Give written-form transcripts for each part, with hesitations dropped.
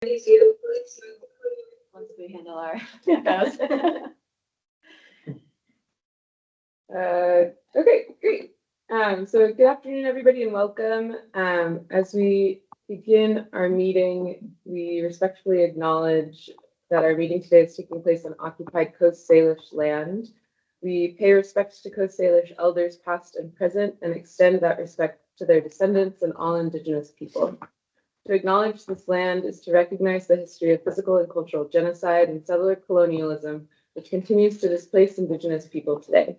Once we handle our Yes. Okay, great. So good afternoon, everybody, and welcome. As we begin our meeting, we respectfully acknowledge that our meeting today is taking place on occupied Coast Salish land. We pay respects to Coast Salish elders past and present and extend that respect to their descendants and all Indigenous people. To acknowledge this land is to recognize the history of physical and cultural genocide and settler colonialism, which continues to displace Indigenous people today.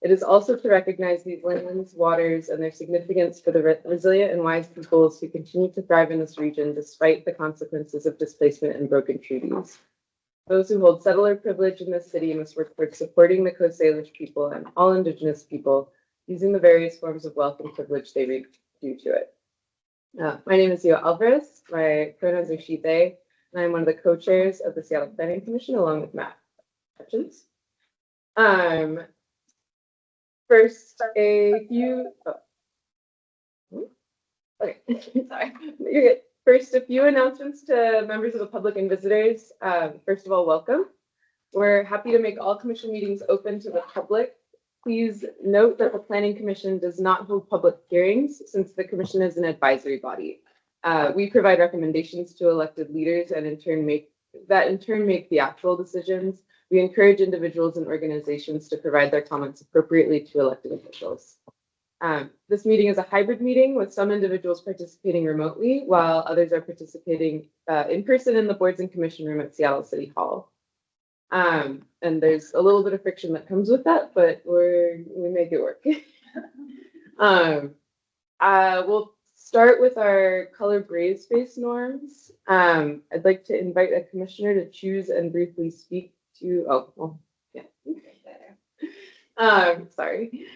It is also to recognize these lands, waters, and their significance for the resilient and wise peoples who continue to thrive in this region despite the consequences of displacement and broken treaties. Those who hold settler privilege in this city must work towards supporting the Coast Salish people and all Indigenous people using the various forms of wealth and privilege they reap due to it. My name is Yo Alvarez. My pronouns are she, they, and I'm one of the co-chairs of the Seattle Planning Commission along with Matt Hutchins. First, a few. Okay, sorry. You're good. First, a few announcements to members of the public and visitors. First of all, welcome. We're happy to make all commission meetings open to the public. Please note that the Planning Commission does not hold public hearings since the commission is an advisory body. We provide recommendations to elected leaders and in turn make the actual decisions. We encourage individuals and organizations to provide their comments appropriately to elected officials. This meeting is a hybrid meeting with some individuals participating remotely while others are participating in person in the boards and commission room at Seattle City Hall. And there's a little bit of friction that comes with that, but we make it work. We'll start with our color gray space norms. I'd like to invite a commissioner to choose and briefly speak to, sorry.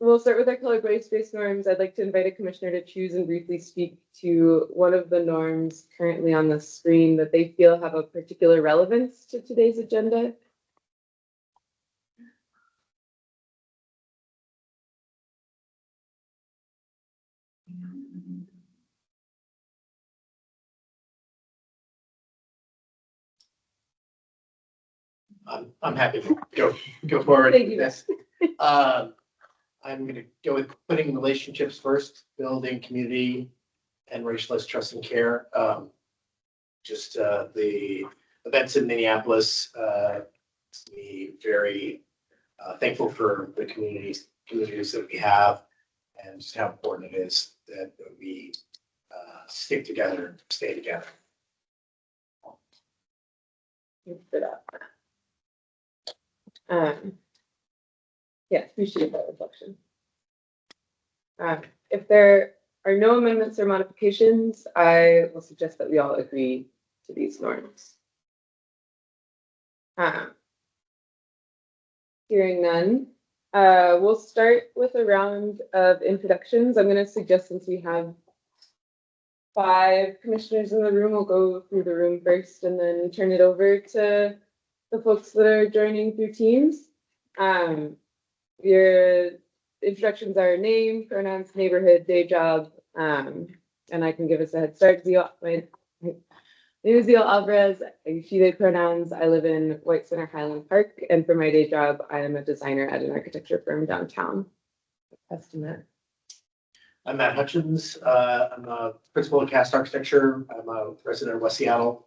We'll start with our color gray space norms. I'd like to invite a commissioner to choose and briefly speak to one of the norms currently on the screen that they feel have a particular relevance to today's agenda. I'm happy to go forward. Thank you. This. I'm going to go with putting relationships first, building community and racialized trust and care. The events in Minneapolis, be very thankful for the communities that we have and just how important it is that we stick together, stay together. Yeah, appreciate that reflection. If there are no amendments or modifications, I will suggest that we all agree to these norms. Hearing none, we'll start with a round of introductions. I'm going to suggest, since we have 5 commissioners in the room, we'll go through the room first and then turn it over to the folks that are joining through Teams. Your introductions are name, pronouns, neighborhood, day job, and I can give us a head start. My name is Zio Alvarez. I she, they pronouns. I live in White Center Highland Park, and for my day job, I am a designer at an architecture firm downtown. Estimate. I'm Matt Hutchins. I'm a principal of Cast Architecture. I'm a resident of West Seattle.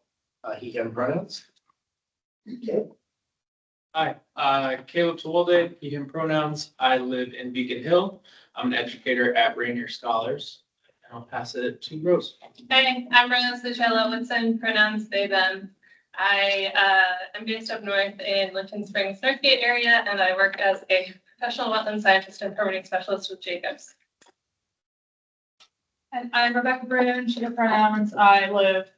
He, him pronouns. Okay. Hi, Caleb Tewolde, he, him pronouns. I live in Beacon Hill. I'm an educator at Rainier Scholars. And I'll pass it to Rose. Hi, I'm Rose Luchella Woodson, pronouns they, them. I am based up north in Linton Springs, Northgate area, and I work as a professional wetland scientist and permitting specialist with Jacobs. And I'm Rebecca Brown, she, her pronouns. I live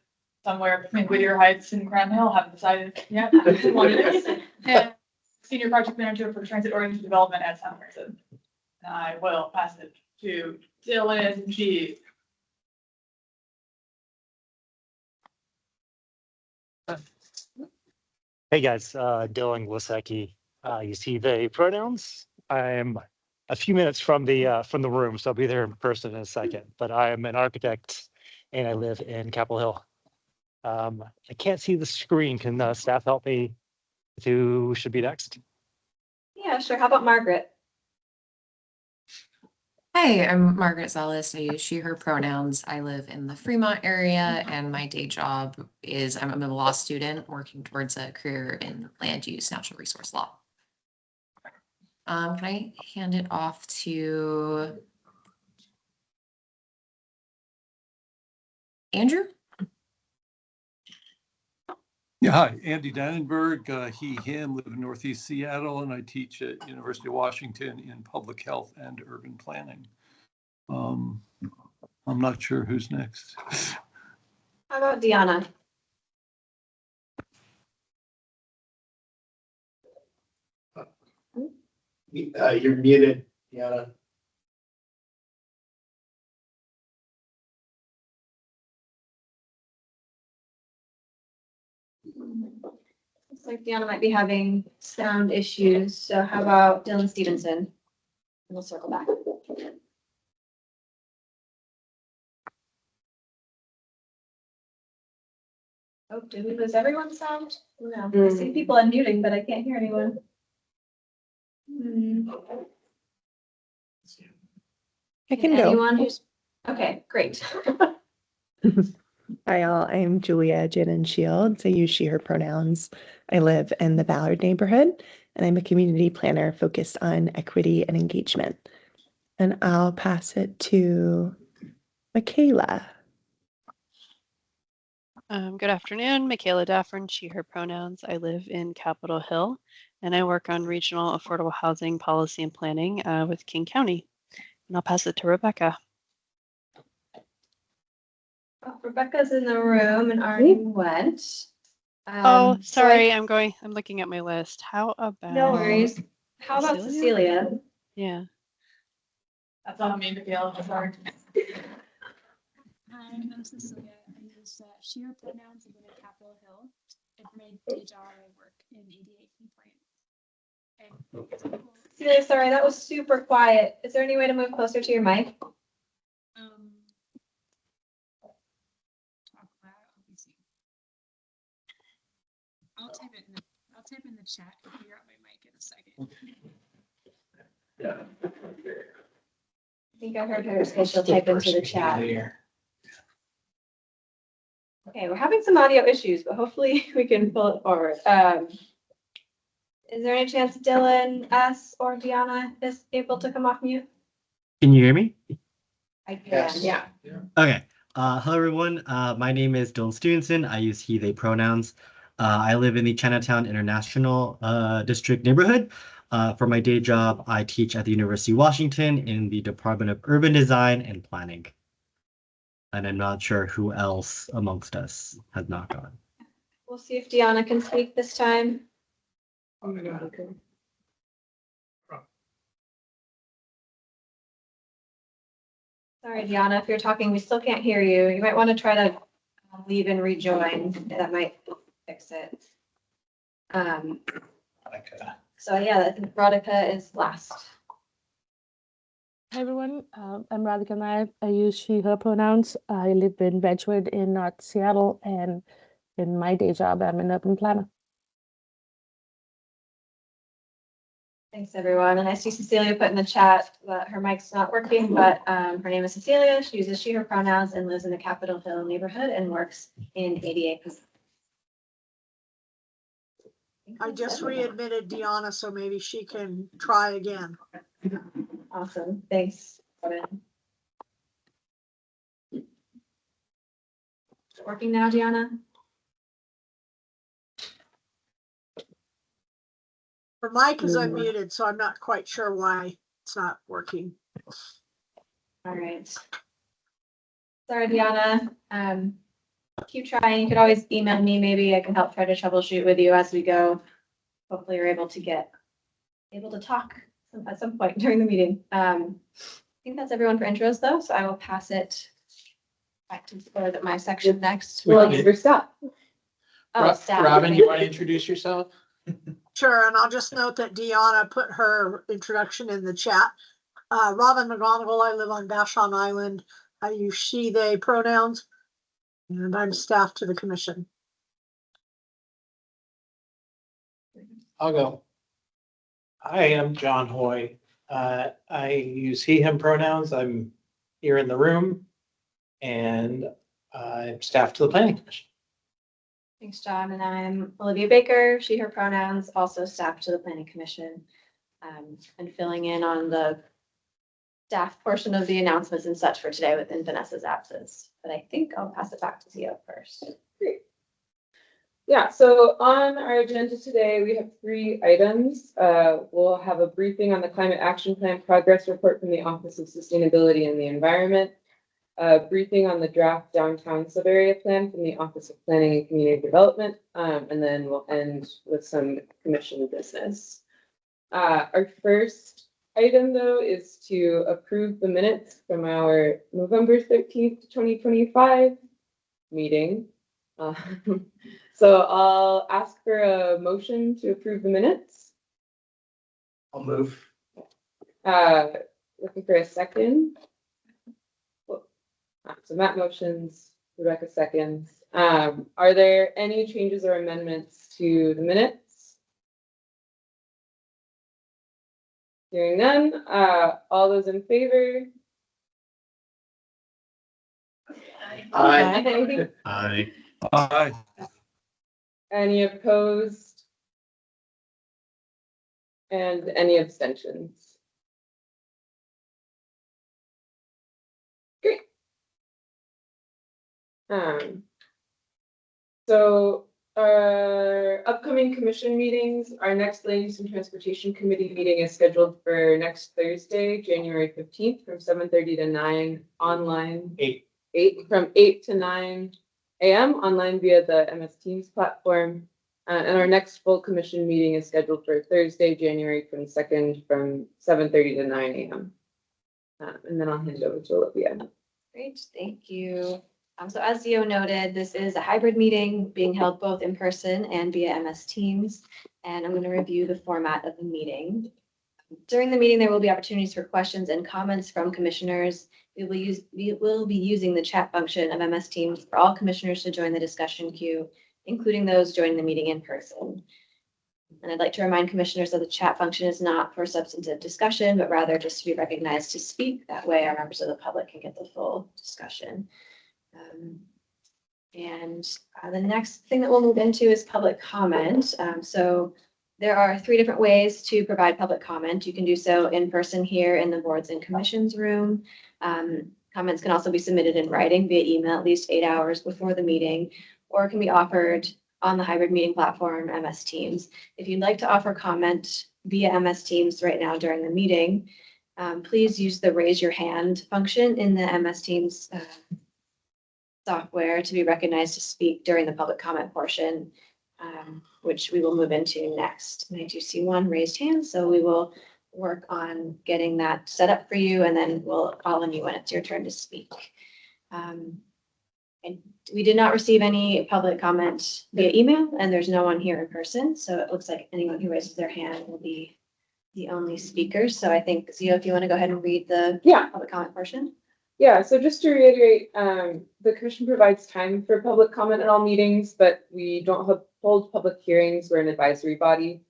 somewhere between Whittier Heights and Crown Hill, haven't decided yet what it is. And senior project manager for transit oriented development at Sound Transit. I will pass it to Dylan G. Hey guys, Dylan Glisecki, use he, they pronouns. I'm a few minutes from the room, so I'll be there in person in a second. But I am an architect and I live in Capitol Hill. I can't see the screen. Can the staff help me with who should be next? Yeah, sure. How about Margaret? Hi, I'm Margaret Zellis. I use she, her pronouns. I live in the Fremont area and my day job is I'm a law student working towards a career in land use, natural resource law. Can I hand it off to Andrew? Yeah, hi, Andy Dannenberg, he, him, live in Northeast Seattle, and I teach at University of Washington in public health and urban planning. I'm not sure who's next. How about Deanna? You're muted, Deanna. Looks like Deanna might be having sound issues. So how about Dylan Stevenson? And we'll circle back. Oh, did we lose everyone's sound? No, I see people unmuting, but I can't hear anyone. I can go. Anyone who's, okay, great. Hi, all. I'm Julia Janin Shields. I use she, her pronouns. I live in the Ballard neighborhood, and I'm a community planner focused on equity and engagement. And I'll pass it to Michaela. Good afternoon, Michaela Daffern, she, her pronouns. I live in Capitol Hill and I work on regional affordable housing policy and planning with King County. And I'll pass it to Rebecca. Oh, Rebecca's in the room and already went. Oh, So I- sorry, I'm looking at my list. How about? No worries. How about Cecilia? Yeah. That's on me, Michaela. Sorry. Hi, I'm Cecilia. I use she, her pronouns. I live in Capitol Hill. And for my day job, I work in ADA compliance. Cecilia, sorry, that was super quiet. Is there any way to move closer to your mic? Talk loud, obviously. I'll type in the chat and figure out my mic in a second. I think I heard her say she'll type into the chat. Okay, we're having some audio issues, but hopefully we can pull it forward. Is there any chance Dylan, us, or Deanna is able to come off mute? Can you hear me? I can, Yes. yeah. Okay. Hello, everyone. My name is Dylan Stevenson. I use he, they pronouns. I live in the Chinatown International District neighborhood. For my day job, I teach at the University of Washington in the Department of Urban Design and Planning. And I'm not sure who else amongst us has not gone. We'll see if Deanna can speak this time. Sorry, Deanna, if you're talking, we still can't hear you. You might want to try to leave and rejoin. That might fix it. So yeah, I think Radhika is last. Hi everyone, I'm Radhika Nair. I use she, her pronouns. I live in Wedgwood in North Seattle, and in my day job, I'm an urban planner. Thanks, everyone. And I see Cecilia put in the chat that her mic's not working, but her name is Cecilia. She uses she, her pronouns and lives in the Capitol Hill neighborhood and works in ADA. I just readmitted Deanna, so maybe she can try again. Awesome. Thanks, Robin. Working now, Deanna? Her mic is unmuted, so I'm not quite sure why it's not working. All right. Sorry, Deanna. Keep trying. You could always email me. Maybe I can help try to troubleshoot with you as we go. Hopefully you're able to talk at some point during the meeting. I think that's everyone for intros though, so I will pass it back to my section next. Well, it's for Scott. Oh, staff. Robin, you want to introduce yourself? Sure, and I'll just note that Deanna put her introduction in the chat. Robin McGonigal, I live on Vashon Island. I use she, they pronouns. And I'm staff to the commission. I'll go. I am John Hoy. I use he, him pronouns. I'm here in the room and I'm staff to the planning commission. Thanks, John. And I'm Olivia Baker, she, her pronouns, also staff to the planning commission. And filling in on the staff portion of the announcements and such for today within Vanessa's absence. But I think I'll pass it back to Zio first. Great. Yeah, so on our agenda today, we have 3 items. We'll have a briefing on the Climate Action Plan progress report from the Office of Sustainability and the Environment, a briefing on the draft downtown Subarea plan from the Office of Planning and Community Development, and then we'll end with some commission business. Our first item, though, is to approve the minutes from our November 13th, 2025 meeting. So I'll ask for a motion to approve the minutes. I'll move. Looking for a second. So Matt motions, Rebecca seconds. Are there any changes or amendments to the minutes? Hearing none, all those in favor? Aye. Aye. Aye. Any opposed? And any abstentions? Great. So our upcoming commission meetings, our next Land Use and Transportation Committee meeting is scheduled for next Thursday, January 15th from 7:30 to 9 online. 8 from 8 to 9 a.m. online via the MS Teams platform. And our next full commission meeting is scheduled for Thursday, January 22nd from 7:30 to 9 a.m. And then I'll hand it over to Olivia. Great, thank you. So as Zio noted, this is a hybrid meeting being held both in person and via MS Teams. And I'm going to review the format of the meeting. During the meeting, there will be opportunities for questions and comments from commissioners. We will be using the chat function of MS Teams for all commissioners to join the discussion queue, including those joining the meeting in person. And I'd like to remind commissioners that the chat function is not for substantive discussion, but rather just to be recognized to speak. That way our members of the public can get the full discussion. The next thing that we'll move into is public comment. So there are 3 different ways to provide public comment. You can do so in person here in the boards and commissions room. Comments can also be submitted in writing via email at least 8 hours before the meeting, or can be offered on the hybrid meeting platform, MS Teams. If you'd like to offer comment via MS Teams right now during the meeting, please use the raise your hand function in the MS Teams software to be recognized to speak during the public comment portion, which we will move into next. And I do see 1 raised hand, so we will work on getting that set up for you, and then we'll call on you when it's your turn to speak. And we did not receive any public comment via email, and there's no one here in person, so it looks like anyone who raises their hand will be the only speaker. So I think, Zio, if you want to go ahead and read the public comment portion. Yeah, so just to reiterate, the commission provides time for public comment at all meetings, but we don't hold public hearings. We're an advisory body.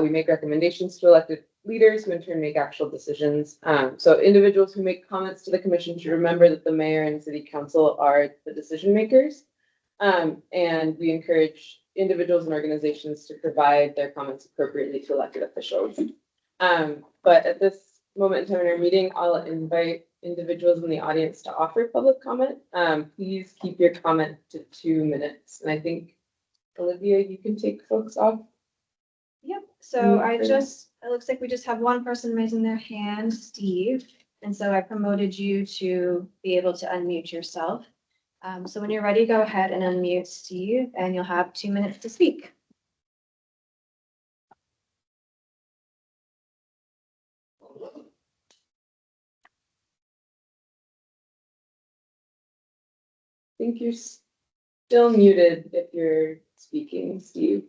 We make recommendations to elected leaders who in turn make actual decisions. So individuals who make comments to the commission should remember that the mayor and city council are the decision makers. And we encourage individuals and organizations to provide their comments appropriately to elected officials. But at this moment in time in our meeting, I'll invite individuals in the audience to offer public comment. Please keep your comment to 2 minutes. And I think, Olivia, you can take folks off. Yep, so it looks like we just have 1 person raising their hand, Steve. And so I promoted you to be able to unmute yourself. So when you're ready, go ahead and unmute Steve, and you'll have 2 minutes to speak. I think you're still muted if you're speaking, Steve.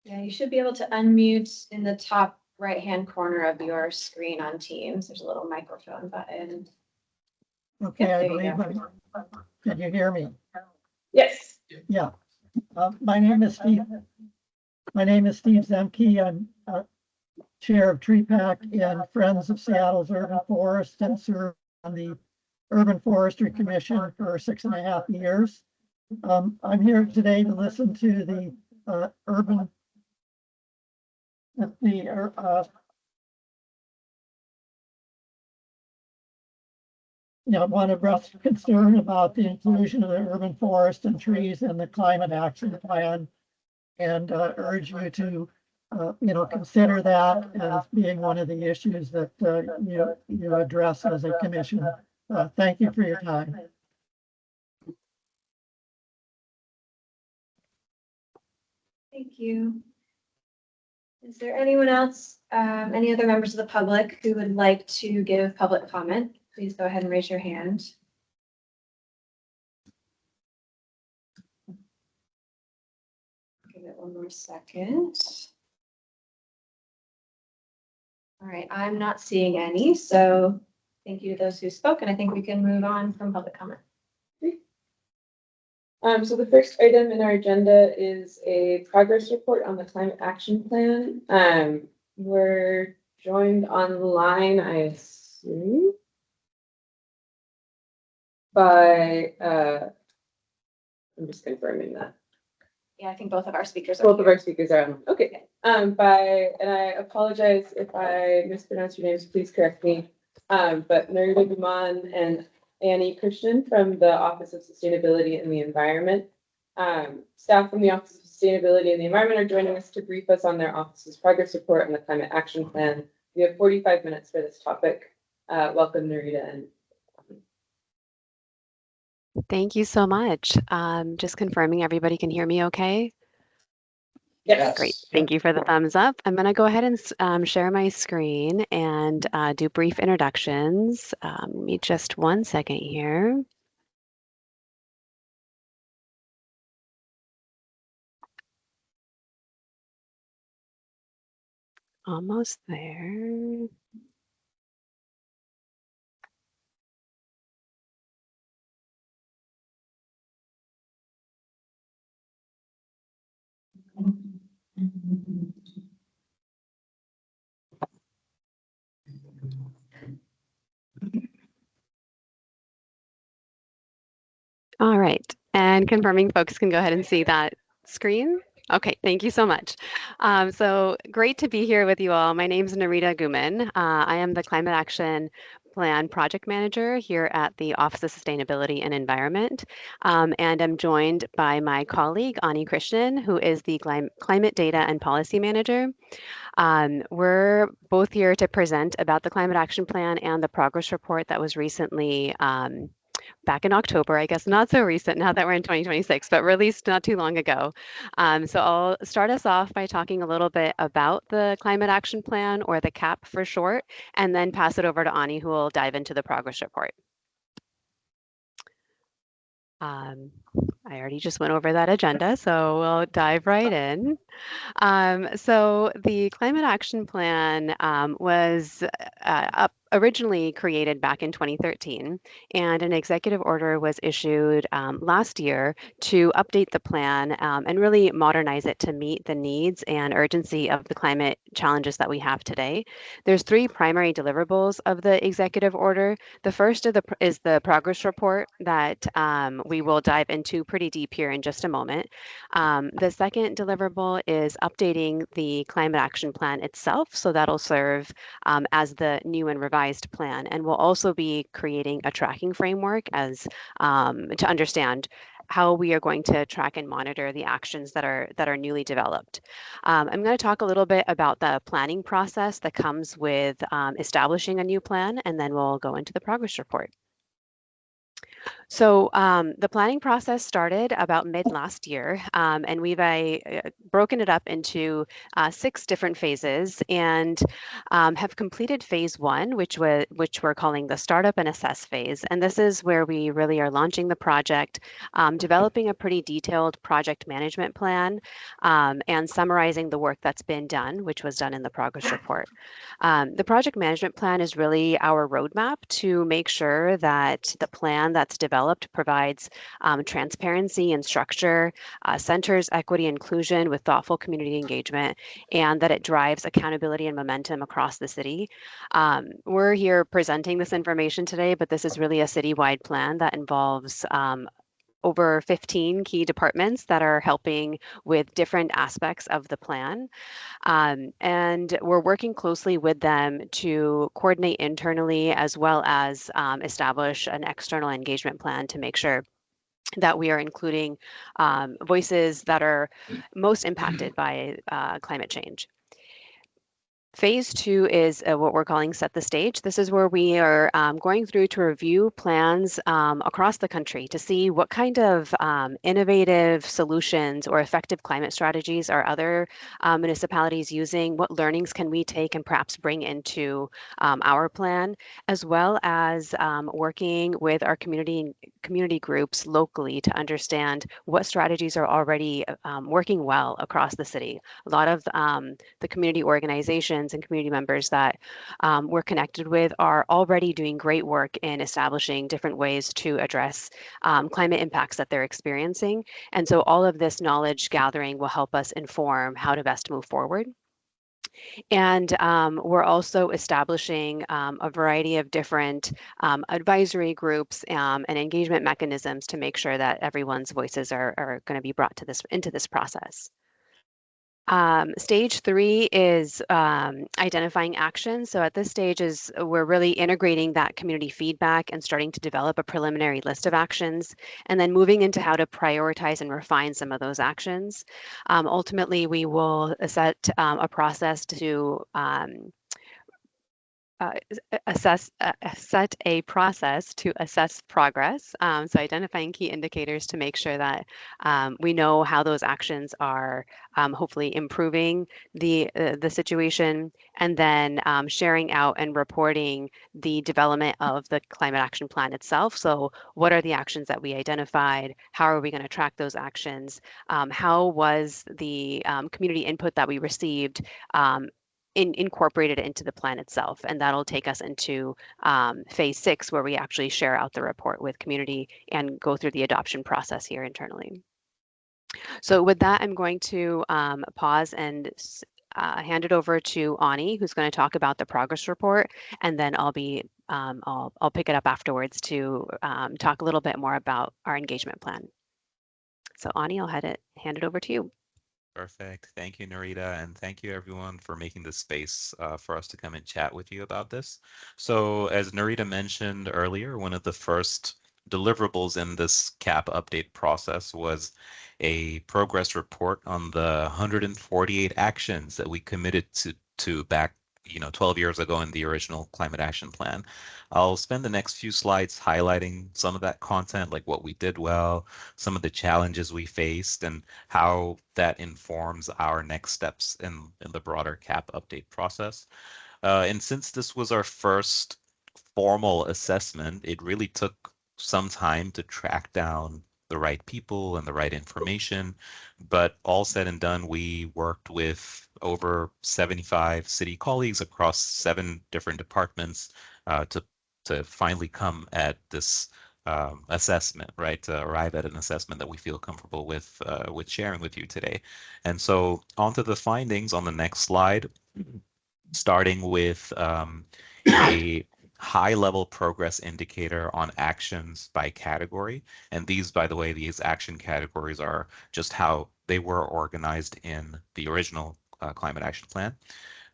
Yeah, you should be able to unmute in the top right-hand corner of your screen on Teams. There's a little microphone button. Okay, Yep, I there you believe, can you hear me? Yes. Yeah. My name is Steve. My name is Steve Zemke. I'm Chair of Tree Pack and Friends of Seattle's Urban Forest and serve on the Urban Forestry Commission for 6.5 years. I'm here today to listen to the one of Russ's concern about the inclusion of the urban forest and trees in the climate action plan, and urge you to, consider that as being one of the issues that you address as a commission. Thank you for your time. Thank you. Is there anyone else, any other members of the public who would like to give public comment? Please go ahead and raise your hand. Give it one more second. All right, I'm not seeing any, so thank you to those who spoke, and I think we can move on from public comment. So the first item in our agenda is a progress report on the climate action plan. We're joined online, I assume, by, I'm just confirming that. Yeah, I think both of our speakers are Both of here. our speakers are on. Okay. And I apologize if I mispronounce your names, please correct me. But Nerida Guman and Annie Krishnan from the Office of Sustainability and the Environment. Staff from the Office of Sustainability and the Environment are joining us to brief us on their office's progress report on the climate action plan. We have 45 minutes for this topic. Welcome, Nerida. And Thank you so much. Just confirming everybody can hear me okay? yes. Great. Thank you for the thumbs up. I'm going to go ahead and share my screen and do brief introductions. Give me just 1 second here. Almost there. All right, and confirming folks can go ahead and see that screen. Okay, thank you so much. So great to be here with you all. My name is Nerida Guman. I am the Climate Action Plan Project Manager here at the Office of Sustainability and Environment. And I'm joined by my colleague, Ani Krishnan, who is the Climate Data and Policy Manager. We're both here to present about the Climate Action Plan and the progress report that was recently back in October, I guess not so recent now that we're in 2026, but released not too long ago. So I'll start us off by talking a little bit about the Climate Action Plan, or the CAP for short, and then pass it over to Ani, who will dive into the progress report. I already just went over that agenda, so we'll dive right in. So the Climate Action Plan was originally created back in 2013, and an executive order was issued last year to update the plan and really modernize it to meet the needs and urgency of the climate challenges that we have today. There's 3 primary deliverables of the executive order. The first is the progress report that we will dive into pretty deep here in just a moment. The second deliverable is updating the Climate Action Plan itself, so that'll serve as the new and revised plan, and we'll also be creating a tracking framework as to understand how we are going to track and monitor the actions that are newly developed. I'm going to talk a little bit about the planning process that comes with establishing a new plan, and then we'll go into the progress report. So the planning process started about mid last year, and we've broken it up into 6 different phases, and have completed phase 1, which we're calling the startup and assess phase. And this is where we really are launching the project, developing a pretty detailed project management plan, and summarizing the work that's been done, which was done in the progress report. The project management plan is really our roadmap to make sure that the plan that's developed provides transparency and structure, centers equity inclusion with thoughtful community engagement, and that it drives accountability and momentum across the city. We're here presenting this information today, but this is really a citywide plan that involves over 15 key departments that are helping with different aspects of the plan. And we're working closely with them to coordinate internally as well as establish an external engagement plan to make sure that we are including voices that are most impacted by climate change. Phase 2 is what we're calling Set the Stage. This is where we are going through to review plans across the country to see what kind of innovative solutions or effective climate strategies are other municipalities using, what learnings can we take and perhaps bring into our plan, as well as working with our community groups locally to understand what strategies are already working well across the city. A lot of the community organizations and community members that we're connected with are already doing great work in establishing different ways to address climate impacts that they're experiencing. And so all of this knowledge gathering will help us inform how to best move forward. And we're also establishing a variety of different advisory groups and engagement mechanisms to make sure that everyone's voices are going to be brought to into this process. Stage 3 is identifying actions. So at this stage we're really integrating that community feedback and starting to develop a preliminary list of actions, and then moving into how to prioritize and refine some of those actions. Ultimately, we will set a process to set a process to assess progress. So identifying key indicators to make sure that we know how those actions are hopefully improving the situation, and then sharing out and reporting the development of the climate action plan itself. So what are the actions that we identified? How are we going to track those actions? How was the community input that we received incorporated into the plan itself? And that'll take us into phase 6, where we actually share out the report with community and go through the adoption process here internally. So with that, I'm going to pause and hand it over to Ani, who's going to talk about the progress report, and then I'll pick it up afterwards to talk a little bit more about our engagement plan. So Ani, I'll hand it over to you. Perfect. Thank you, Narita, and thank you everyone for making this space for us to come and chat with you about this. So as Narita mentioned earlier, one of the first deliverables in this CAP update process was a progress report on the 148 actions that we committed to back 12 years ago in the original climate action plan. I'll spend the next few slides highlighting some of that content, like what we did well, some of the challenges we faced, and how that informs our next steps in the broader CAP update process. And since this was our first formal assessment, it really took some time to track down the right people and the right information. But all said and done, we worked with over 75 city colleagues across 7 different departments to finally come at this assessment, right? To arrive at an assessment that we feel comfortable with sharing with you today. And so onto the findings on the next slide, starting with a high-level progress indicator on actions by category. And these, by the way, these action categories are just how they were organized in the original climate action plan.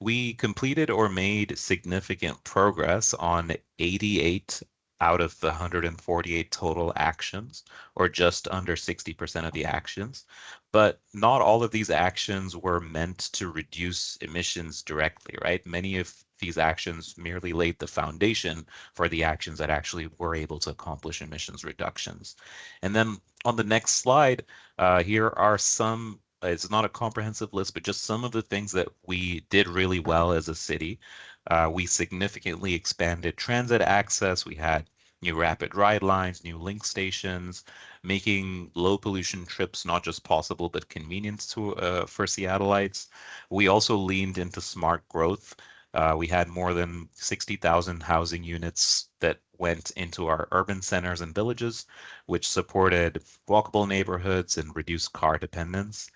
We completed or made significant progress on 88 out of the 148 total actions, or just under 60% of the actions. But not all of these actions were meant to reduce emissions directly, right? Many of these actions merely laid the foundation for the actions that actually were able to accomplish emissions reductions. And then on the next slide, here are some, it's not a comprehensive list, but just some of the things that we did really well as a city. We significantly expanded transit access. We had new rapid ride lines, new link stations, making low pollution trips not just possible but convenient to for Seattleites. We also leaned into smart growth. We had more than 60,000 housing units that went into our urban centers and villages, which supported walkable neighborhoods and reduced car dependence.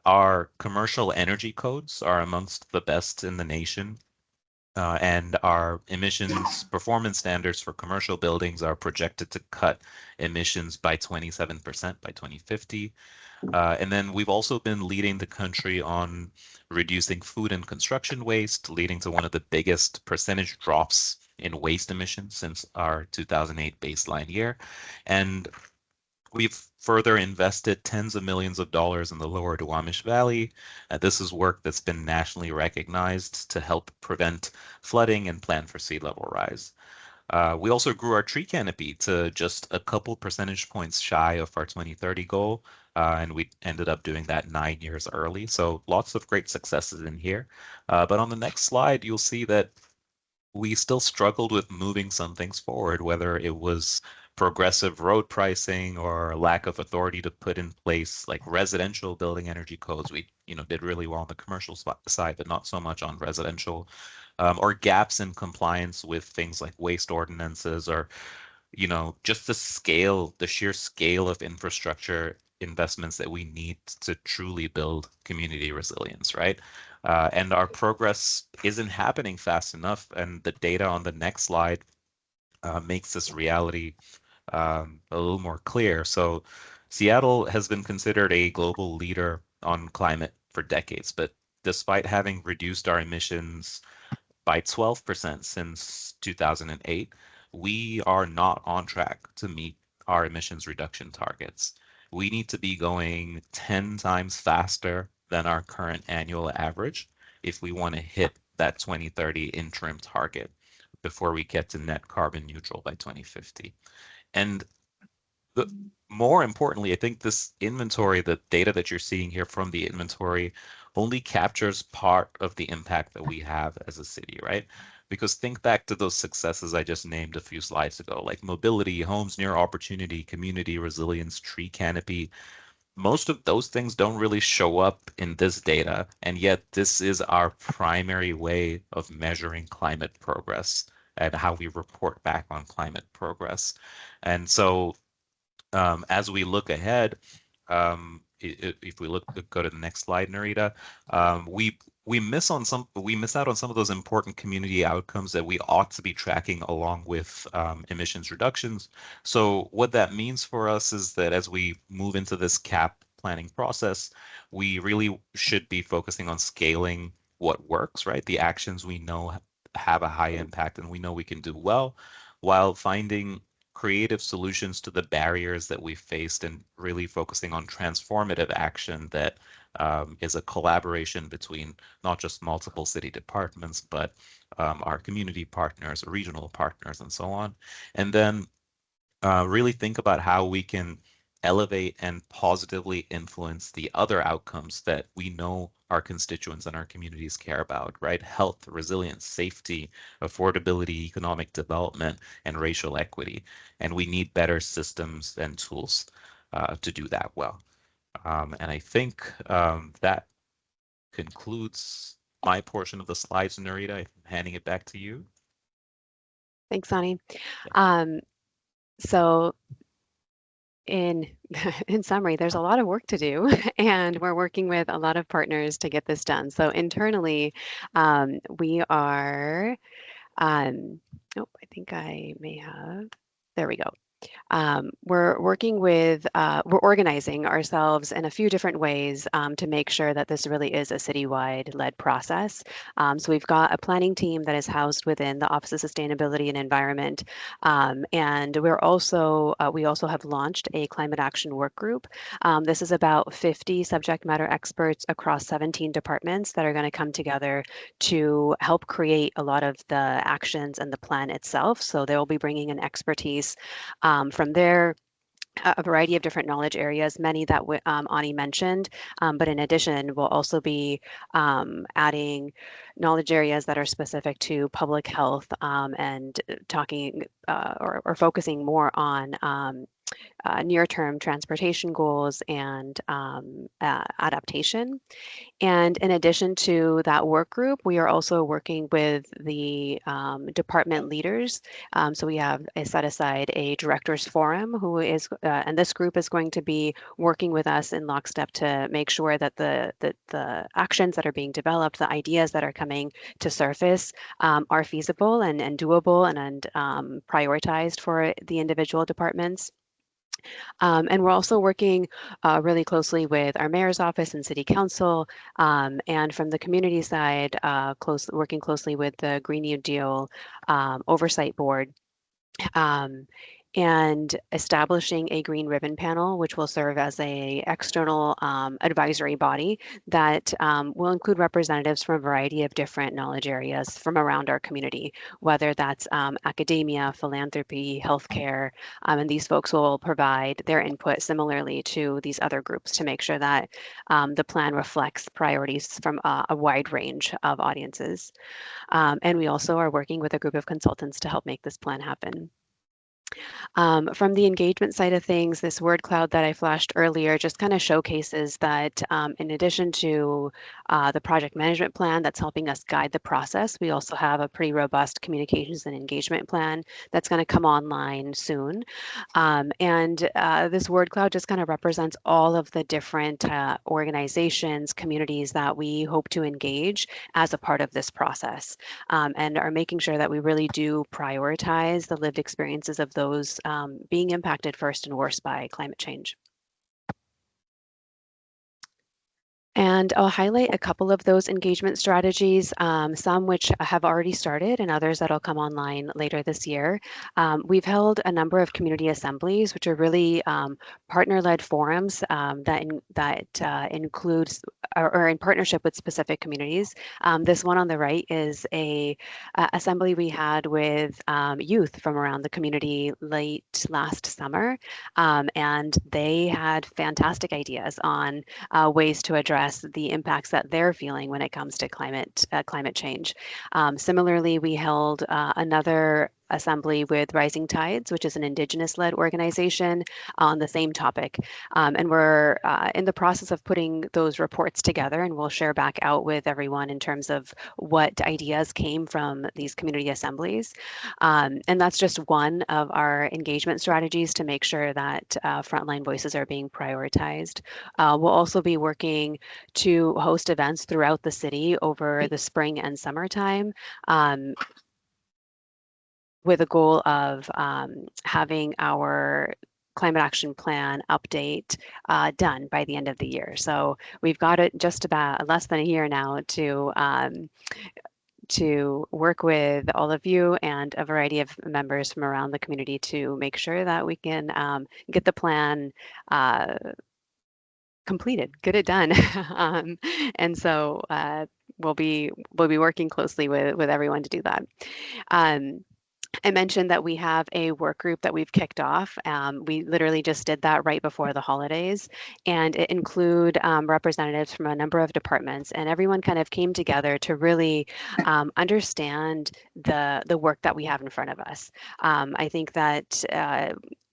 Our commercial energy codes are amongst the best in the nation. And our emissions performance standards for commercial buildings are projected to cut emissions by 27% by 2050. And then we've also been leading the country on reducing food and construction waste, leading to one of the biggest percentage drops in waste emissions since our 2008 baseline year. And we've further invested tens of millions of dollars in the lower Duwamish Valley. This is work that's been nationally recognized to help prevent flooding and plan for sea level rise. We also grew our tree canopy to just a couple percentage points shy of our 2030 goal, and we ended up doing that 9 years early. So lots of great successes in here. But on the next slide, you'll see that we still struggled with moving some things forward, whether it was progressive road pricing or lack of authority to put in place like residential building energy codes. We, did really well on the commercial side, but not so much on residential, or gaps in compliance with things like waste ordinances, or just the sheer scale of infrastructure investments that we need to truly build community resilience, right? And our progress isn't happening fast enough. And the data on the next slide makes this reality a little more clear. So Seattle has been considered a global leader on climate for decades, but despite having reduced our emissions by 12% since 2008, we are not on track to meet our emissions reduction targets. We need to be going 10 times faster than our current annual average if we want to hit that 2030 interim target before we get to net carbon neutral by 2050. And more importantly, I think this inventory, the data that you're seeing here from the inventory, only captures part of the impact that we have as a city, right? Because think back to those successes I just named a few slides ago, like mobility, homes near opportunity, community resilience, tree canopy. Most of those things don't really show up in this data, and yet this is our primary way of measuring climate progress and how we report back on climate progress. And so as we look ahead, if we go to the next slide, Narita, we miss out on some of those important community outcomes that we ought to be tracking along with emissions reductions. So what that means for us is that as we move into this CAP planning process, we really should be focusing on scaling what works, right? The actions we know have a high impact and we know we can do well, while finding creative solutions to the barriers that we faced and really focusing on transformative action that is a collaboration between not just multiple city departments, but our community partners, regional partners, and so on. And then really think about how we can elevate and positively influence the other outcomes that we know our constituents and our communities care about, right? Health, resilience, safety, affordability, economic development, and racial equity. And we need better systems and tools to do that well. And I think that concludes my portion of the slides, Narita. I'm handing it back to you. Thanks, Ani. So in summary, there's a lot of work to do, and we're working with a lot of partners to get this done. So internally, we are, I think I may have, there we go. We're working with, we're organizing ourselves in a few different ways to make sure that this really is a citywide led process. So we've got a planning team that is housed within the Office of Sustainability and Environment. And we also have launched a climate action work group. This is about 50 subject matter experts across 17 departments that are going to come together to help create a lot of the actions and the plan itself. So they'll be bringing in expertise from there, a variety of different knowledge areas, many that Ani mentioned, but in addition, we'll also be adding knowledge areas that are specific to public health and talking or focusing more on near-term transportation goals and adaptation. And in addition to that work group, we are also working with the department leaders. So we have set aside a directors forum and this group is going to be working with us in lockstep to make sure that the actions that are being developed, the ideas that are coming to surface are feasible and doable and prioritized for the individual departments. And we're also working really closely with our mayor's office and city council, and from the community side, working closely with the Green New Deal Oversight Board. And establishing a green ribbon panel, which will serve as a external advisory body that will include representatives from a variety of different knowledge areas from around our community, whether that's academia, philanthropy, healthcare, and these folks will provide their input similarly to these other groups to make sure that the plan reflects priorities from a wide range of audiences. And we also are working with a group of consultants to help make this plan happen. From the engagement side of things, this word cloud that I flashed earlier just kind of showcases that in addition to the project management plan that's helping us guide the process, we also have a pretty robust communications and engagement plan that's going to come online soon. And this word cloud just kind of represents all of the different organizations, communities that we hope to engage as a part of this process, and are making sure that we really do prioritize the lived experiences of those being impacted first and worst by climate change. And I'll highlight a couple of those engagement strategies, some which have already started and others that'll come online later this year. We've held a number of community assemblies, which are really partner-led forums that includes or in partnership with specific communities. This one on the right is a assembly we had with youth from around the community late last summer, and they had fantastic ideas on ways to address the impacts that they're feeling when it comes to climate change. Similarly, we held another assembly with Rising Tides, which is an Indigenous-led organization on the same topic. And we're in the process of putting those reports together, and we'll share back out with everyone in terms of what ideas came from these community assemblies. And that's just one of our engagement strategies to make sure that frontline voices are being prioritized. We'll also be working to host events throughout the city over the spring and summertime, with a goal of having our climate action plan update done by the end of the year. So we've got it just about less than a year now to work with all of you and a variety of members from around the community to make sure that we can get the plan completed, get it done. And so we'll be working closely with everyone to do that. I mentioned that we have a work group that we've kicked off. We literally just did that right before the holidays, and it include representatives from a number of departments, and everyone kind of came together to really understand the work that we have in front of us. I think that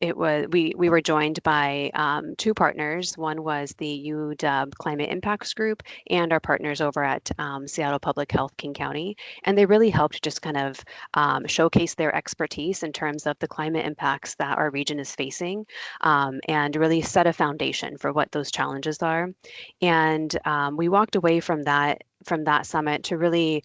we were joined by two partners. One was the UW Climate Impacts Group and our partners over at Seattle Public Health King County, and they really helped just kind of showcase their expertise in terms of the climate impacts that our region is facing, and really set a foundation for what those challenges are. And we walked away from that summit to really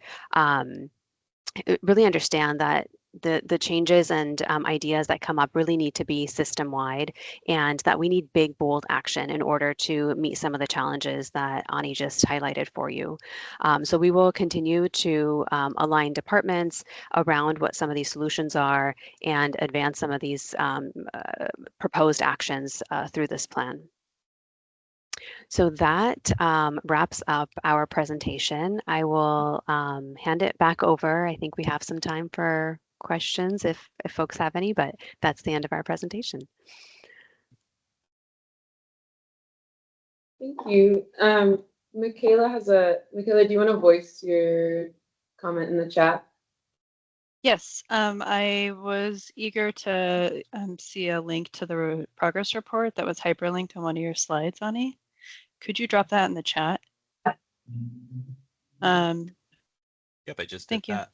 understand that the changes and ideas that come up really need to be system-wide, and that we need big, bold action in order to meet some of the challenges that Ani just highlighted for you. So we will continue to align departments around what some of these solutions are and advance some of these proposed actions through this plan. So that wraps up our presentation. I will hand it back over. I think we have some time for questions if folks have any, but that's the end of our presentation. Thank you. Michaela, do you want to voice your comment in the chat? Yes, I was eager to see a link to the progress report that was hyperlinked on one of your slides, Ani. Could you drop that in the chat? Yep, I just did Thank you. that.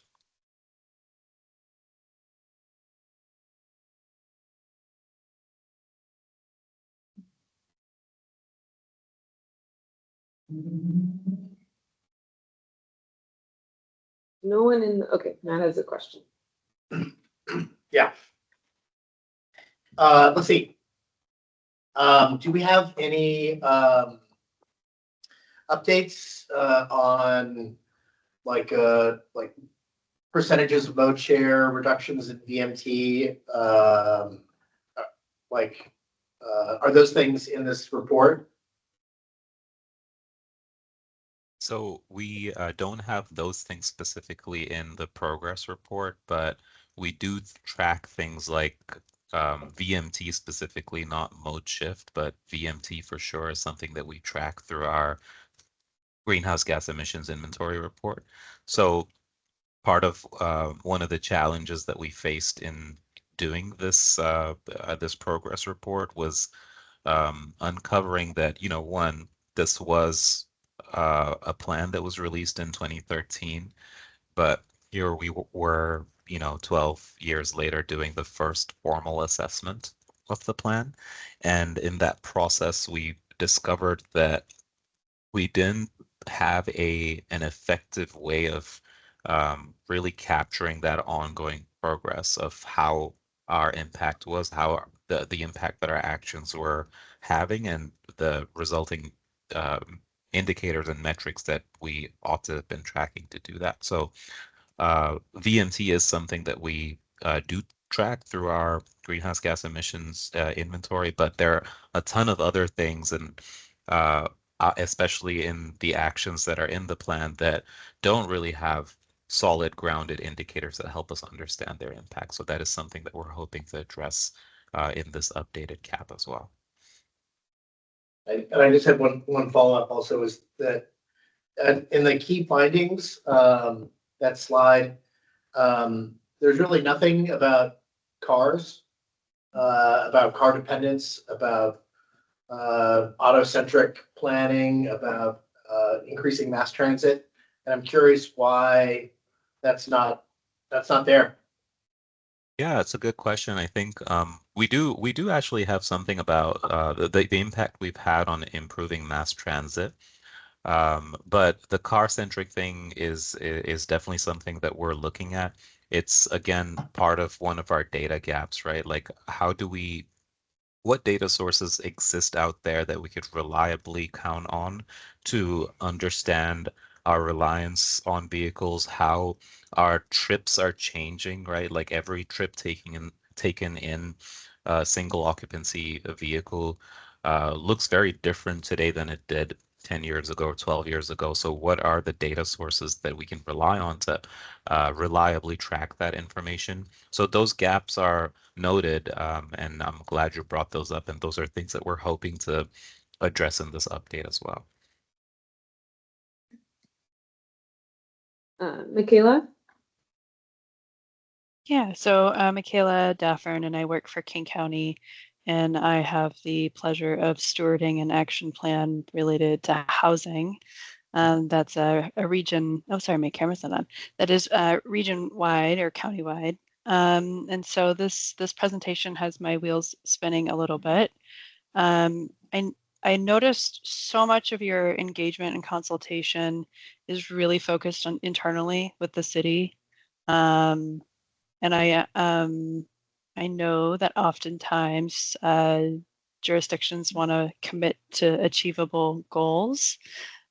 No one in, okay, Matt has a question. Yeah. Let's see. Do we have any updates on like percentages of mode share, reductions in VMT? Are those things in this report? So we don't have those things specifically in the progress report, but we do track things like VMT specifically, not mode shift, but VMT for sure is something that we track through our greenhouse gas emissions inventory report. So part of one of the challenges that we faced in doing this this progress report was uncovering that, you know, one, this was a plan that was released in 2013, but here we were, you know, 12 years later doing the first formal assessment of the plan. And in that process, we discovered that we didn't have an effective way of really capturing that ongoing progress of how our impact was, how the impact that our actions were having, and the resulting indicators and metrics that we ought to have been tracking to do that. So VMT is something that we do track through our greenhouse gas emissions inventory, but there are a ton of other things, and especially in the actions that are in the plan that don't really have solid grounded indicators that help us understand their impact. So that is something that we're hoping to address in this updated CAP as well. And I just had one follow-up also, is that in the key findings, that slide, there's really nothing about cars, about car dependence, about auto-centric planning, about increasing mass transit. And I'm curious why that's not there. Yeah, it's a good question. I think we do actually have something about the impact we've had on improving mass transit. But the car-centric thing is definitely something that we're looking at. It's again part of one of our data gaps, right? Like what data sources exist out there that we could reliably count on to understand our reliance on vehicles, how our trips are changing, right? Like every trip taken in a single occupancy vehicle looks very different today than it did 10 years ago or 12 years ago. So what are the data sources that we can rely on to reliably track that information? So those gaps are noted, and I'm glad you brought those up, and those are things that we're hoping to address in this update as well. Michaela? Yeah, so Michaela Daffern, and I work for King County, and I have the pleasure of stewarding an action plan related to housing. That's a region, oh, sorry, my camera's not on. That is region-wide or county-wide. And so this presentation has my wheels spinning a little bit. I noticed so much of your engagement and consultation is really focused on internally with the city. And I know that oftentimes jurisdictions want to commit to achievable goals,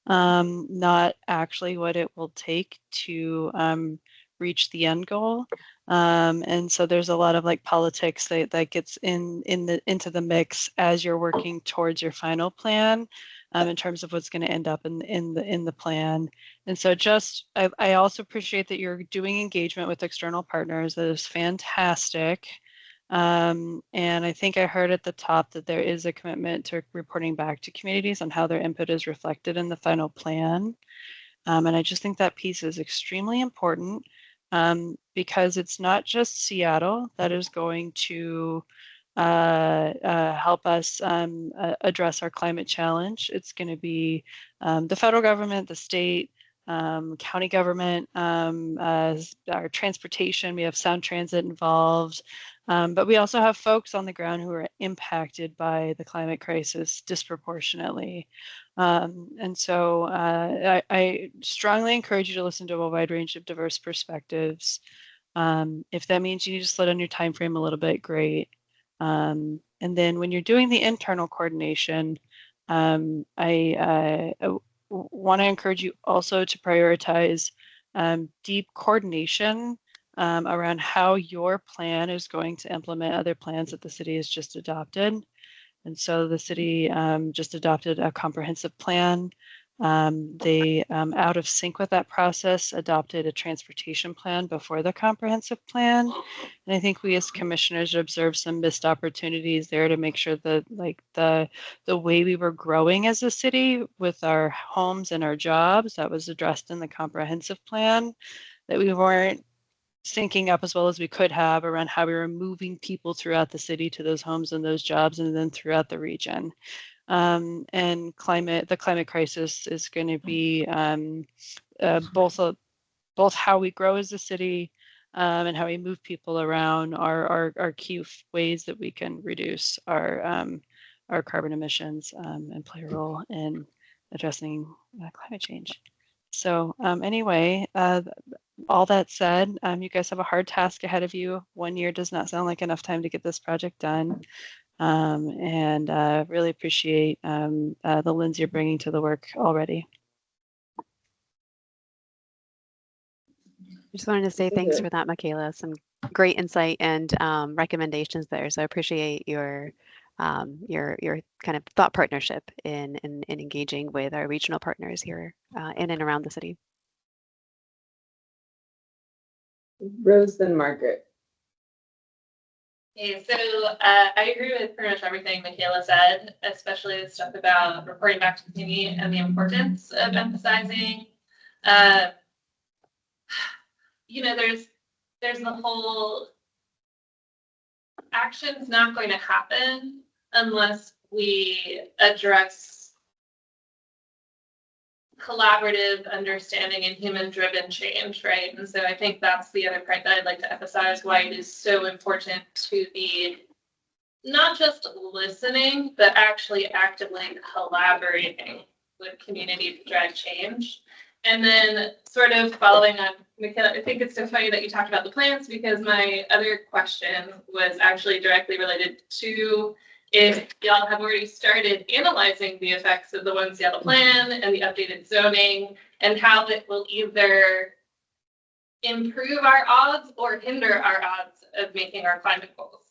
not actually what it will take to reach the end goal. And so there's a lot of like politics that gets into the mix as you're working towards your final plan, in terms of what's going to end up in the plan. And so I also appreciate that you're doing engagement with external partners. That is fantastic. And I think I heard at the top that there is a commitment to reporting back to communities on how their input is reflected in the final plan. And I just think that piece is extremely important, because it's not just Seattle that is going to help us address our climate challenge. It's going to be the federal government, the state, county government, our transportation. We have Sound Transit involved. But we also have folks on the ground who are impacted by the climate crisis disproportionately. And so I strongly encourage you to listen to a wide range of diverse perspectives. If that means you need to slow down your time frame a little bit, great. And then when you're doing the internal coordination, I want to encourage you also to prioritize deep coordination around how your plan is going to implement other plans that the city has just adopted. And so the city just adopted a comprehensive plan. They, out of sync with that process, adopted a transportation plan before the comprehensive plan. And I think we as commissioners observed some missed opportunities there to make sure that like the way we were growing as a city with our homes and our jobs, that was addressed in the comprehensive plan, that we weren't syncing up as well as we could have around how we were moving people throughout the city to those homes and those jobs and then throughout the region. And the climate crisis is going to be both how we grow as a city and how we move people around are key ways that we can reduce our carbon emissions and play a role in addressing climate change. So anyway, all that said, you guys have a hard task ahead of you. 1 year does not sound like enough time to get this project done. And really appreciate the lens you're bringing to the work already. I just wanted to say thanks for that, Michaela. Some great insight and recommendations there. So I appreciate your kind of thought partnership in engaging with our regional partners here in and around the city. Rose, then Margaret. Okay, so I agree with pretty much everything Michaela said, especially the stuff about reporting back to the community and the importance of emphasizing. There's the whole action's not going to happen unless we address collaborative understanding and human-driven change, right? And so I think that's the other part that I'd like to emphasize, why it is so important to be not just listening, but actually actively collaborating with community to drive change. And then sort of following on, Michaela, I think it's so funny that you talked about the plans, because my other question was actually directly related to if y'all have already started analyzing the effects of the One Seattle plan and the updated zoning, and how it will either improve our odds or hinder our odds of making our climate goals,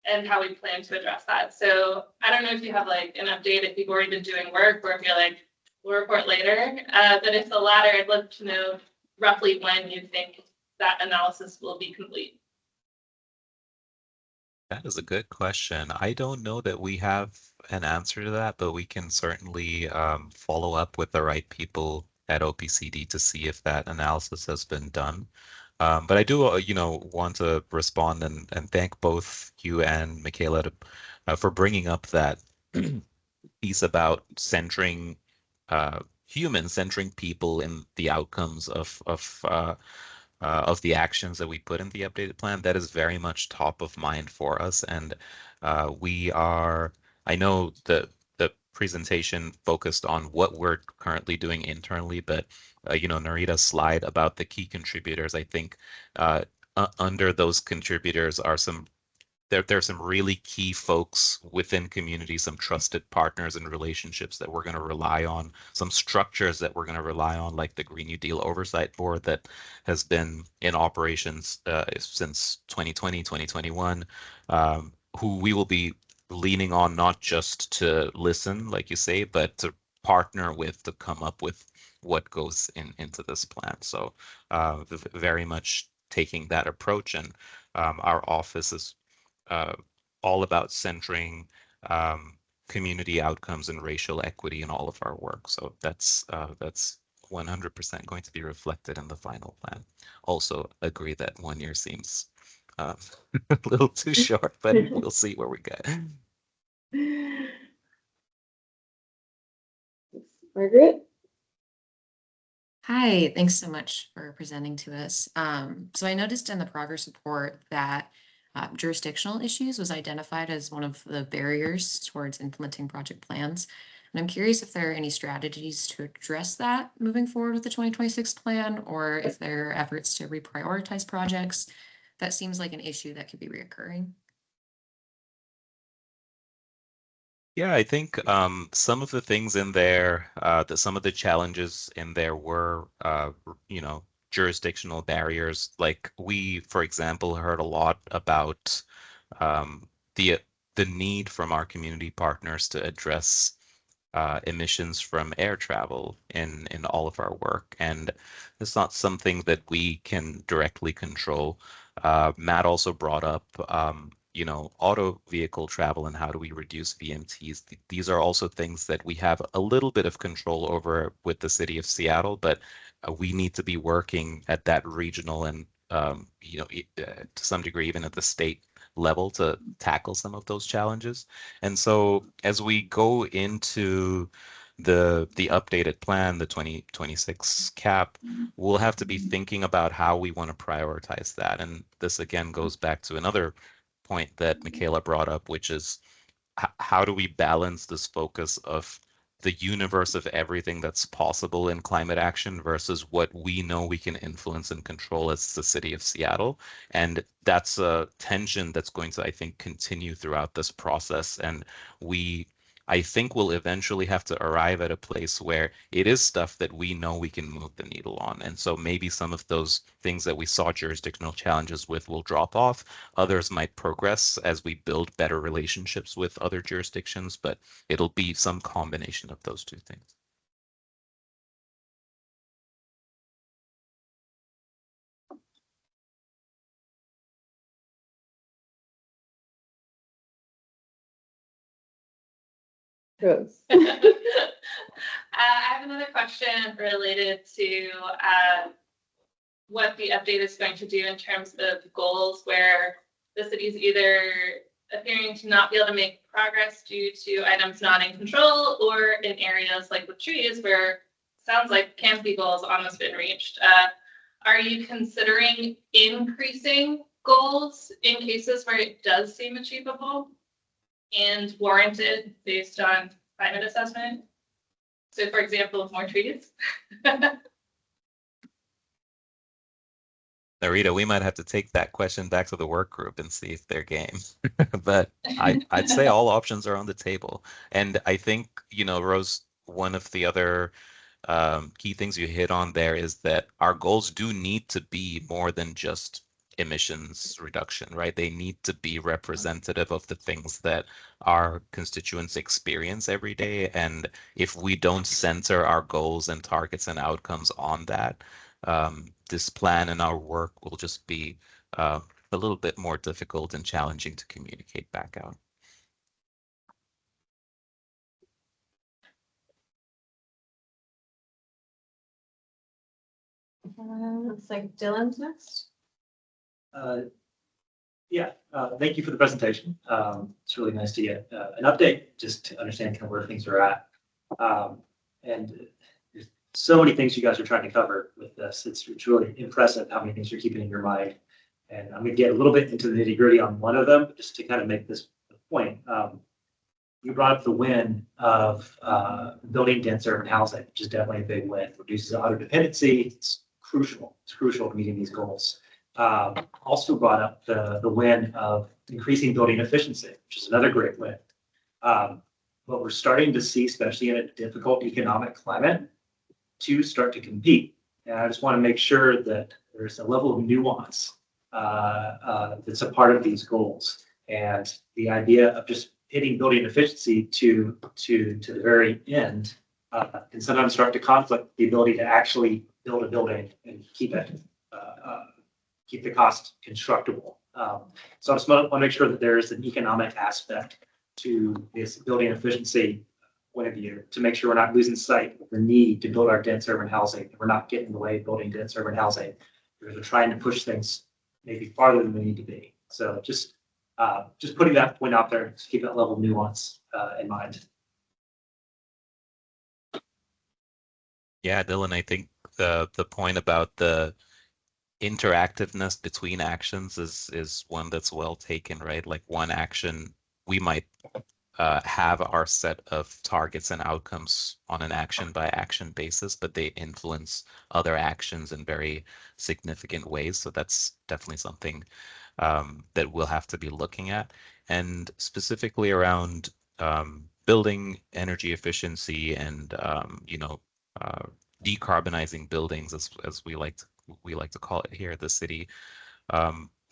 and how we plan to address that. So I don't know if you have like an update, if you've already been doing work, or if you're like, we'll report later. But if the latter, I'd love to know roughly when you think that analysis will be complete. That is a good question. I don't know that we have an answer to that, but we can certainly follow up with the right people at OPCD to see if that analysis has been done. But I do, want to respond and thank both you and Michaela for bringing up that piece about centering humans, centering people in the outcomes of the actions that we put in the updated plan. That is very much top of mind for us, and I know the presentation focused on what we're currently doing internally, but Narita's slide about the key contributors, I think under those contributors are there's some really key folks within community, some trusted partners and relationships that we're going to rely on, some structures that we're going to rely on, like the Green New Deal Oversight Board that has been in operations since 2020, 2021, who we will be leaning on not just to listen, like you say, but to partner with to come up with what goes into this plan. So very much taking that approach, and our office is all about centering community outcomes and racial equity in all of our work. So that's 100% going to be reflected in the final plan. Also agree that 1 year seems a little too short, but we'll see where we get. Margaret? Hi, thanks so much for presenting to us. So I noticed in the progress report that jurisdictional issues was identified as one of the barriers towards implementing project plans. And I'm curious if there are any strategies to address that moving forward with the 2026 plan, or if there are efforts to reprioritize projects. That seems like an issue that could be reoccurring. Yeah, I think some of the things in there, that some of the challenges in there were, jurisdictional barriers. Like we, for example, heard a lot about um, the the need from our community partners to address emissions from air travel in all of our work, and it's not something that we can directly control. Matt also brought up, auto vehicle travel and how do we reduce VMTs. These are also things that we have a little bit of control over with the city of Seattle, but we need to be working at that regional and to some degree even at the state level to tackle some of those challenges. And so as we go into the updated plan, the 2026 cap, we'll have to be thinking about how we want to prioritize that. And this again goes back to another point that Michaela brought up, which is how do we balance this focus of the universe of everything that's possible in climate action versus what we know we can influence and control as the city of Seattle. And that's a tension that's going to, I think, continue throughout this process. And I think we'll eventually have to arrive at a place where it is stuff that we know we can move the needle on. And so maybe some of those things that we saw jurisdictional challenges with will drop off. Others might progress as we build better relationships with other jurisdictions, but it'll be some combination of those two things. I have another question related to what the update is going to do in terms of goals, where the city is either appearing to not be able to make progress due to items not in control, or in areas like with trees where it sounds like canopy goals almost been reached. Are you considering increasing goals in cases where it does seem achievable and warranted based on climate assessment? So for example, more trees. Narita, we might have to take that question back to the work group and see if they're game. But I'd say all options are on the table. And I think, Rose, one of the other key things you hit on there is that our goals do need to be more than just emissions reduction, right? They need to be representative of the things that our constituents experience every day. And if we don't center our goals and targets and outcomes on that, this plan and our work will just be a little bit more difficult and challenging to communicate back out. Looks like Dylan's next. Thank you for the presentation. It's really nice to get an update, just to understand kind of where things are at. And there's so many things you guys are trying to cover with this. It's really impressive how many things you're keeping in your mind. And I'm going to get a little bit into the nitty gritty on one of them, just to kind of make this point. you brought up the win of building dense urban housing, which is definitely a big win. Reduces auto dependency. It's crucial. It's crucial to meeting these goals. Also brought up the win of increasing building efficiency, which is another great win. But we're starting to see, especially in a difficult economic climate, to start to compete. And I just want to make sure that there's a level of nuance that's a part of these goals. And the idea of just hitting building efficiency to the very end can sometimes start to conflict the ability to actually build a building and keep the cost constructible. So I just want to make sure that there's an economic aspect to this building efficiency point of view to make sure we're not losing sight of the need to build our dense urban housing. We're not getting in the way of building dense urban housing because we're trying to push things maybe farther than we need to be. So just putting that point out there to keep that level of nuance in mind. Yeah, Dylan, I think the point about the interactiveness between actions is one that's well taken, right? Like one action, we might have our set of targets and outcomes on an action by action basis, but they influence other actions in very significant ways. So that's definitely something that we'll have to be looking at. And specifically around building energy efficiency and decarbonizing buildings, as we like to call it here at the city.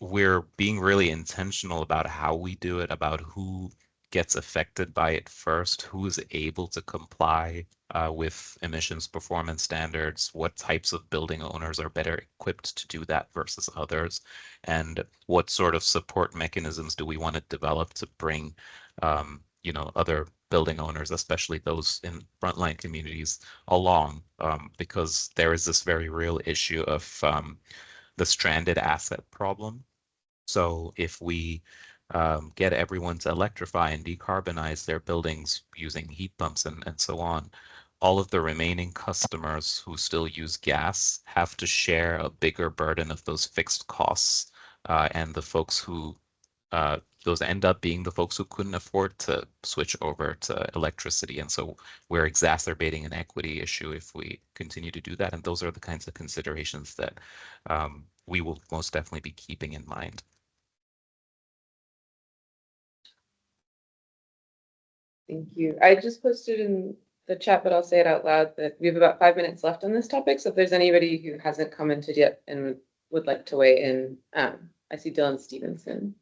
We're being really intentional about how we do it, about who gets affected by it first, who is able to comply with emissions performance standards, what types of building owners are better equipped to do that versus others, and what sort of support mechanisms do we want to develop to bring other building owners, especially those in frontline communities, along, because there is this very real issue of the stranded asset problem. So if we get everyone to electrify and decarbonize their buildings using heat pumps and so on, all of the remaining customers who still use gas have to share a bigger burden of those fixed costs. And the folks who those end up being the folks who couldn't afford to switch over to electricity. And so we're exacerbating an equity issue if we continue to do that. And those are the kinds of considerations that we will most definitely be keeping in mind. Thank you. I just posted in the chat, but I'll say it out loud that we have about 5 minutes left on this topic. So if there's anybody who hasn't commented yet and would like to weigh in, I see Dylan Stevenson.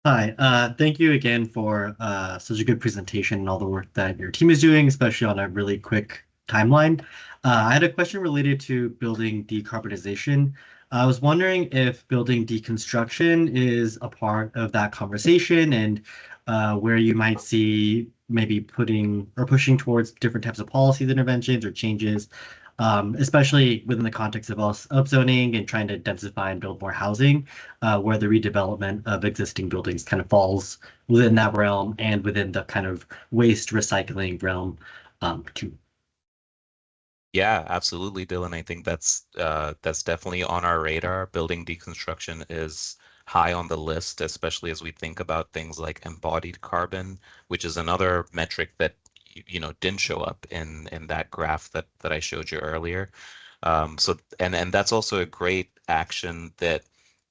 Hi, thank you again for such a good presentation and all the work that your team is doing, especially on a really quick timeline. I had a question related to building decarbonization. I was wondering if building deconstruction is a part of that conversation and where you might see maybe putting or pushing towards different types of policies, interventions, or changes, especially within the context of upzoning and trying to densify and build more housing, where the redevelopment of existing buildings kind of falls within that realm and within the kind of waste recycling realm too. Yeah, absolutely, Dylan. I think that's definitely on our radar. Building deconstruction is high on the list, especially as we think about things like embodied carbon, which is another metric that didn't show up in that graph that I showed you earlier. So and that's also a great action that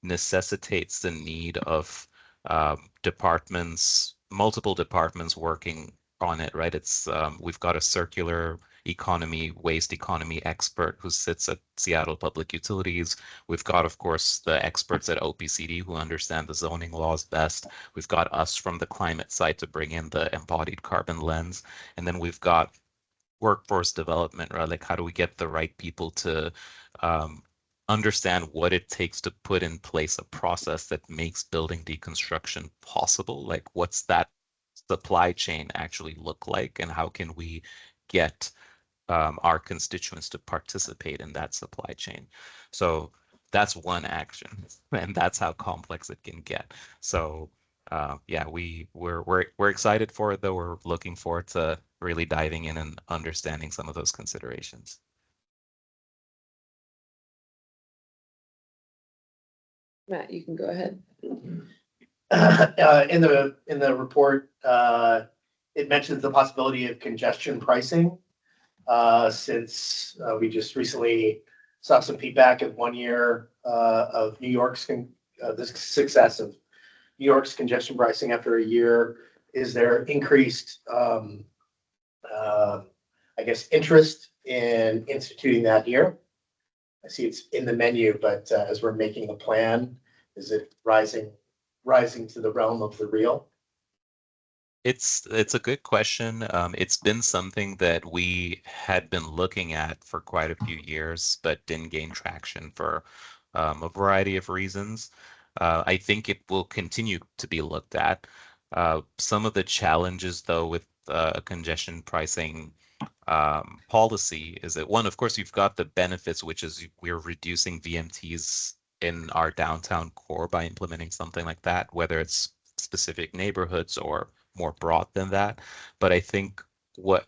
necessitates the need of multiple departments working on it, right? It's we've got a circular economy, waste economy expert who sits at Seattle Public Utilities. We've got, of course, the experts at OPCD who understand the zoning laws best. We've got us from the climate side to bring in the embodied carbon lens. And then we've got workforce development, right? Like how do we get the right people to understand what it takes to put in place a process that makes building deconstruction possible? Like what's that supply chain actually look like, and how can we get our constituents to participate in that supply chain? So that's one action, and that's how complex it can get. So yeah, we're excited for it, though. We're looking forward to really diving in and understanding some of those considerations. Matt, you can go ahead. in the report, it mentions the possibility of congestion pricing. Since we just recently saw some feedback of 1 year of New York's the success of New York's congestion pricing after a year. Is there increased, I guess, interest in instituting that here? I see it's in the menu, but as we're making a plan, is it rising to the realm of the real? It's a good question. It's been something that we had been looking at for quite a few years, but didn't gain traction for a variety of reasons. I think it will continue to be looked at. Some of the challenges, though, with congestion pricing policy is that one, of course, you've got the benefits, which is we're reducing VMTs in our downtown core by implementing something like that, whether it's specific neighborhoods or more broad than that. But I think what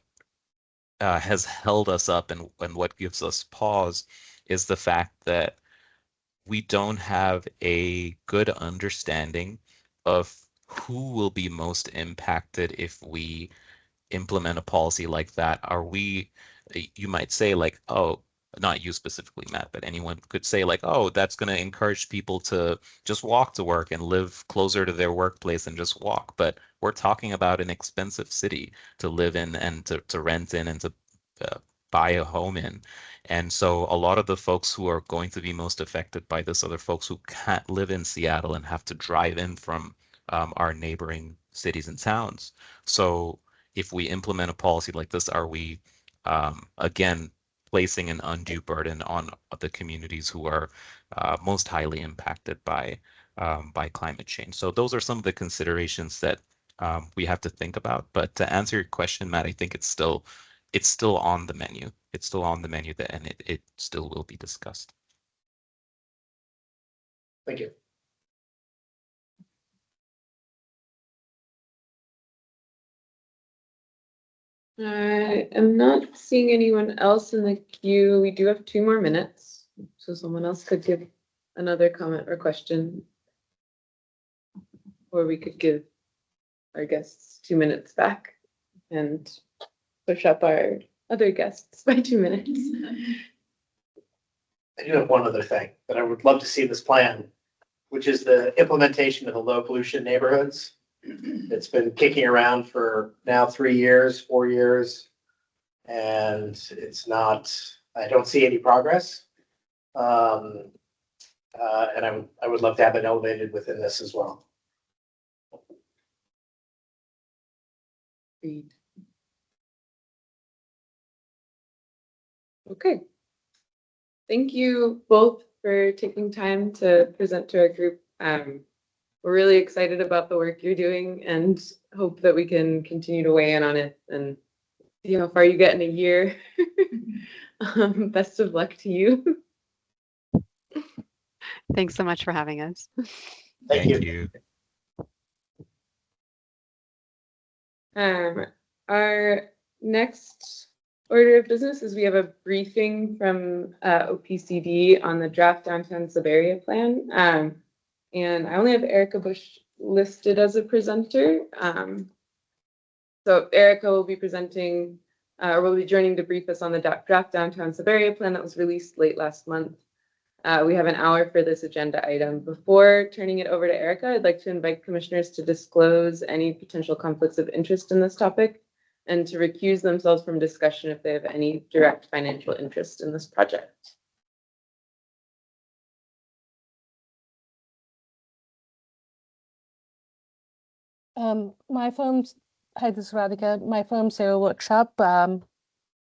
has held us up and what gives us pause is the fact that we don't have a good understanding of who will be most impacted if we implement a policy like that. Are we, you might say like, oh, not you specifically, Matt, but anyone could say like, oh, that's going to encourage people to just walk to work and live closer to their workplace and just walk. But we're talking about an expensive city to live in and to rent in and to buy a home in. And so a lot of the folks who are going to be most affected by this are the folks who can't live in Seattle and have to drive in from our neighboring cities and towns. So if we implement a policy like this, are we, again, placing an undue burden on the communities who are most highly impacted by climate change? So those are some of the considerations that we have to think about. But to answer your question, Matt, I think it's still on the menu. It's still on the menu, and it still will be discussed. Thank you. I am not seeing anyone else in the queue. We do have 2 more minutes, so someone else could give another comment or question. Or we could give our guests 2 minutes back and push up our other guests by 2 minutes. I do have one other thing that I would love to see in this plan, which is the implementation of the low pollution neighborhoods. It's been kicking around for now 3 years, 4 years, and it's not, I don't see any progress. And I would love to have it elevated within this as well. Okay. Thank you both for taking time to present to our group. We're really excited about the work you're doing and hope that we can continue to weigh in on it and see how far you get in a year. Best of luck to you. Thanks so much for having us. Thank you. Our next order of business is we have a briefing from OPCD on the draft downtown Subarea plan. And I only have Erica Bush listed as a presenter. So Erica will be presenting, or will be joining to brief us on the draft downtown Subarea plan that was released late last month. We have an hour for this agenda item. Before turning it over to Erica, I'd like to invite commissioners to disclose any potential conflicts of interest in this topic and to recuse themselves from discussion if they have any direct financial interest in this project. My firm's, hi, this is Radhika. My firm, Zero Workshop,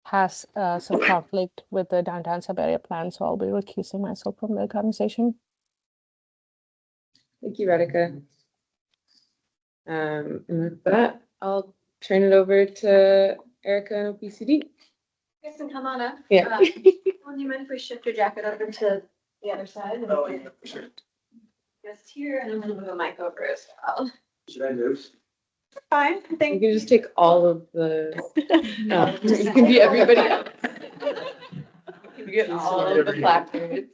has some conflict with the downtown Subarea plan, so I'll be recusing myself from the conversation. Thank you, Radhika. And with that, I'll turn it over to Erica and OPCD. You guys can come on up. Yeah. Do you mind if we shift your jacket over to the other side? Oh, yeah, for sure. Just here, and I'm gonna move a mic over as well. Should I move? Fine, I You think. can just take all of the, no, you can be everybody else. You can get all of the placards.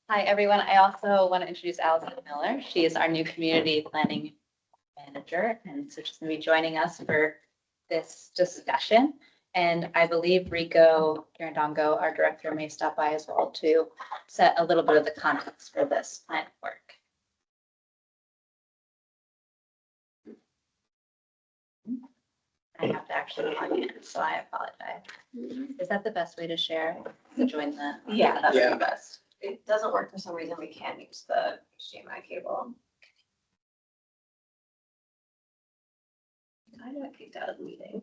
Hi, everyone. I also want to introduce Allison Miller. She is our new community planning manager, and so she's going to be joining us for this discussion. And I believe Rico Grandongo, our director, may stop by as well to set a little bit of the context for this plan work. I have to actually log in, so I apologize. Is that the best way to share? To join the? Yeah, that's Yeah. the best. It doesn't work for some reason. We can't use the HDMI cable. I got kicked out of the meeting.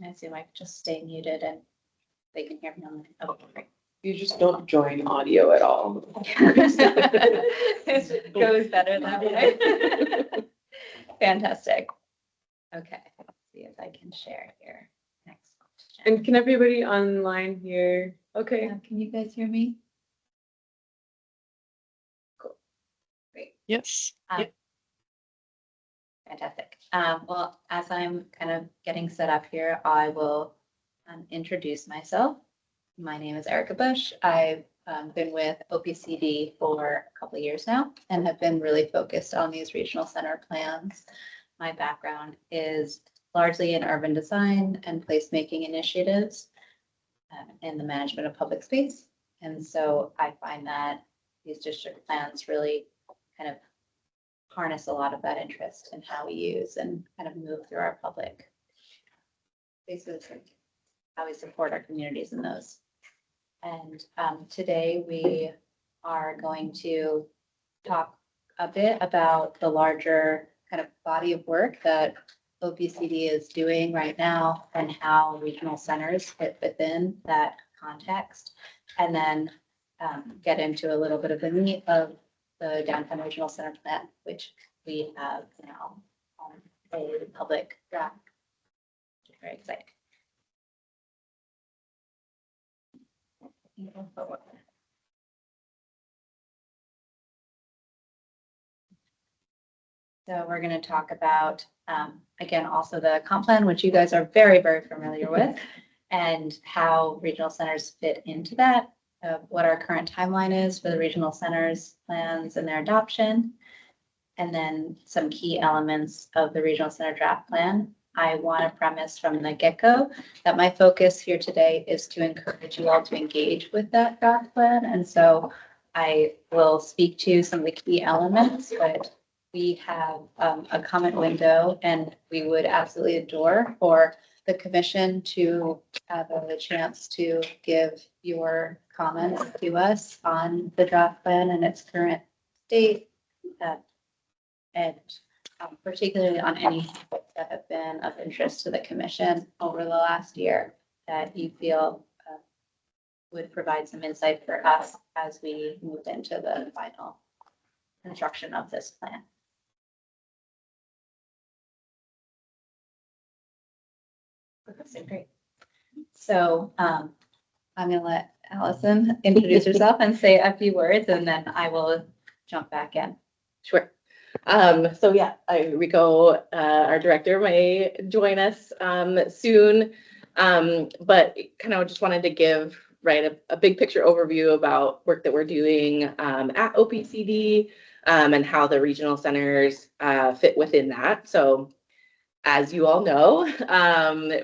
I assume I could just stay muted and they can hear me on the, oh, great. You just don't join audio at all. It goes better that way. Fantastic. Okay, let's see if I can share here. Next question. And can everybody online hear? Okay. Can you guys hear me? Great. Yes. Fantastic. Well, as I'm kind of getting set up here, I will introduce myself. My name is Erica Bush. I've been with OPCD for a couple of years now and have been really focused on these regional center plans. My background is largely in urban design and placemaking initiatives in the management of public space. And so I find that these district plans really kind of harness a lot of that interest in how we use and kind of move through our public spaces and how we support our communities in those. And today we are going to talk a bit about the larger kind of body of work that OPCD is doing right now and how regional centers fit within that context. And then get into a little bit of the meat of the Downtown Regional Center Plan, which we have now a public draft. Very exciting. So we're going to talk about, again, also the comp plan, which you guys are very, very familiar with, and how regional centers fit into that, what our current timeline is for the regional centers plans and their adoption, and then some key elements of the regional center draft plan. I want to premise from the get-go that my focus here today is to encourage you all to engage with that draft plan. And so I will speak to some of the key elements, but we have a comment window and we would absolutely adore for the commission to have a chance to give your comments to us on the draft plan and its current state, and particularly on any topics that have been of interest to the commission over the last year that you feel would provide some insight for us as we move into the final construction of this plan. Okay, great. So I'm going to let Allison introduce herself and say a few words, and then I will jump back in. Sure. So yeah, Rico, our director, may join us soon. But kind of just wanted to give a big picture overview about work that we're doing at OPCD and how the regional centers fit within that. So as you all know,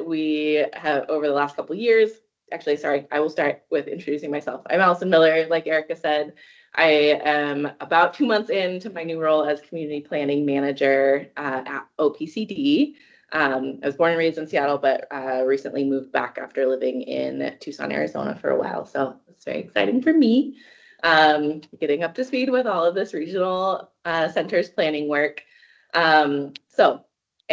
we have over the last couple of years, actually, sorry, I will start with introducing myself. I'm Allison Miller, like Erica said. I am about 2 months into my new role as community planning manager at OPCD. I was born and raised in Seattle, but recently moved back after living in Tucson, Arizona for a while. So it's very exciting for me, getting up to speed with all of this regional centers planning work.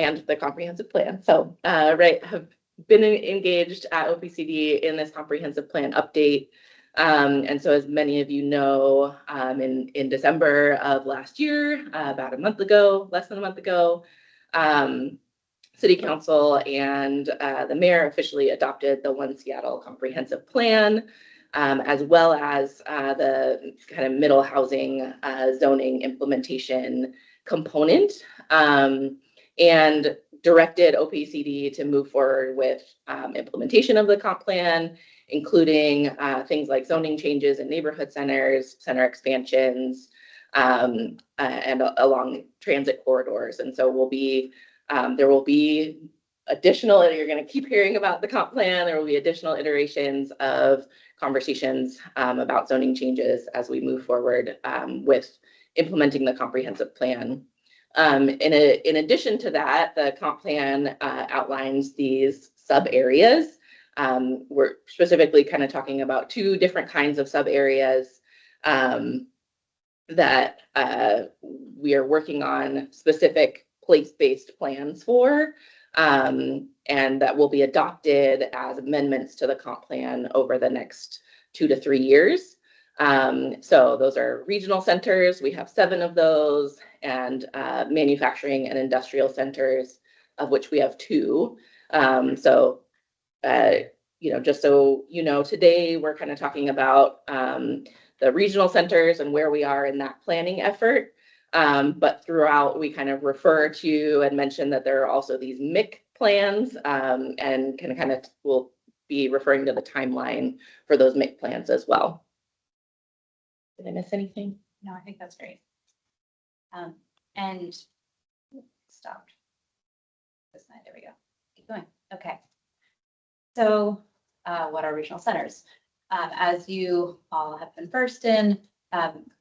And the comprehensive plan. So, have been engaged at OPCD in this comprehensive plan update. And so as many of you know, in December of last year, about a month ago, less than a month ago, City Council and the mayor officially adopted the One Seattle Comprehensive Plan, as well as the kind of middle housing zoning implementation component, and directed OPCD to move forward with implementation of the comp plan, including things like zoning changes in neighborhood centers, center expansions, and along transit corridors. And so there will be additional, you're going to keep hearing about the comp plan. There will be additional iterations of conversations about zoning changes as we move forward with implementing the comprehensive plan. In addition to that, the comp plan outlines these sub areas. We're specifically kind of talking about two different kinds of sub areas that we are working on specific place-based plans for, and that will be adopted as amendments to the comp plan over the next 2 to 3 years. So those are regional centers. We have 7 of those, and manufacturing and industrial centers, of which we have 2. Just so you know, today we're kind of talking about the regional centers and where we are in that planning effort. But throughout, we kind of refer to and mention that there are also these MIC plans, and kind of will be referring to the timeline for those MIC plans as well. Did I miss anything? No, I think that's great. And stopped. This side, there we go. Keep going. Okay. So what are regional centers? As you all have been versed in,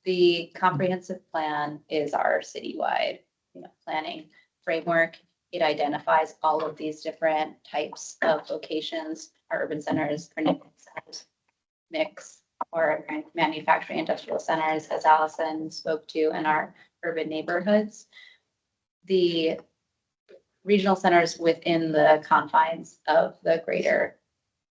the comprehensive plan is our citywide planning framework. It identifies all of these different types of locations, our urban centers, mix, or manufacturing industrial centers, as Allison spoke to, and our urban neighborhoods. The regional centers within the confines of the greater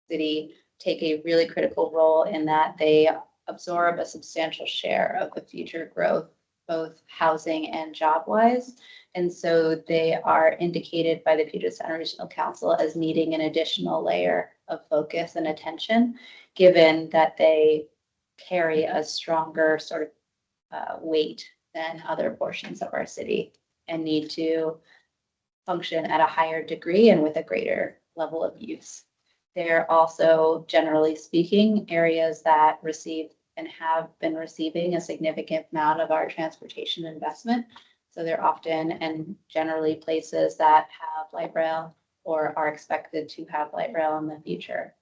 city take a really critical role in that they absorb a substantial share of the future growth, both housing and job-wise. And so they are indicated by the Puget Sound Regional Council as needing an additional layer of focus and attention, given that they carry a stronger sort of weight than other portions of our city and need to function at a higher degree and with a greater level of use. They're also, generally speaking, areas that receive and have been receiving a significant amount of our transportation investment. So they're often and generally places that have light rail or are expected to have light rail in the future.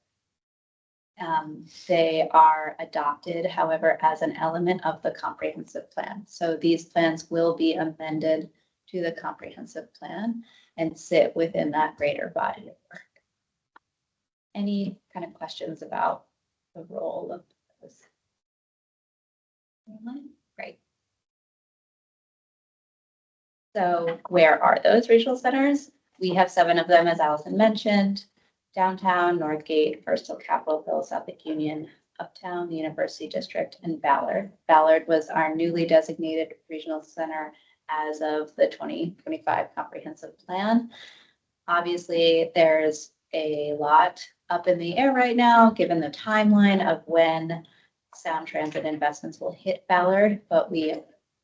They are adopted, however, as an element of the comprehensive plan. So these plans will be amended to the comprehensive plan and sit within that greater body of work. Any kind of questions about the role of those? Great. So where are those regional centers? We have 7 of them, as Allison mentioned: downtown, Northgate, First Hill, Capitol Hill, South Lake Union, Uptown, the University District, and Ballard. Ballard was our newly designated regional center as of the 2025 comprehensive plan. Obviously, there's a lot up in the air right now, given the timeline of when sound transit investments will hit Ballard, but we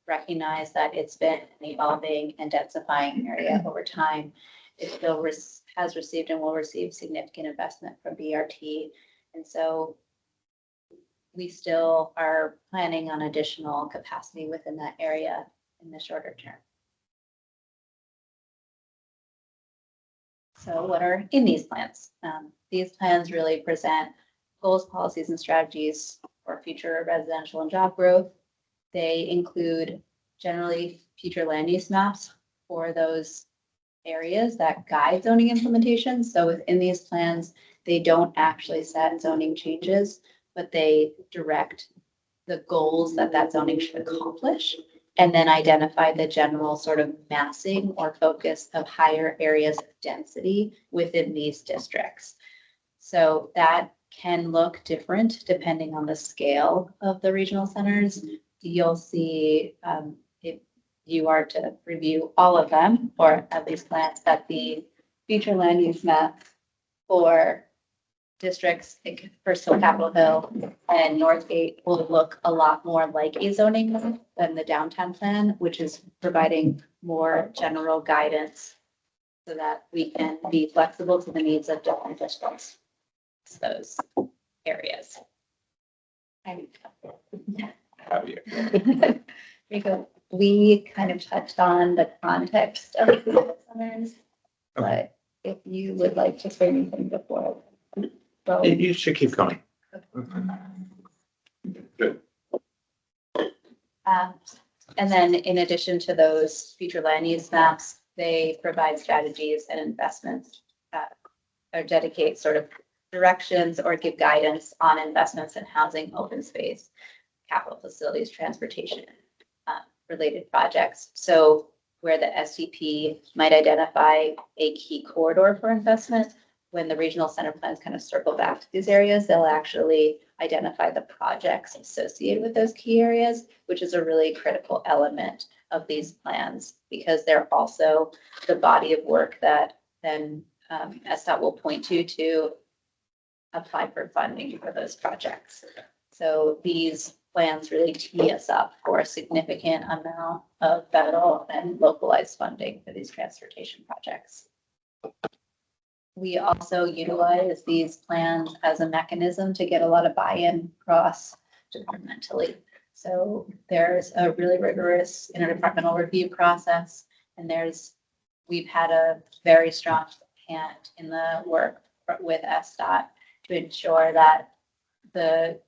recognize that it's been an evolving and densifying area over time. It still has received and will receive significant investment from BRT. And so we still are planning on additional capacity within that area in the shorter term. So what are in these plans? These plans really present goals, policies, and strategies for future residential and job growth. They include generally future land use maps for those areas that guide zoning implementation. So within these plans, they don't actually set zoning changes, but they direct the goals that that zoning should accomplish, and then identify the general sort of massing or focus of higher areas of density within these districts. So that can look different depending on the scale of the regional centers. You'll see, if you are to review all of them, or at least glance at the future land use map for districts, like first Hill, Capitol Hill, and Northgate will look a lot more like a zoning map than the downtown plan, which is providing more general guidance so that we can be flexible to the needs of different districts. Those areas. Rico, we kind of touched on the context of the centers, but if you would like to say anything before. Well, You should keep going. And then in addition to those future land use maps, they provide strategies and investments or dedicate sort of directions or give guidance on investments in housing, open space, capital facilities, transportation, related projects. So where the SCP might identify a key corridor for investment, when the regional center plans kind of circle back to these areas, they'll actually identify the projects associated with those key areas, which is a really critical element of these plans because they're also the body of work that then SDOT will point to apply for funding for those projects. So these plans really tee us up for a significant amount of federal and localized funding for these transportation projects. We also utilize these plans as a mechanism to get a lot of buy-in cross departmentally. So there's a really rigorous interdepartmental review process, and we've had a very strong hand in the work with SDOT to ensure that the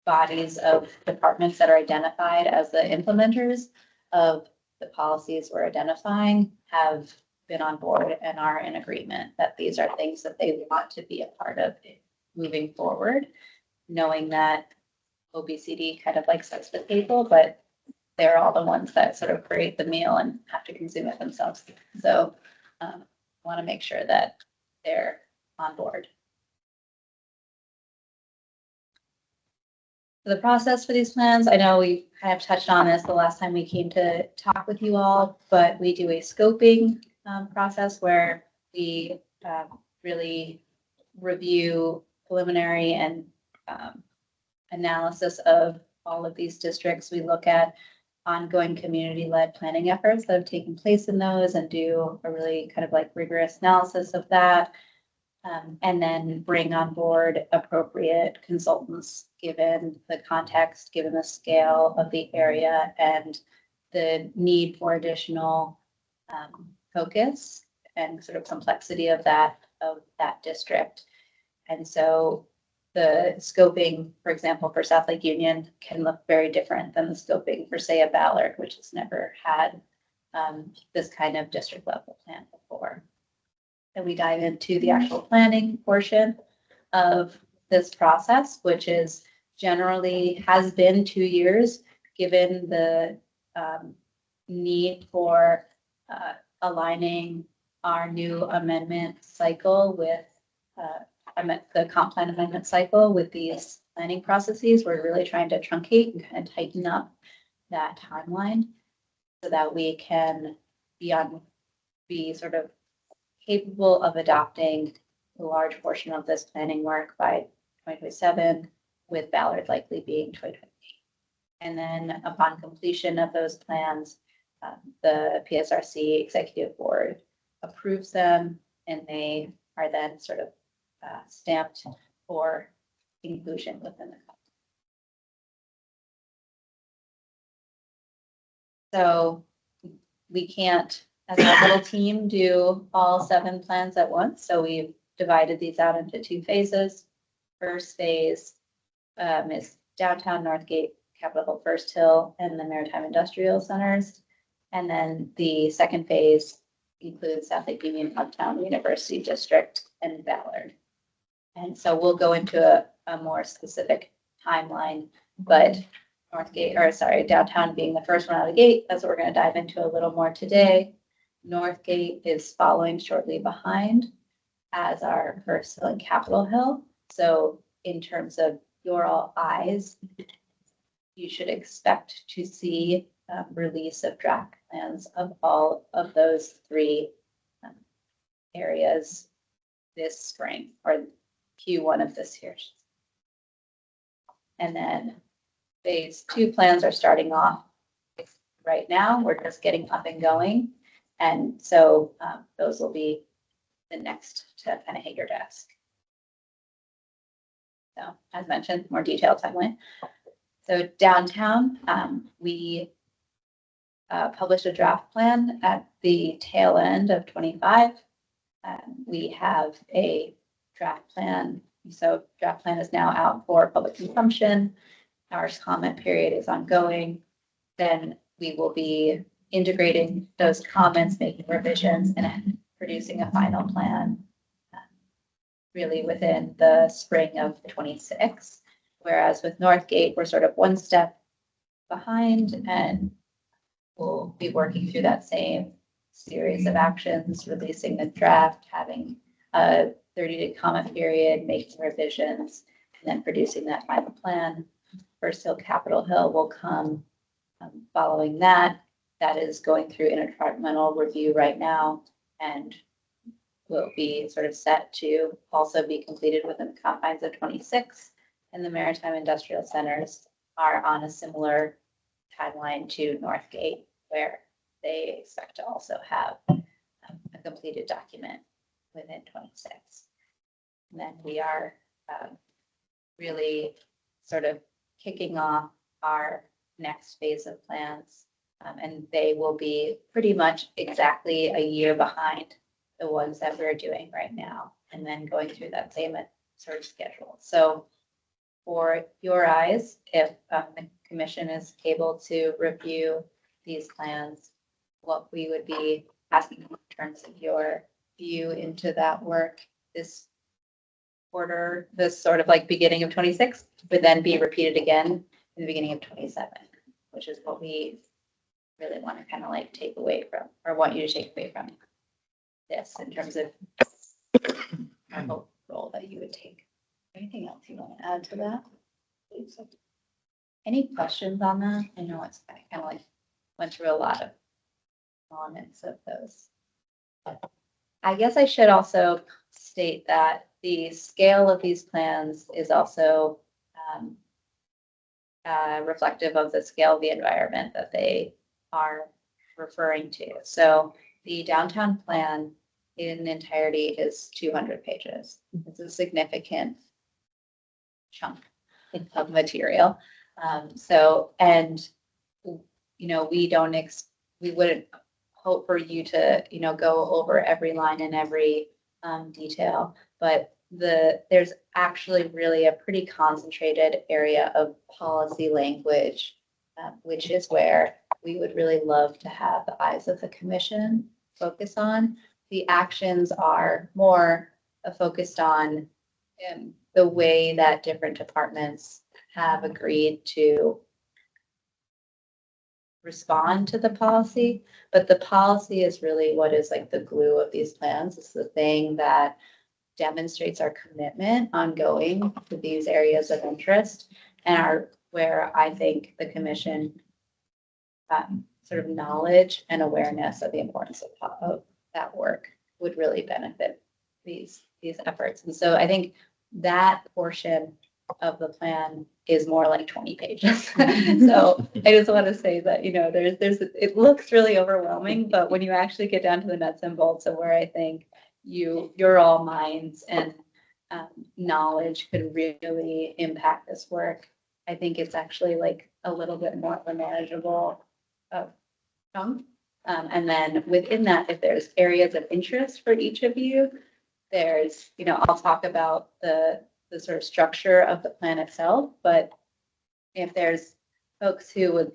bodies of departments that are identified as the implementers of the policies we're identifying have been on board and are in agreement that these are things that they want to be a part of moving forward, knowing that OBCD kind of like sets the table, but they're all the ones that sort of create the meal and have to consume it themselves. So want to make sure that they're on board. The process for these plans, I know we kind of touched on this the last time we came to talk with you all, but we do a scoping process where we really review preliminary and analysis of all of these districts. We look at ongoing community-led planning efforts that have taken place in those and do a really kind of like rigorous analysis of that. And then bring on board appropriate consultants, given the context, given the scale of the area and the need for additional focus and sort of complexity of that district. And so the scoping, for example, for South Lake Union can look very different than the scoping for, say, a Ballard, which has never had this kind of district level plan before. And we dive into the actual planning portion of this process, which is generally has been 2 years, given the need for aligning our new amendment cycle with the comp plan amendment cycle with these planning processes. We're really trying to truncate and kind of tighten up that timeline so that we can be sort of capable of adopting a large portion of this planning work by 2027, with Ballard likely being 2028. And then upon completion of those plans, the PSRC Executive Board approves them, and they are then sort of stamped for inclusion within the company. So we can't, as a little team, do all 7 plans at once. So we've divided these out into 2 phases. First phase is downtown, Northgate, Capitol Hill, First Hill, and the Maritime Industrial Centers. And then the second phase includes South Lake Union, Uptown, University District, and Ballard. And so we'll go into a more specific timeline, but downtown being the first one out of the gate, that's what we're going to dive into a little more today. Northgate is following shortly behind, as are First Hill and Capitol Hill. So in terms of your all eyes, you should expect to see release of draft plans of all of those 3 areas this spring or Q1 of this year. And then phase 2 plans are starting off right now. We're just getting up and going. And so those will be the next to kind of hit your desk. So as mentioned, more detailed timeline. So downtown, we published a draft plan at the tail end of 25. We have a draft plan. So draft plan is now out for public consumption. Our comment period is ongoing. Then we will be integrating those comments, making revisions, and producing a final plan really within the spring of 26. Whereas with Northgate, we're sort of one step behind, and we'll be working through that same series of actions, releasing the draft, having a 30-day comment period, making revisions, and then producing that final plan. First Hill, Capitol Hill will come following that. That is going through interdepartmental review right now and will be sort of set to also be completed within the confines of 26. And the Maritime Industrial Centers are on a similar timeline to Northgate, where they expect to also have a completed document within 26. And then we are really sort of kicking off our next phase of plans. And they will be pretty much exactly a year behind the ones that we're doing right now, and then going through that same sort of schedule. So for your eyes, if the commission is able to review these plans, what we would be asking in terms of your view into that work this quarter, this sort of like beginning of 26, would then be repeated again in the beginning of 27, which is what we really want to kind of like take away from, or want you to take away from this in terms of our role that you would take. Anything else you want to add to that? Any questions on that? I know it's kind of like went through a lot of elements of those. I guess I should also state that the scale of these plans is also reflective of the scale of the environment that they are referring to. So the downtown plan in entirety is 200 pages. It's a significant chunk of material. And you know, we wouldn't hope for you to, you know, go over every line and every detail, but there's actually really a pretty concentrated area of policy language, which is where we would really love to have the eyes of the commission focus on. The actions are more focused on the way that different departments have agreed to respond to the policy, but the policy is really what is like the glue of these plans. It's the thing that demonstrates our commitment ongoing to these areas of interest, and where I think the commission sort of knowledge and awareness of the importance of that work would really benefit these efforts. And so I think that portion of the plan is more like 20 pages. So I just want to say that, you know, it looks really overwhelming, but when you actually get down to the nuts and bolts of where I think your all minds and knowledge could really impact this work, I think it's actually like a little bit more of a manageable chunk. And then within that, if there's areas of interest for each of you, there's, you know, I'll talk about the sort of structure of the plan itself, but if there's folks who would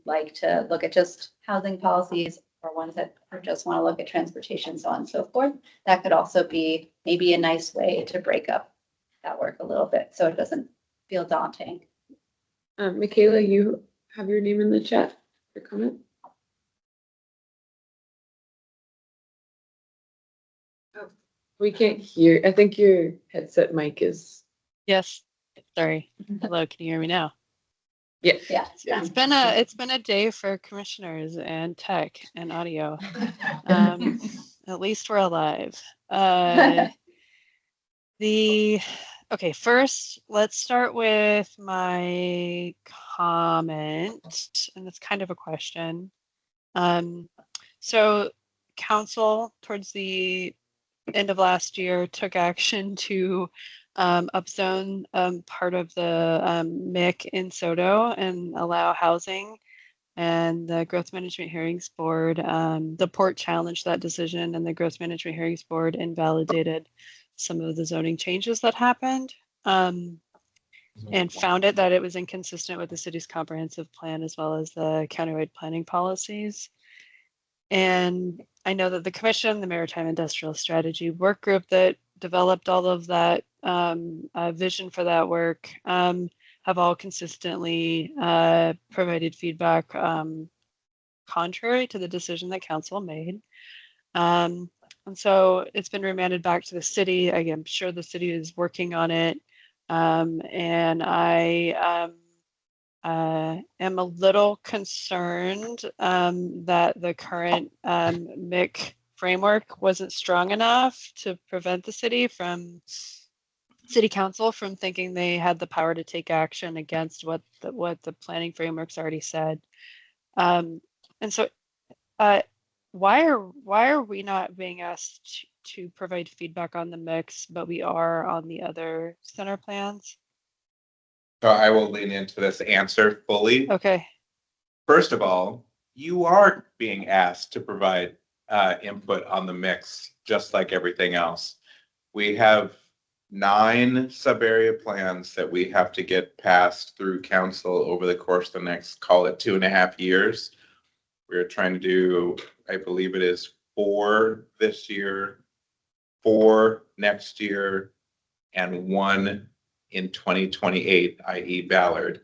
like to look at just housing policies, or ones that just want to look at transportation, so on and so forth, that could also be maybe a nice way to break up that work a little bit so it doesn't feel daunting. Michaela, you have your name in the chat for comment. Oh, we can't hear. I think your headset mic is. Yes. Sorry. Hello. Can you hear me now? Yeah. Yeah. It's been a day for commissioners and tech and audio. At least we're alive. Okay, first, let's start with my comment, and it's kind of a question. So council towards the end of last year took action to upzone part of the MIC in Soto and allow housing. And the Growth Management Hearings Board, the port challenged that decision, and the Growth Management Hearings Board invalidated some of the zoning changes that happened, and found it that it was inconsistent with the city's comprehensive plan as well as the countywide planning policies. And I know that the commission, the Maritime Industrial Strategy Work Group that developed all of that vision for that work have all consistently provided feedback contrary to the decision that council made. And so it's been remanded back to the city. I'm sure the city is working on it. And I am a little concerned that the current MIC framework wasn't strong enough to prevent the city council from thinking they had the power to take action against what the planning framework's already said. And so why are we not being asked to provide feedback on the mix, but we are on the other center plans? So I will lean into this answer fully. Okay. First of all, you are being asked to provide input on the mix, just like everything else. We have 9 sub-area plans that we have to get passed through council over the course of the next, call it 2.5 years. We're trying to do, I believe it is 4 this year, 4 next year, and 1 in 2028, i.e. Ballard.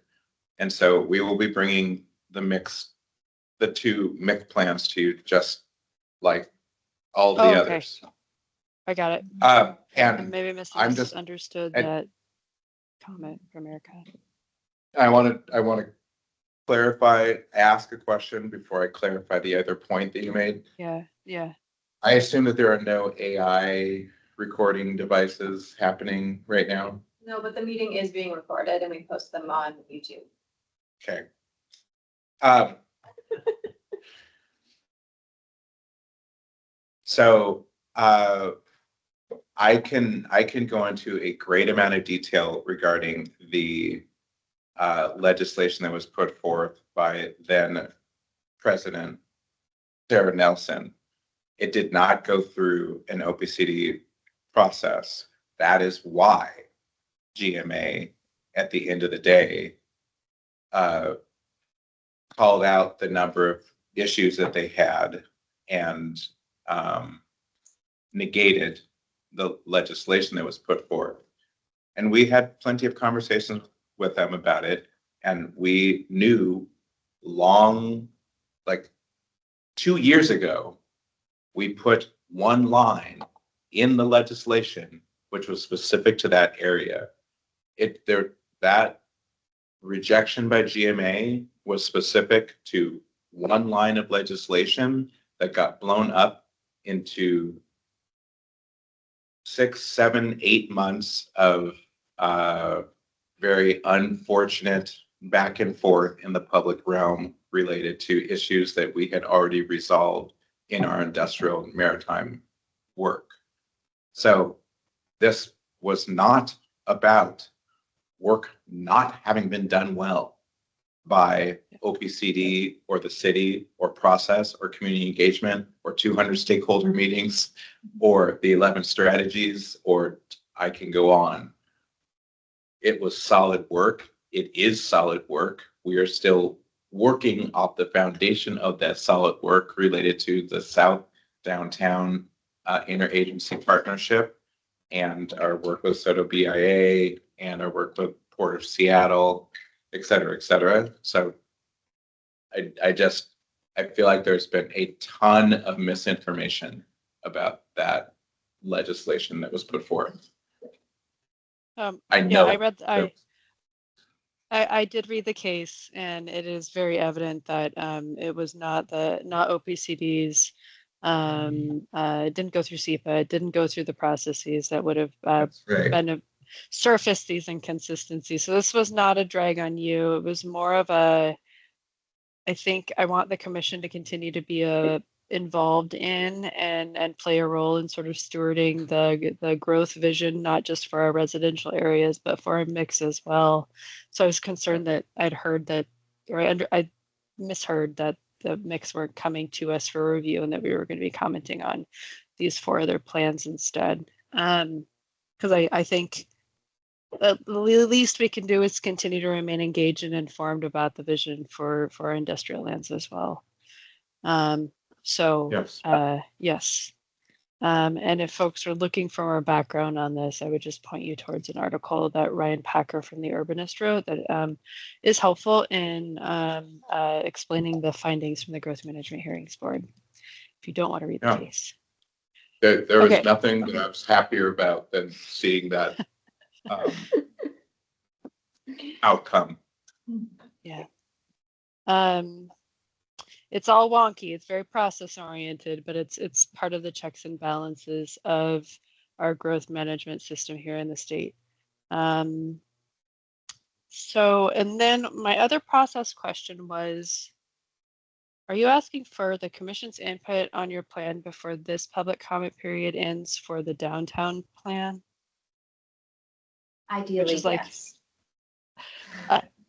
And so we will be bringing the 2 MIC plans to you, just like all the others. I got it. And maybe misunderstood that comment from Erica. I want to ask a question before I clarify the other point that you made. Yeah. I assume that there are no AI recording devices happening right now. No, but the meeting is being recorded and we post them on YouTube. Okay. So I can go into a great amount of detail regarding the legislation that was put forth by then President Sarah Nelson. It did not go through an OPCD process. That is why GMA, at the end of the day, called out the number of issues that they had and negated the legislation that was put forth. And we had plenty of conversations with them about it. And we knew like 2 years ago, we put one line in the legislation, which was specific to that area. That rejection by GMA was specific to one line of legislation that got blown up into 6, 7, 8 months of very unfortunate back and forth in the public realm related to issues that we had already resolved in our industrial and maritime work. So this was not about work not having been done well by OPCD or the city or process or community engagement or 200 stakeholder meetings or the 11 strategies, or I can go on. It was solid work. It is solid work. We are still working off the foundation of that solid work related to the South Downtown interagency partnership and our work with Soto BIA and our work with Port of Seattle, et cetera, et cetera. So I feel like there's been a ton of misinformation about that legislation that was put forth. I know. Yeah, I did read the case, and it is very evident that it was not OPCD's It didn't go through SEPA. It didn't go through the processes that would have That's right. been surfaced these inconsistencies. So this was not a drag on you. It was more of a, I think I want the commission to continue to be involved in and play a role in sort of stewarding the growth vision, not just for our residential areas, but for our mix as well. So I was concerned that I'd heard that, or I misheard that the mix weren't coming to us for review and that we were going to be commenting on these 4 other plans instead. Because I think the least we can do is continue to remain engaged and informed about the vision for our industrial lands as well. So Yes. yes. And if folks are looking for more background on this, I would just point you towards an article that Ryan Packer from the Urbanist wrote that is helpful in explaining the findings from the Growth Management Hearings Board, if you don't want to read the case. There was Okay. nothing that I was happier about than seeing that outcome. Yeah. It's all wonky. It's very process oriented, but it's part of the checks and balances of our growth management system here in the state. So, and then my other process question was, are you asking for the commission's input on your plan before this public comment period ends for the downtown plan? Ideally, like, yes.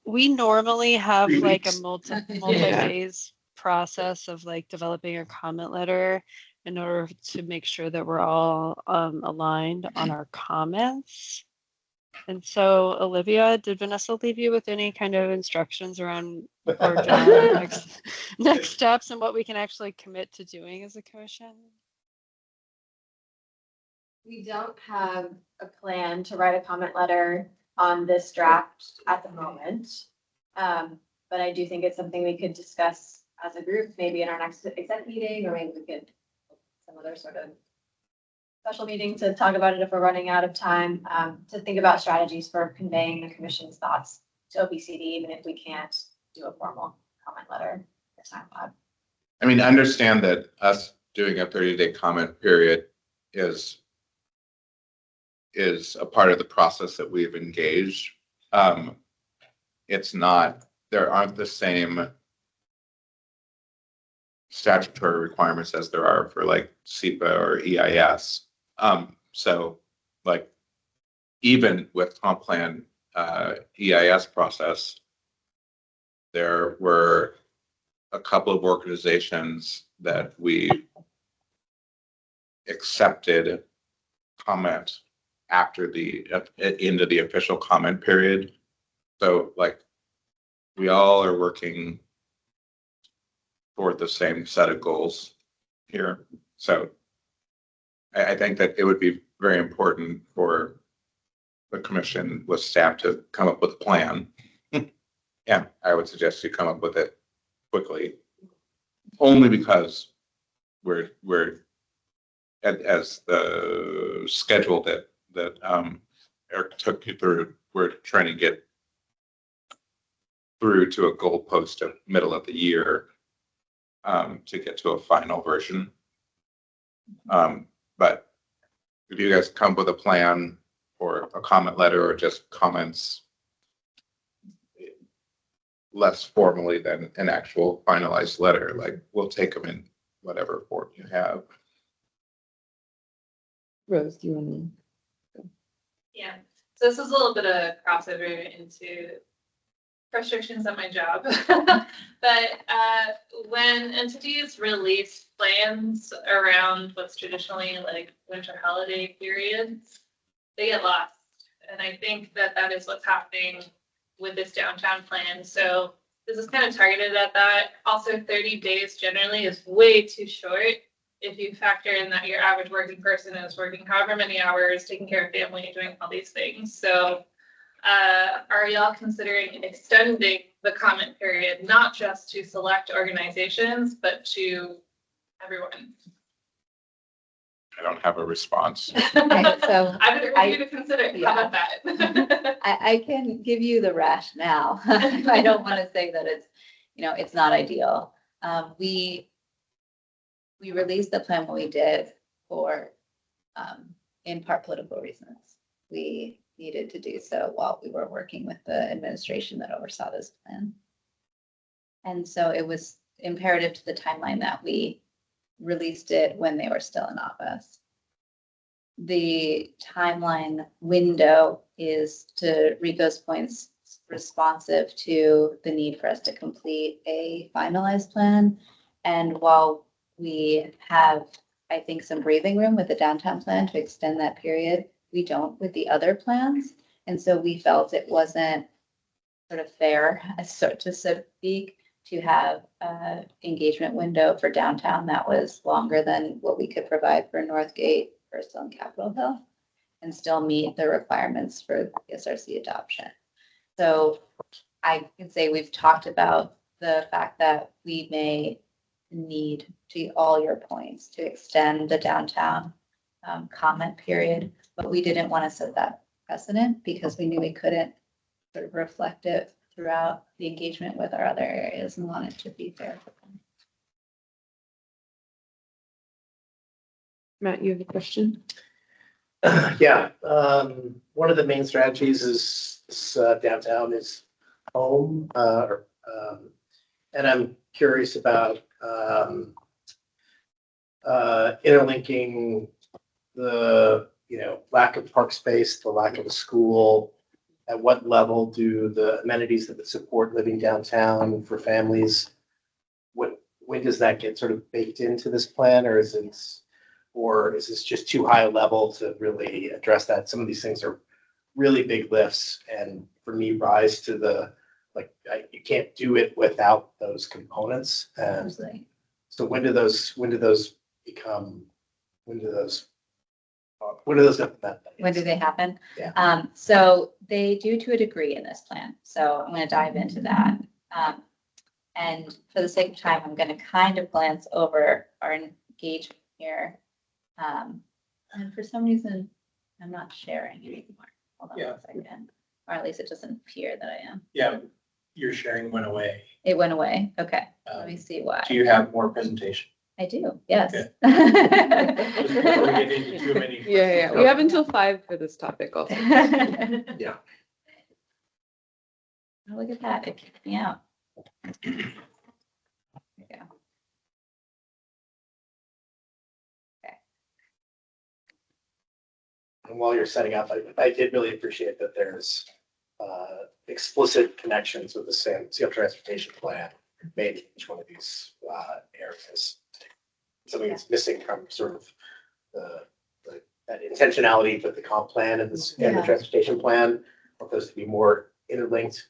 We normally have 3 like a weeks. multi-phase process of like developing a comment letter in order to make sure that we're all aligned on our comments. And so, Olivia, did Vanessa leave you with any kind of instructions around, or John, next steps and what we can actually commit to doing as a commission? We don't have a plan to write a comment letter on this draft at the moment. But I do think it's something we could discuss as a group, maybe in our next exec meeting, or maybe we could some other sort of special meeting to talk about it if we're running out of time, to think about strategies for conveying the commission's thoughts to OPCD, even if we can't do a formal comment letter this time. I mean, understand that us doing a 30-day comment period is a part of the process that we've engaged. It's not, there aren't the same statutory requirements as there are for like SEPA or EIS. So like even with comp plan EIS process, there were a couple of organizations that we accepted comment after the into the official comment period. So like we all are working toward the same set of goals here. So I think that it would be very important for the commission with staff to come up with a plan. Yeah, I would suggest you come up with it quickly, only because we're as the schedule that Eric took you through, we're trying to get through to a goalpost of middle of the year to get to a final version. But if you guys come with a plan or a comment letter or just comments less formally than an actual finalized letter, like we'll take them in whatever form you have. Rose, do you want to? Yeah, so this is a little bit of crossover into frustrations at my job. But when entities release plans around what's traditionally like winter holiday periods, they get lost. And I think that that is what's happening with this downtown plan. So this is kind of targeted at that. Also, 30 days generally is way too short if you factor in that your average working person is working however many hours, taking care of family, doing all these things. So are y'all considering extending the comment period, not just to select organizations, but to everyone? I don't have a response. Okay, so I would urge you to consider it. How about that? I can give you the rationale. I don't want to say that it's, it's not ideal. We we released the plan when we did for, in part political reasons. We needed to do so while we were working with the administration that oversaw this plan. And so it was imperative to the timeline that we released it when they were still in office. The timeline window is, to Rico's points, responsive to the need for us to complete a finalized plan. And while we have, I think, some breathing room with the downtown plan to extend that period, we don't with the other plans. And so we felt it wasn't sort of fair, so to speak, to have an engagement window for downtown that was longer than what we could provide for Northgate, Bristol, and Capitol Hill, and still meet the requirements for SRC adoption. So I can say we've talked about the fact that we may need, to all your points, to extend the downtown comment period, but we didn't want to set that precedent because we knew we couldn't sort of reflect it throughout the engagement with our other areas and wanted to be fair for them. Matt, you have a question? Yeah, one of the main strategies is this, downtown is home, and I'm curious about interlinking the, lack of park space, the lack of a school. At what level do the amenities that support living downtown for families, when does that get sort of baked into this plan, or is this just too high a level to really address that? Some of these things are really big lifts, and for me, rise to the, you can't do it without those components. And so when do those become, when do those implement? When do they happen? Yeah. So they do to a degree in this plan. So I'm going to dive into that. And for the sake of time, I'm going to kind of glance over our engagement here. And for some reason, I'm not sharing anymore. Hold on a second. Or at least it doesn't appear that I am. Yeah, your sharing went away. It went away. Okay. Let me see why. Do you have more presentation? I do. Yes. Okay. Before we get into too many. Yeah. We have until 5 for this topic also. Yeah. Oh, look at that. It kicked me out. There we go. And while you're setting up, I did really appreciate that there's explicit connections with the Seattle Transportation Plan made in each one of these areas. Something that's missing from sort of that intentionality with the comp plan and the transportation plan, for those to be more interlinked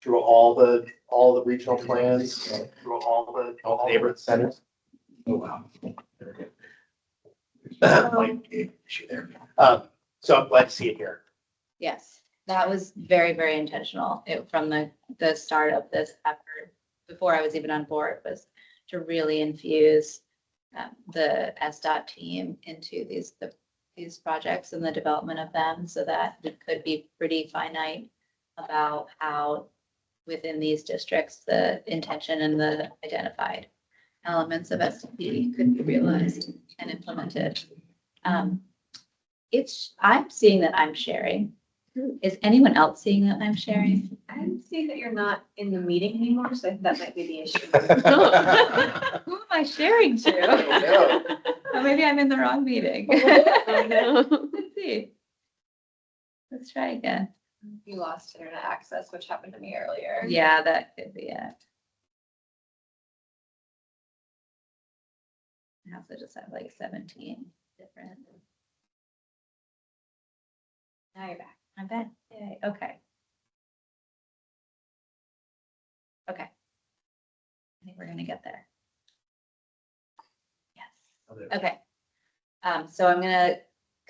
through all the regional plans, through all the neighborhood centers. Oh wow. Like issue there. So I'm glad to see it here. Yes, that was very, very intentional. From the start of this effort, before I was even on board, was to really infuse the SDOT team into these projects and the development of them, so that we could be pretty finite about how within these districts the intention and the identified elements of SDP could be realized and implemented. I'm seeing that I'm sharing. Is anyone else seeing that I'm sharing? I'm seeing that you're not in the meeting anymore, so I think that might be the issue. Who am I sharing to? Oh, maybe I'm in the wrong meeting. Oh, no. Let's see. Let's try again. You lost internet access, which happened to me earlier. Yeah, that could be it. I also just have like 17 different. Now you're back. I'm back. Yay. Okay. Okay. I think we're gonna get there. Yes. Okay. So I'm gonna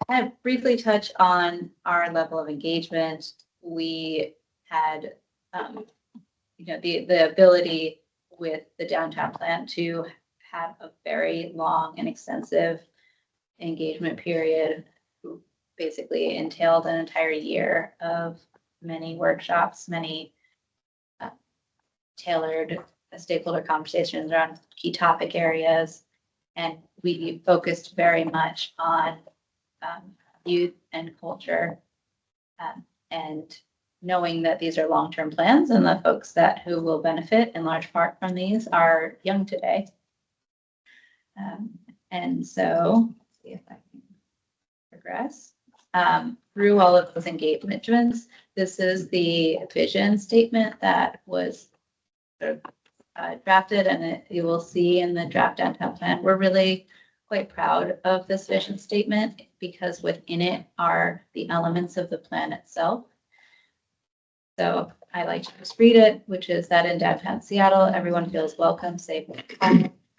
kind of briefly touch on our level of engagement. We had, the ability with the downtown plan to have a very long and extensive engagement period, basically entailed an entire year of many workshops, many tailored stakeholder conversations around key topic areas, And we focused very much on youth and culture, and knowing that these are long-term plans and the folks who will benefit in large part from these are young today. And so, let's see if I can progress. Through all of those engagements, this is the vision statement that was drafted, and you will see in the draft downtown plan. We're really quite proud of this vision statement because within it are the elements of the plan itself. So I like to just read it, which is that in downtown Seattle, everyone feels welcome, safe, and calm.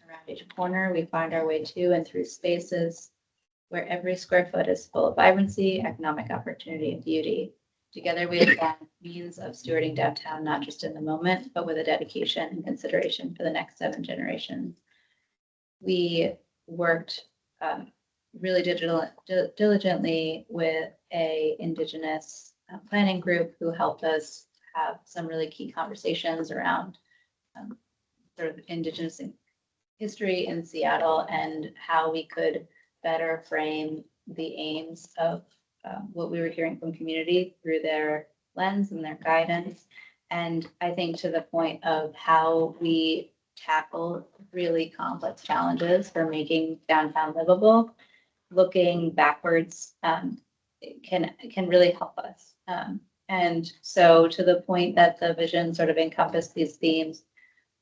Around each corner, we find our way to and through spaces where every square foot is full of vibrancy, economic opportunity, and beauty. Together, we have found means of stewarding downtown, not just in the moment, but with a dedication and consideration for the next 7 generations. We worked really diligently with a Indigenous planning group who helped us have some really key conversations around sort of Indigenous history in Seattle and how we could better frame the aims of what we were hearing from community through their lens and their guidance. And I think to the point of how we tackle really complex challenges for making downtown livable, looking backwards can really help us. And so to the point that the vision sort of encompassed these themes,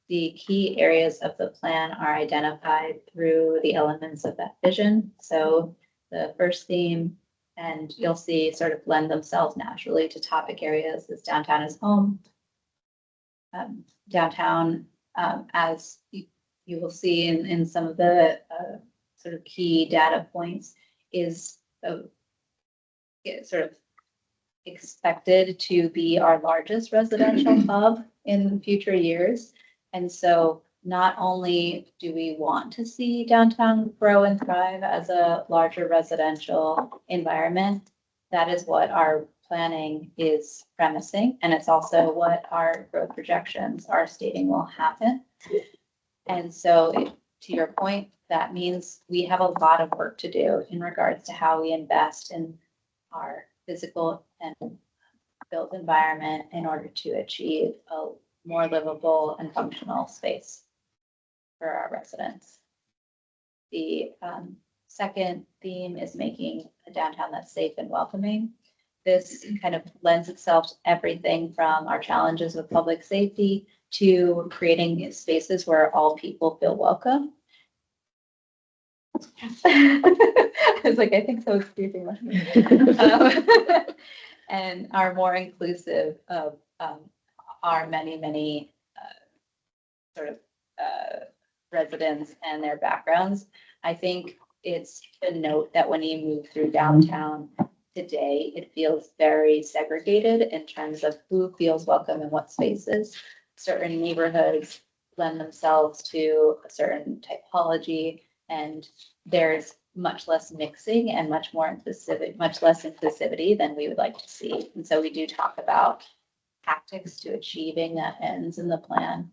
the key areas of the plan are identified through the elements of that vision. So the first theme, and you'll see sort of lend themselves naturally to topic areas, is downtown as home. Downtown, as you will see in some of the sort of key data points, is sort of expected to be our largest residential hub in future years. And so not only do we want to see downtown grow and thrive as a larger residential environment, that is what our planning is premising. And it's also what our growth projections are stating will happen. And so to your point, that means we have a lot of work to do in regards to how we invest in our physical and built environment in order to achieve a more livable and functional space for our residents. The second theme is making a downtown that's safe and welcoming. This kind of lends itself to everything from our challenges with public safety to creating spaces where all people feel welcome. I was like, I think so. It's creeping on me. And are more inclusive of our many sort of residents and their backgrounds. I think it's to note that when you move through downtown today, it feels very segregated in terms of who feels welcome in what spaces. Certain neighborhoods lend themselves to a certain typology, and there's much less mixing and much less inclusivity than we would like to see. And so we do talk about tactics to achieving that ends in the plan.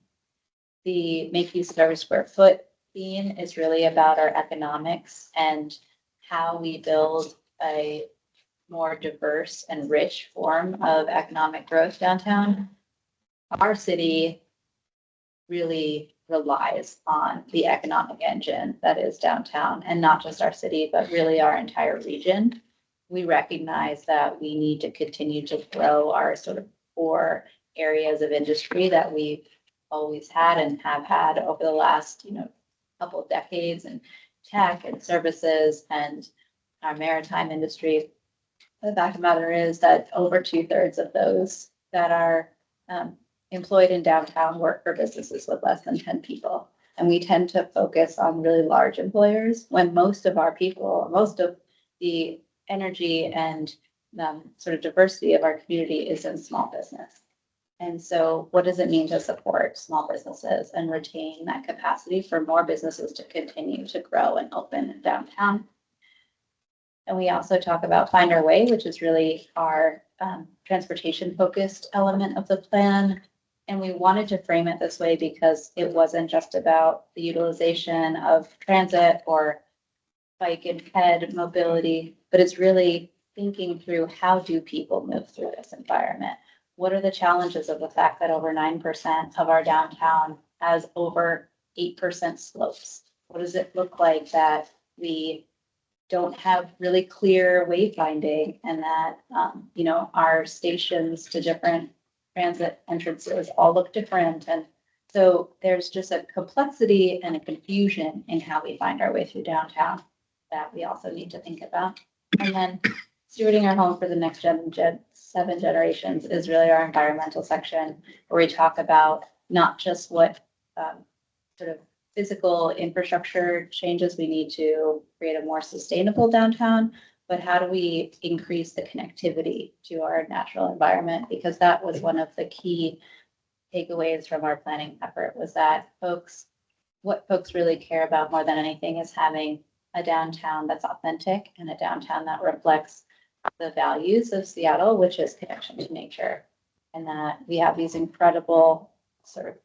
The make use of every square foot theme is really about our economics and how we build a more diverse and rich form of economic growth downtown. Our city really relies on the economic engine that is downtown, and not just our city, but really our entire region. We recognize that we need to continue to grow our sort of core areas of industry that we've always had and have had over the last, couple of decades, and tech and services and our maritime industry. The fact of the matter is that over 2/3 of those that are employed in downtown work for businesses with less than 10 people. And we tend to focus on really large employers when most of our people, most of the energy and sort of diversity of our community is in small business. And so what does it mean to support small businesses and retain that capacity for more businesses to continue to grow and open in downtown? And we also talk about Find Our Way, which is really our transportation focused element of the plan. And we wanted to frame it this way because it wasn't just about the utilization of transit or bike and ped mobility, but it's really thinking through how do people move through this environment? What are the challenges of the fact that over 9% of our downtown has over 8% slopes? What does it look like that we don't have really clear wayfinding and that, our stations to different transit entrances all look different. And so there's just a complexity and a confusion in how we find our way through downtown that we also need to think about. And then stewarding our home for the next 7 generations is really our environmental section, where we talk about not just what sort of physical infrastructure changes we need to create a more sustainable downtown, but how do we increase the connectivity to our natural environment? Because that was one of the key takeaways from our planning effort, was that what folks really care about more than anything is having a downtown that's authentic and a downtown that reflects the values of Seattle, which is connection to nature. And that we have these incredible sort of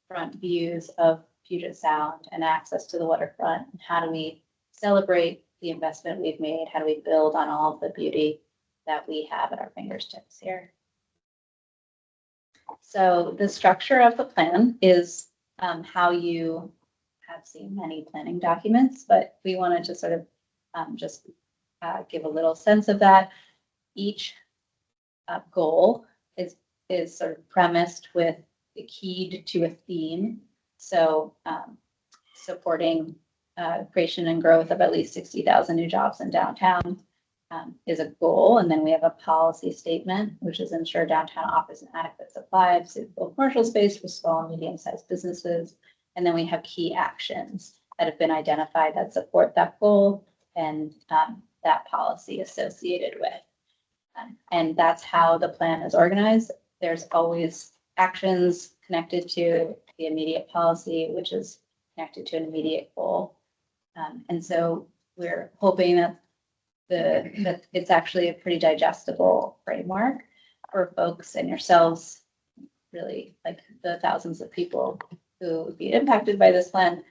front views of Puget Sound and access to the waterfront. And how do we celebrate the investment we've made? How do we build on all of the beauty that we have at our fingertips here? So the structure of the plan is how you have seen many planning documents, but we wanted to sort of just give a little sense of that. Each goal is sort of premised with the keyed to a theme. So supporting creation and growth of at least 60,000 new jobs in downtown is a goal. And then we have a policy statement, which is ensure downtown offers an adequate supply of suitable commercial space for small and medium-sized businesses. And then we have key actions that have been identified that support that goal and that policy associated with. And that's how the plan is organized. There's always actions connected to the immediate policy, which is connected to an immediate goal. And so we're hoping that that it's actually a pretty digestible framework for folks and yourselves, really like the thousands of people who would be impacted by this plan,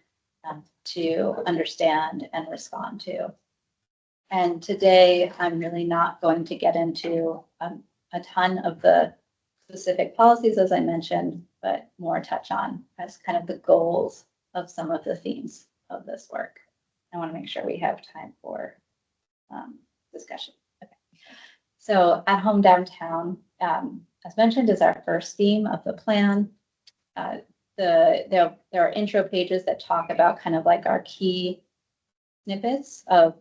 to understand and respond to. And today, I'm really not going to get into a ton of the specific policies, as I mentioned, but more touch on as kind of the goals of some of the themes of this work. I want to make sure we have time for discussion. Okay. So at home downtown, as mentioned, is our first theme of the plan. There are intro pages that talk about kind of like our key snippets of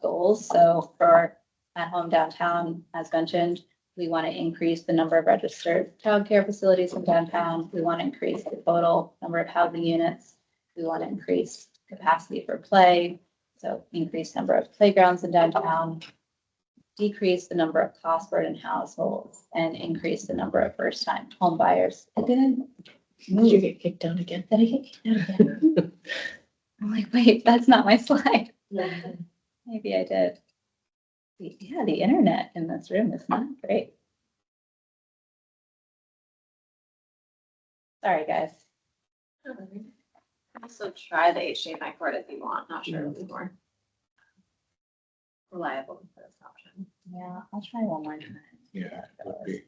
goals. So for at home downtown, as mentioned, we want to increase the number of registered childcare facilities in downtown. We want to increase the total number of housing units. We want to increase capacity for play. So increase number of playgrounds in downtown, decrease the number of cost burden households, and increase the number of first-time home buyers. It didn't move. Did you get kicked out again? Did I get kicked out again? I'm like, wait, that's not my slide. Maybe I did. Yeah, the internet in this room is not great. Sorry, guys. Also try the HDMI cord if you want. Not sure it'll be more reliable for this option. Yeah, I'll try one more time. Yeah, it would be.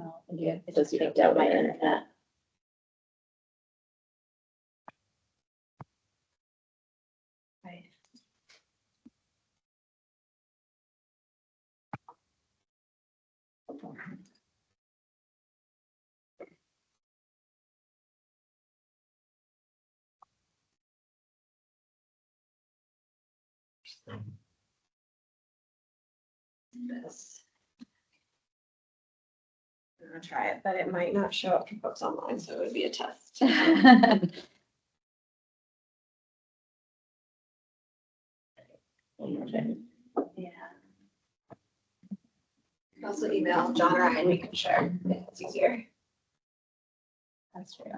Oh, yeah, it just kicked out my internet. Right. This. I'm gonna try it, but it might not show up for folks online, so it would be a test. Yeah. Also email John or I and we can share if it's easier. That's true.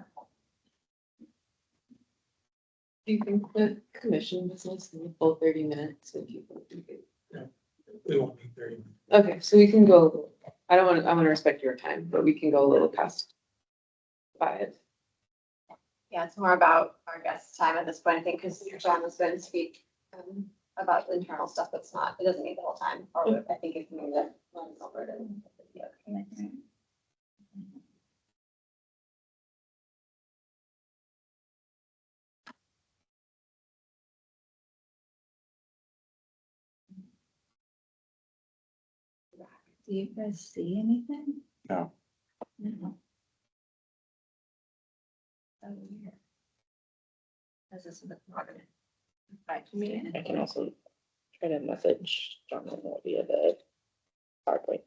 Do you think the commission business in the full 30 minutes if you We won't need 30 minutes. Okay, so we can go, I want to respect your time, but we can go a little past 5. Yeah, it's more about our guest time at this point, I think, because John was going to speak about the internal stuff that's not, it doesn't need the whole time, or I think it can move it runs over to. Do you guys see anything? No. No. So weird. This is the program. Right, to me. I can also try to message Jonathan via the PowerPoint.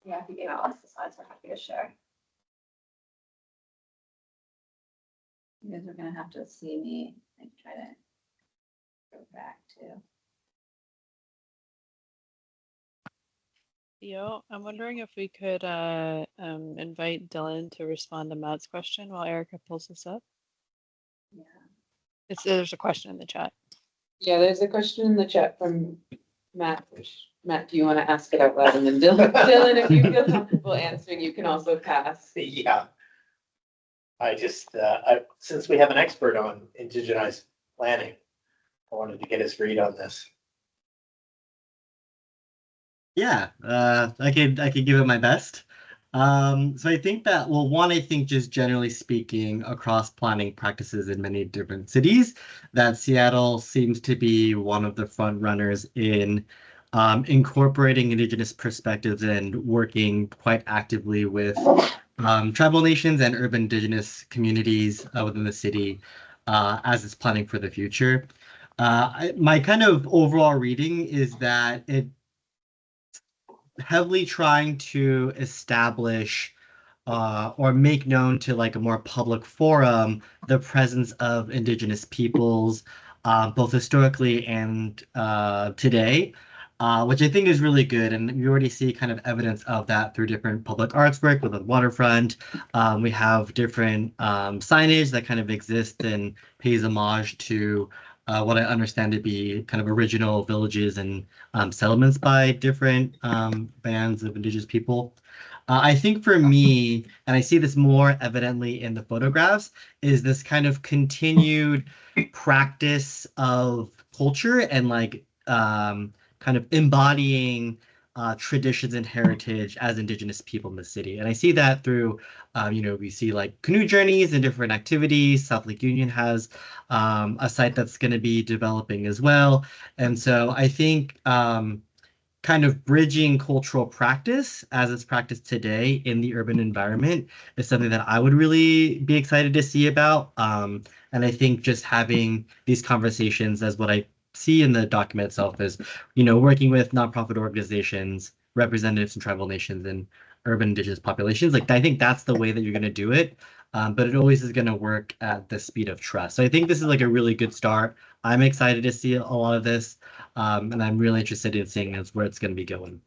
Yeah, if you gave out us the slides, we're happy to share. You guys are gonna have to see me, like, try to go back to. Theo, I'm wondering if we could invite Dylan to respond to Matt's question while Erica pulls this up. Yeah. There's a question in the chat. Yeah, there's a question in the chat from Matt. Matt, do you want to ask it out loud? And then Dylan, if you feel comfortable answering, you can also pass. Yeah. I just, since we have an expert on indigenized planning, I wanted to get his read on this. Yeah, I could give it my best. So I think that, well, one, I think just generally speaking across planning practices in many different cities, that Seattle seems to be one of the front runners in incorporating Indigenous perspectives and working quite actively with tribal nations and urban Indigenous communities within the city as it's planning for the future. My kind of overall reading is that it heavily trying to establish or make known to like a more public forum the presence of Indigenous peoples, both historically and today, which I think is really good. And you already see kind of evidence of that through different public arts work with the waterfront. We have different signage that kind of exist and pays homage to what I understand to be kind of original villages and settlements by different bands of Indigenous people. I think for me, and I see this more evidently in the photographs, is this kind of continued practice of culture and like kind of embodying traditions and heritage as Indigenous people in the city. And I see that through, we see like canoe journeys and different activities. South Lake Union has a site that's going to be developing as well. And so I think kind of bridging cultural practice as it's practiced today in the urban environment is something that I would really be excited to see about. And I think just having these conversations, as what I see in the document itself, is, working with nonprofit organizations, representatives from tribal nations and urban Indigenous populations. Like, I think that's the way that you're going to do it. But it always is going to work at the speed of trust. So I think this is like a really good start. I'm excited to see a lot of this. And I'm really interested in seeing where it's going to be going.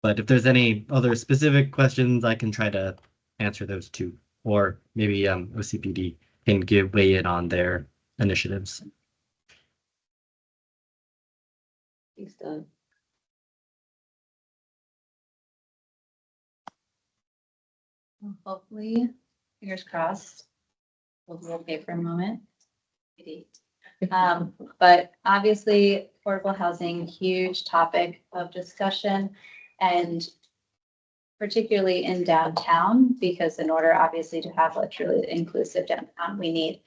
But if there's any other specific questions, I can try to answer those too. Or maybe OCPD can weigh in on their initiatives. Thanks, Dylan. Well, hopefully, fingers crossed, we'll be okay for a moment. But obviously, affordable housing, huge topic of discussion, and particularly in downtown, because in order obviously to have a truly inclusive downtown, we need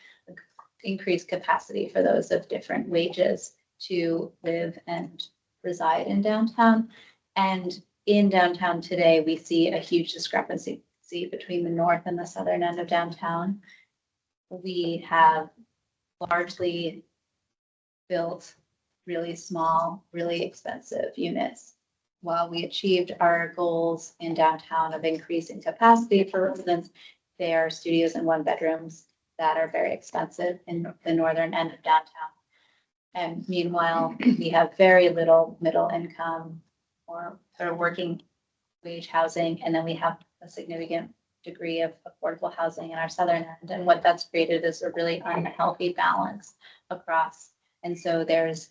increased capacity for those of different wages to live and reside in downtown. And in downtown today, we see a huge discrepancy between the north and the southern end of downtown. We have largely built really small, really expensive units. While we achieved our goals in downtown of increasing capacity for residents, they are studios and one bedrooms that are very expensive in the northern end of downtown. And meanwhile, we have very little middle income or working wage housing, and then we have a significant degree of affordable housing in our southern end. And what that's created is a really unhealthy balance across. And so there's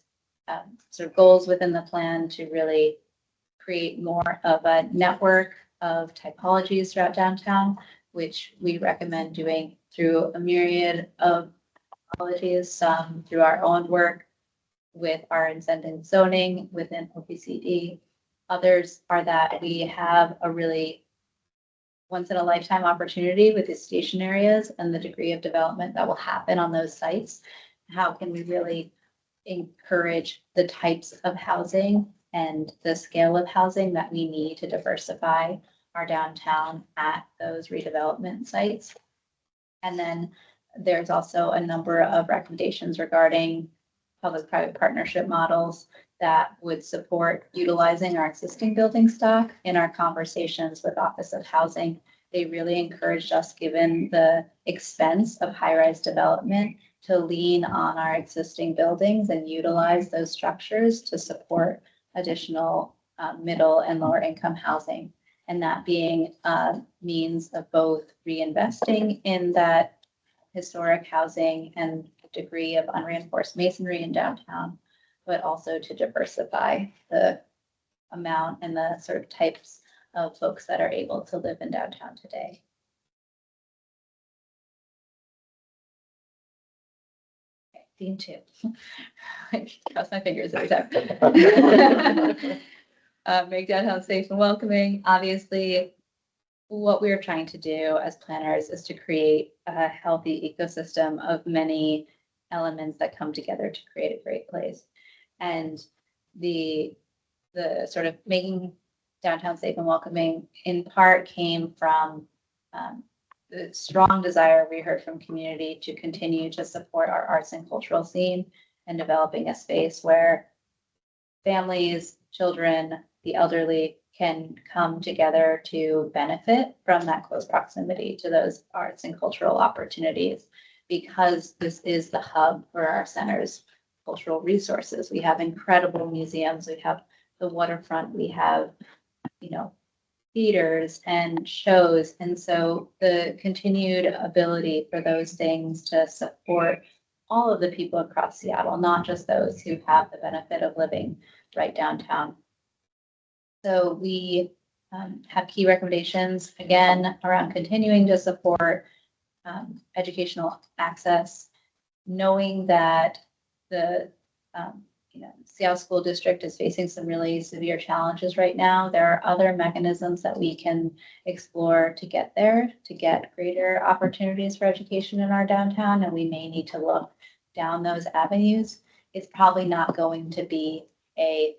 sort of goals within the plan to really create more of a network of typologies throughout downtown, which we recommend doing through a myriad of typologies, some through our own work with our incentive zoning within OPCD. Others are that we have a really once in a lifetime opportunity with the station areas and the degree of development that will happen on those sites. How can we really encourage the types of housing and the scale of housing that we need to diversify our downtown at those redevelopment sites? And then there's also a number of recommendations regarding public-private partnership models that would support utilizing our existing building stock. In our conversations with Office of Housing, they really encouraged us, given the expense of high-rise development, to lean on our existing buildings and utilize those structures to support additional middle and lower income housing. And that being a means of both reinvesting in that historic housing and degree of unreinforced masonry in downtown, but also to diversify the amount and the sort of types of folks that are able to live in downtown today. Okay, theme 2. I cross my fingers every time. Make downtown safe and welcoming. Obviously, what we're trying to do as planners is to create a healthy ecosystem of many elements that come together to create a great place. And the sort of making downtown safe and welcoming in part came from the strong desire we heard from community to continue to support our arts and cultural scene and developing a space where families, children, the elderly can come together to benefit from that close proximity to those arts and cultural opportunities, because this is the hub for our center's cultural resources. We have incredible museums, we have the waterfront, we have, theaters and shows. And so the continued ability for those things to support all of the people across Seattle, not just those who have the benefit of living right downtown. So we have key recommendations, again, around continuing to support educational access, knowing that the Seattle School District is facing some really severe challenges right now. There are other mechanisms that we can explore to get there, to get greater opportunities for education in our downtown, and we may need to look down those avenues. It's probably not going to be a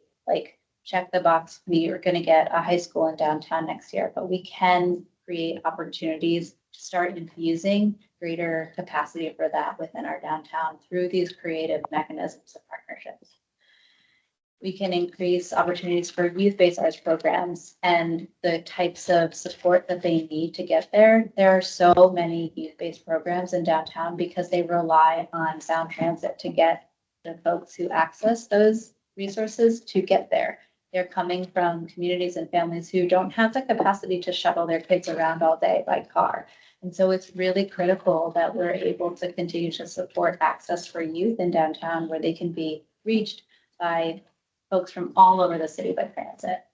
check the box, we are going to get a high school in downtown next year, but we can create opportunities to start infusing greater capacity for that within our downtown through these creative mechanisms of partnerships. We can increase opportunities for youth-based arts programs and the types of support that they need to get there. There are so many youth-based programs in downtown because they rely on sound transit to get the folks who access those resources to get there. They're coming from communities and families who don't have the capacity to shuttle their kids around all day by car. And so it's really critical that we're able to continue to support access for youth in downtown where they can be reached by folks from all over the city by transit.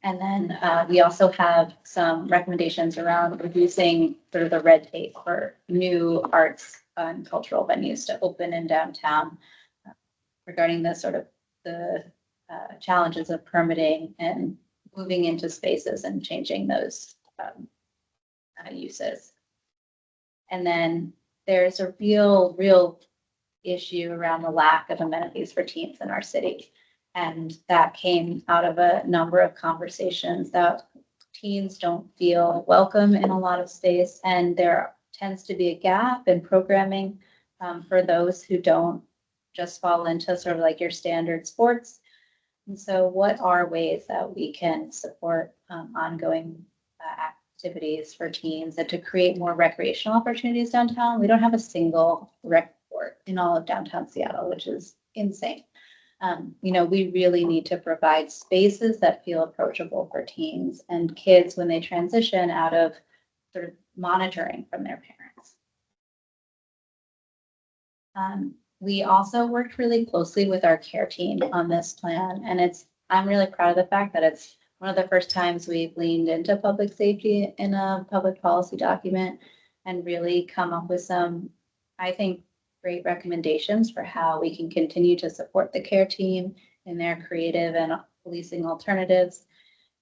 And then we also have some recommendations around reducing sort of the red tape for new arts and cultural venues to open in downtown regarding the sort of the challenges of permitting and moving into spaces and changing those uses. And then there's a real issue around the lack of amenities for teens in our city. And that came out of a number of conversations that teens don't feel welcome in a lot of space. And there tends to be a gap in programming for those who don't just fall into sort of like your standard sports. And so what are ways that we can support ongoing activities for teens and to create more recreational opportunities downtown? We don't have a single rec court in all of downtown Seattle, which is insane. We really need to provide spaces that feel approachable for teens and kids when they transition out of sort of monitoring from their parents. we also worked really closely with our care team on this plan, and I'm really proud of the fact that it's one of the first times we've leaned into public safety in a public policy document and really come up with some, I think, great recommendations for how we can continue to support the care team in their creative and policing alternatives,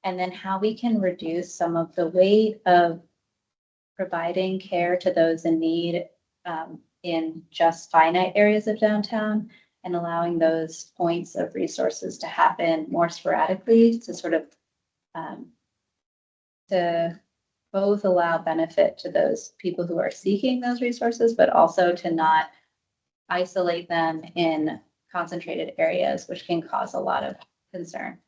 and then how we can reduce some of the weight of providing care to those in need in just finite areas of downtown, and allowing those points of resources to happen more sporadically to sort of to both allow benefit to those people who are seeking those resources, but also to not isolate them in concentrated areas, which can cause a lot of concern.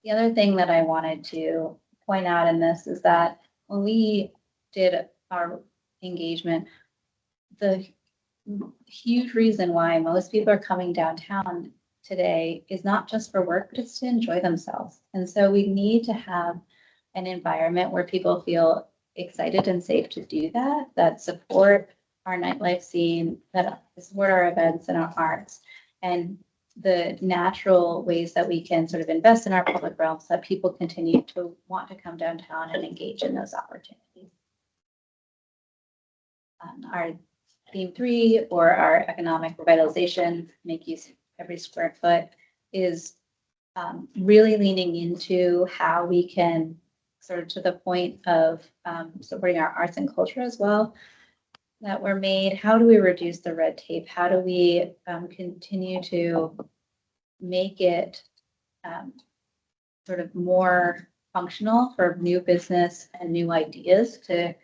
The other thing that I wanted to point out in this is that when we did our engagement, the huge reason why most people are coming downtown today is not just for work, but it's to enjoy themselves. And so we need to have an environment where people feel excited and safe to do that, that support our nightlife scene, that support our events and our arts, and the natural ways that we can sort of invest in our public realms so that people continue to want to come downtown and engage in those opportunities. Our theme 3, or our economic revitalization, make use of every square foot, is really leaning into how we can sort of, to the point of supporting our arts and culture as well, that were made. How do we reduce the red tape? How do we continue to make it sort of more functional for new business and new ideas to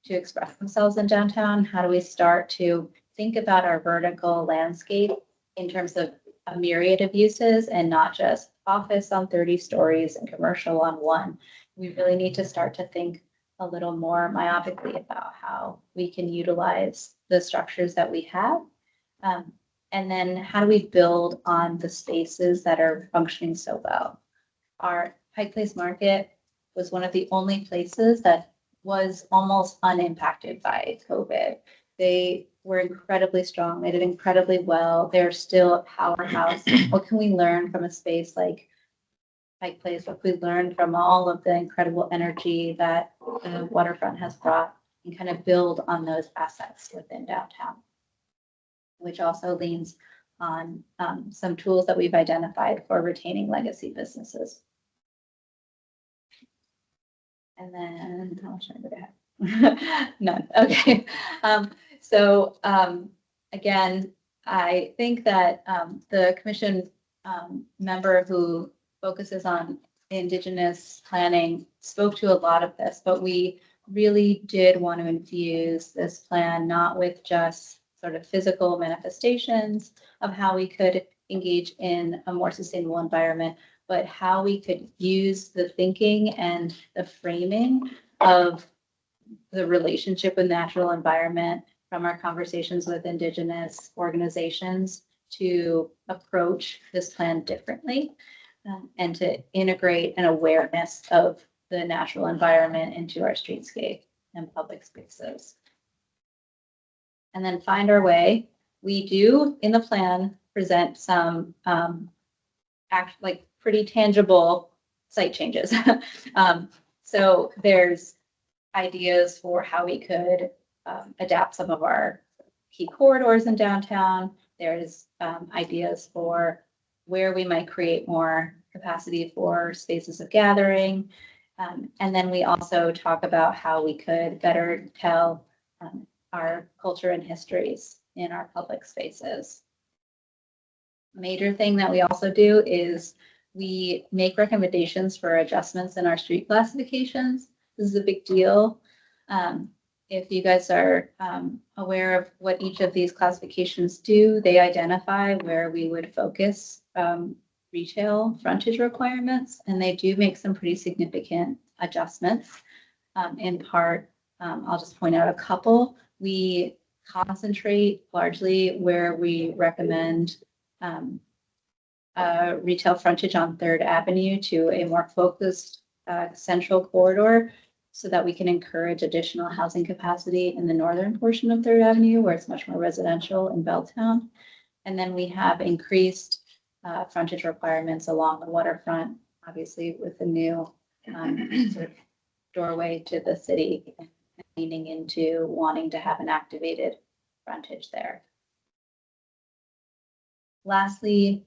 express themselves in downtown? How do we start to think about our vertical landscape in terms of a myriad of uses and not just office on 30 stories and commercial on 1? We really need to start to think a little more myopically about how we can utilize the structures that we have. And then how do we build on the spaces that are functioning so well? Our Pike Place Market was one of the only places that was almost unimpacted by COVID. They were incredibly strong. They did incredibly well. They're still a powerhouse. What can we learn from a space like Pike Place? What we learned from all of the incredible energy that the waterfront has brought, and kind of build on those assets within downtown, which also leans on some tools that we've identified for retaining legacy businesses. And then how much time did I have? None. Okay. So again, I think that the commission member who focuses on Indigenous planning spoke to a lot of this, but we really did want to infuse this plan not with just sort of physical manifestations of how we could engage in a more sustainable environment, but how we could use the thinking and the framing of the relationship with natural environment from our conversations with Indigenous organizations to approach this plan differently, and to integrate an awareness of the natural environment into our streetscape and public spaces. And then find our way. We do in the plan present some like pretty tangible site changes. So there's ideas for how we could adapt some of our key corridors in downtown. There's ideas for where we might create more capacity for spaces of gathering. And then we also talk about how we could better tell our culture and histories in our public spaces. Major thing that we also do is we make recommendations for adjustments in our street classifications. This is a big deal. If you guys are aware of what each of these classifications do, they identify where we would focus retail frontage requirements, and they do make some pretty significant adjustments. In part, I'll just point out a couple. We concentrate largely where we recommend retail frontage on 3rd Avenue to a more focused central corridor so that we can encourage additional housing capacity in the northern portion of Third Avenue, where it's much more residential in Belltown. And then we have increased frontage requirements along the waterfront, obviously with the new sort of doorway to the city, and leaning into wanting to have an activated frontage there. Lastly,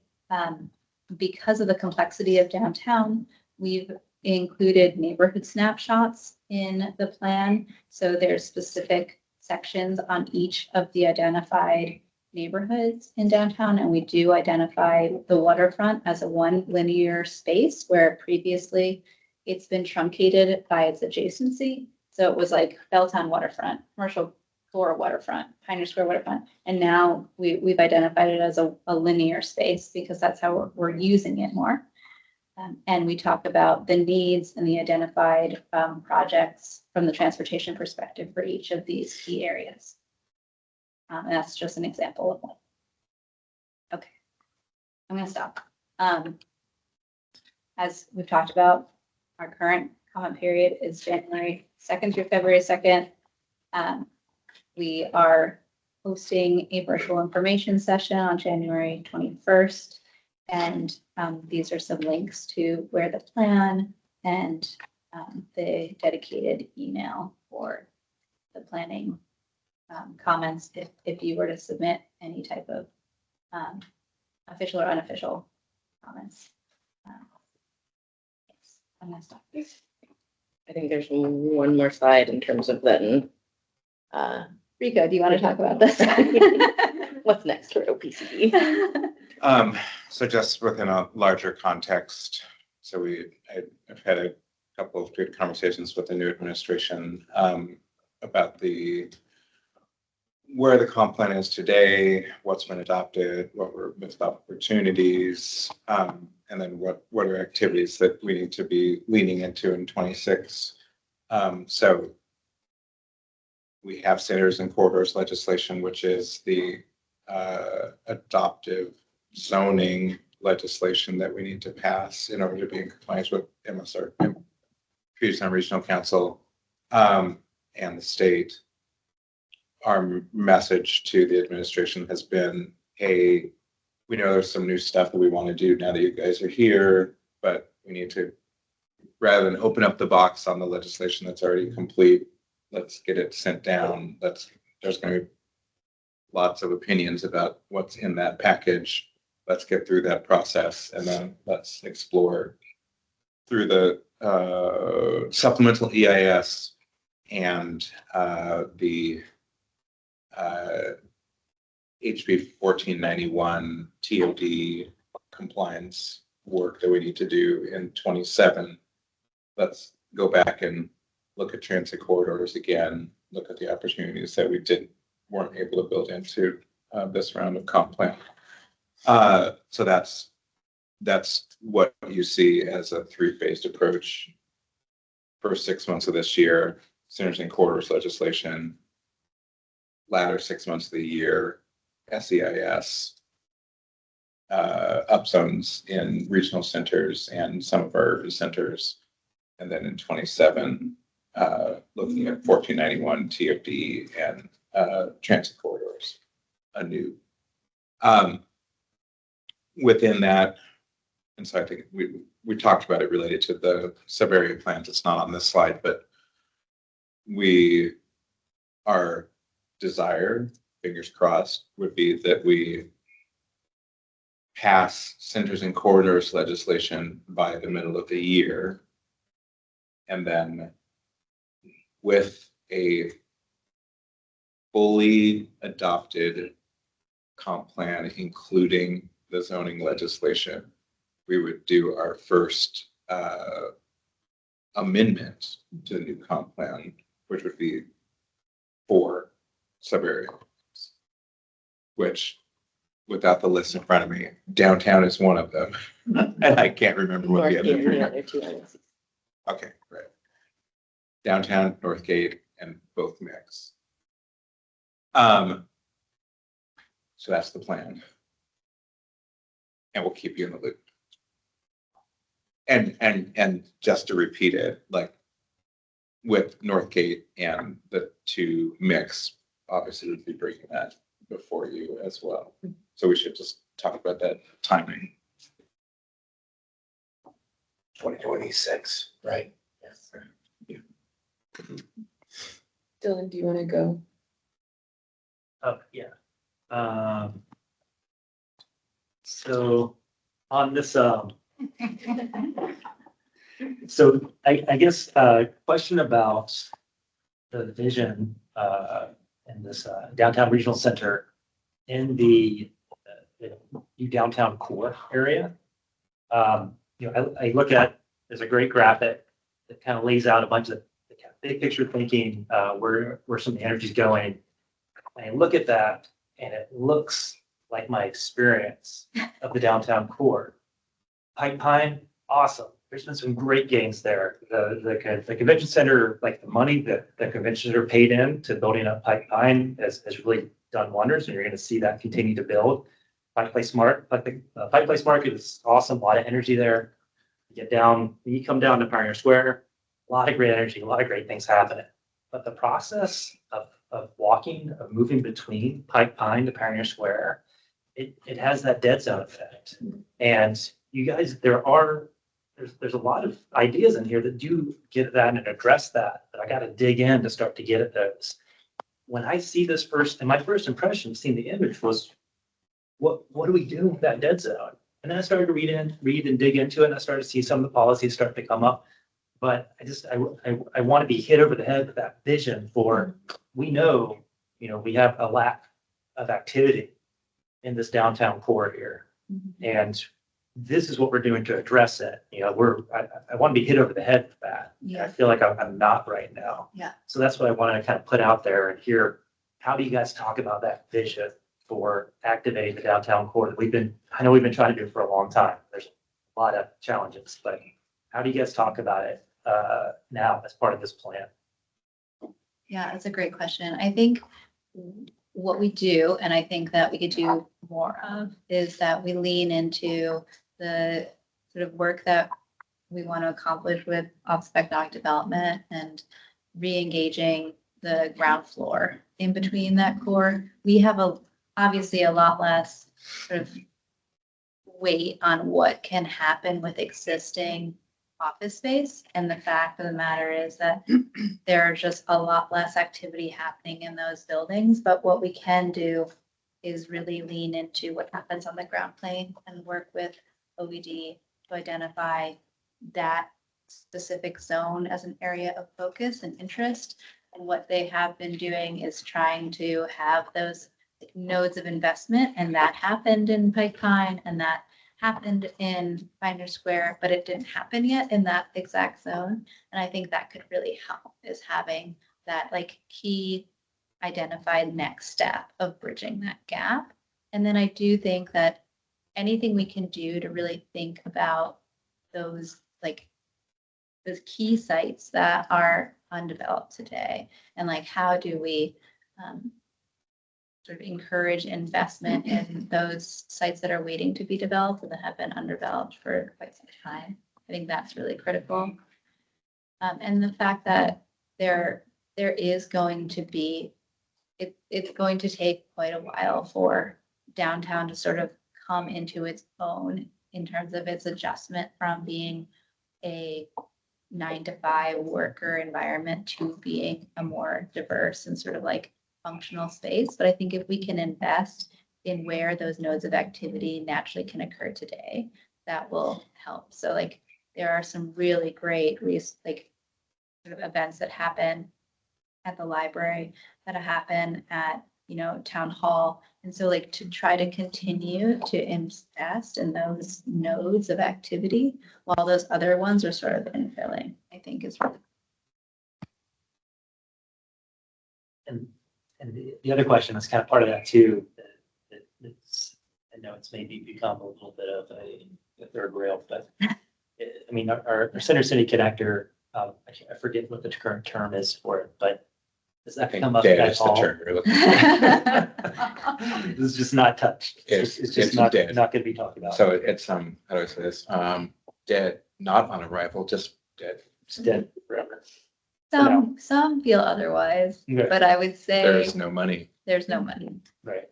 because of the complexity of downtown, we've included neighborhood snapshots in the plan. So there's specific sections on each of the identified neighborhoods in downtown, and we do identify the waterfront as a one linear space where previously it's been truncated by its adjacency. So it was like Belltown waterfront, Commercial Core waterfront, Pioneer Square waterfront, and now we've identified it as a linear space because that's how we're using it more. And we talk about the needs and the identified projects from the transportation perspective for each of these key areas. And that's just an example of one. Okay, I'm going to stop. As we've talked about, our current comment period is January 2nd through February 2nd. We are hosting a virtual information session on January 21st. And these are some links to where the plan and the dedicated email for the planning comments if you were to submit any type of official or unofficial comments. Yes, I'm gonna stop. I think there's one more slide in terms of then. Rika, do you want to talk about this? What's next for OPCD? So just within a larger context, so I've had a couple of good conversations with the new administration about where the comp plan is today, what's been adopted, what were missed opportunities, and then what are activities that we need to be leaning into in 26. So we have centers and corridors legislation, which is the adoptive zoning legislation that we need to pass in order to be in compliance with MSR, Puget Regional Council, and the state. Our message to the administration has been, hey, we know there's some new stuff that we want to do now that you guys are here, but we need to, rather than open up the box on the legislation that's already complete, let's get it sent down. There's going to be lots of opinions about what's in that package. Let's get through that process, and then let's explore through the supplemental EIS and the HB 1491 TOD compliance work that we need to do in 27. Let's go back and look at transit corridors again, look at the opportunities that we weren't able to build into this round of comp plan. So that's what you see as a three-phased approach. First 6 months of this year, centers and corridors legislation. Latter 6 months of the year, SEIS, upzones in regional centers and some of our urban centers. And then in 27, looking at 1491 TOD and transit corridors anew. Within that, and so I think we talked about it related to the Subarea plans. It's not on this slide, but our desire, fingers crossed, would be that we pass centers and corridors legislation by the middle of the year. And then with a fully adopted comp plan, including the zoning legislation, we would do our first amendment to the new comp plan, which would be for Subarea, which, without the list in front of me, downtown is one of them, and I can't remember what the other two are. Okay, right. Downtown, Northgate, and both mix. So that's the plan. And we'll keep you in the loop. And just to repeat it, like, with Northgate and the two mix, obviously we'd be bringing that before you as well. So we should just talk about that timing. 2026, right? Yes. Dylan, do you want to go? Oh, yeah. So on this, so I guess, question about the vision, in this, downtown regional center in the new downtown core area. You know, I look at, there's a great graphic that kind of lays out a bunch of the kind of big picture thinking, where some of the energy's going. And I look at that and it looks like my experience of the downtown core. Pine, awesome. There's been some great gains there. The convention center, like the money that the convention center paid in to building up Pine has really done wonders, and you're going to see that continue to build. Pike Place Market is awesome. A lot of energy there. You come down to Pioneer Square, a lot of great energy, a lot of great things happening. But the process of walking, of moving between Pine to Pioneer Square, it has that dead zone effect. And you guys, there's a lot of ideas in here that do get that and address that, but I got to dig in to start to get at those. When I see this first, and my first impression of seeing the image was, what do we do with that dead zone? And then I started to read and dig into it, and I started to see some of the policies start to come up. But I want to be hit over the head with that vision for, we know, we have a lack of activity in this downtown core here. And this is what we're doing to address it. I want to be hit over the head with that. Yeah. I feel like I'm not right now. Yeah. So that's what I wanted to kind of put out there and hear, how do you guys talk about that vision for activating the downtown core that I know we've been trying to do for a long time. There's a lot of challenges, but how do you guys talk about it now as part of this plan? Yeah, that's a great question. I think what we do, and I think that we could do more of, is that we lean into the sort of work that we want to accomplish with off-spec dock development and re-engaging the ground floor in between that core. We have obviously a lot less sort of weight on what can happen with existing office space. And the fact of the matter is that there's just a lot less activity happening in those buildings. But what we can do is really lean into what happens on the ground plane and work with OVD to identify that specific zone as an area of focus and interest. And what they have been doing is trying to have those nodes of investment, and that happened in Pike Pine, and that happened in Pioneer Square, but it didn't happen yet in that exact zone. And I think that could really help, is having that key identified next step of bridging that gap. And then I do think that anything we can do to really think about those key sites that are undeveloped today, and how do we sort of encourage investment in those sites that are waiting to be developed and that have been undeveloped for quite some time. I think that's really critical. And the fact that there is going to be, it's going to take quite a while for downtown to sort of come into its own in terms of its adjustment from being a 9-to-5 worker environment to being a more diverse and sort of functional space. But I think if we can invest in where those nodes of activity naturally can occur today, that will help. So there are some really great sort of events that happen at the library, that happen at town hall. And so to try to continue to invest in those nodes of activity while those other ones are sort of infilling, I think is really. And the other question that's kind of part of that too, I know it's maybe become a little bit of a third rail, but I mean, our Center City connector, I forget what the current term is for it, but does that come up at all? This is just not touched. It's just not going to be talked about. So it's, how do I say this? Dead, not on arrival, just dead. It's dead forever. Some feel otherwise, Okay. but I would say. There's no money. There's no money. Right.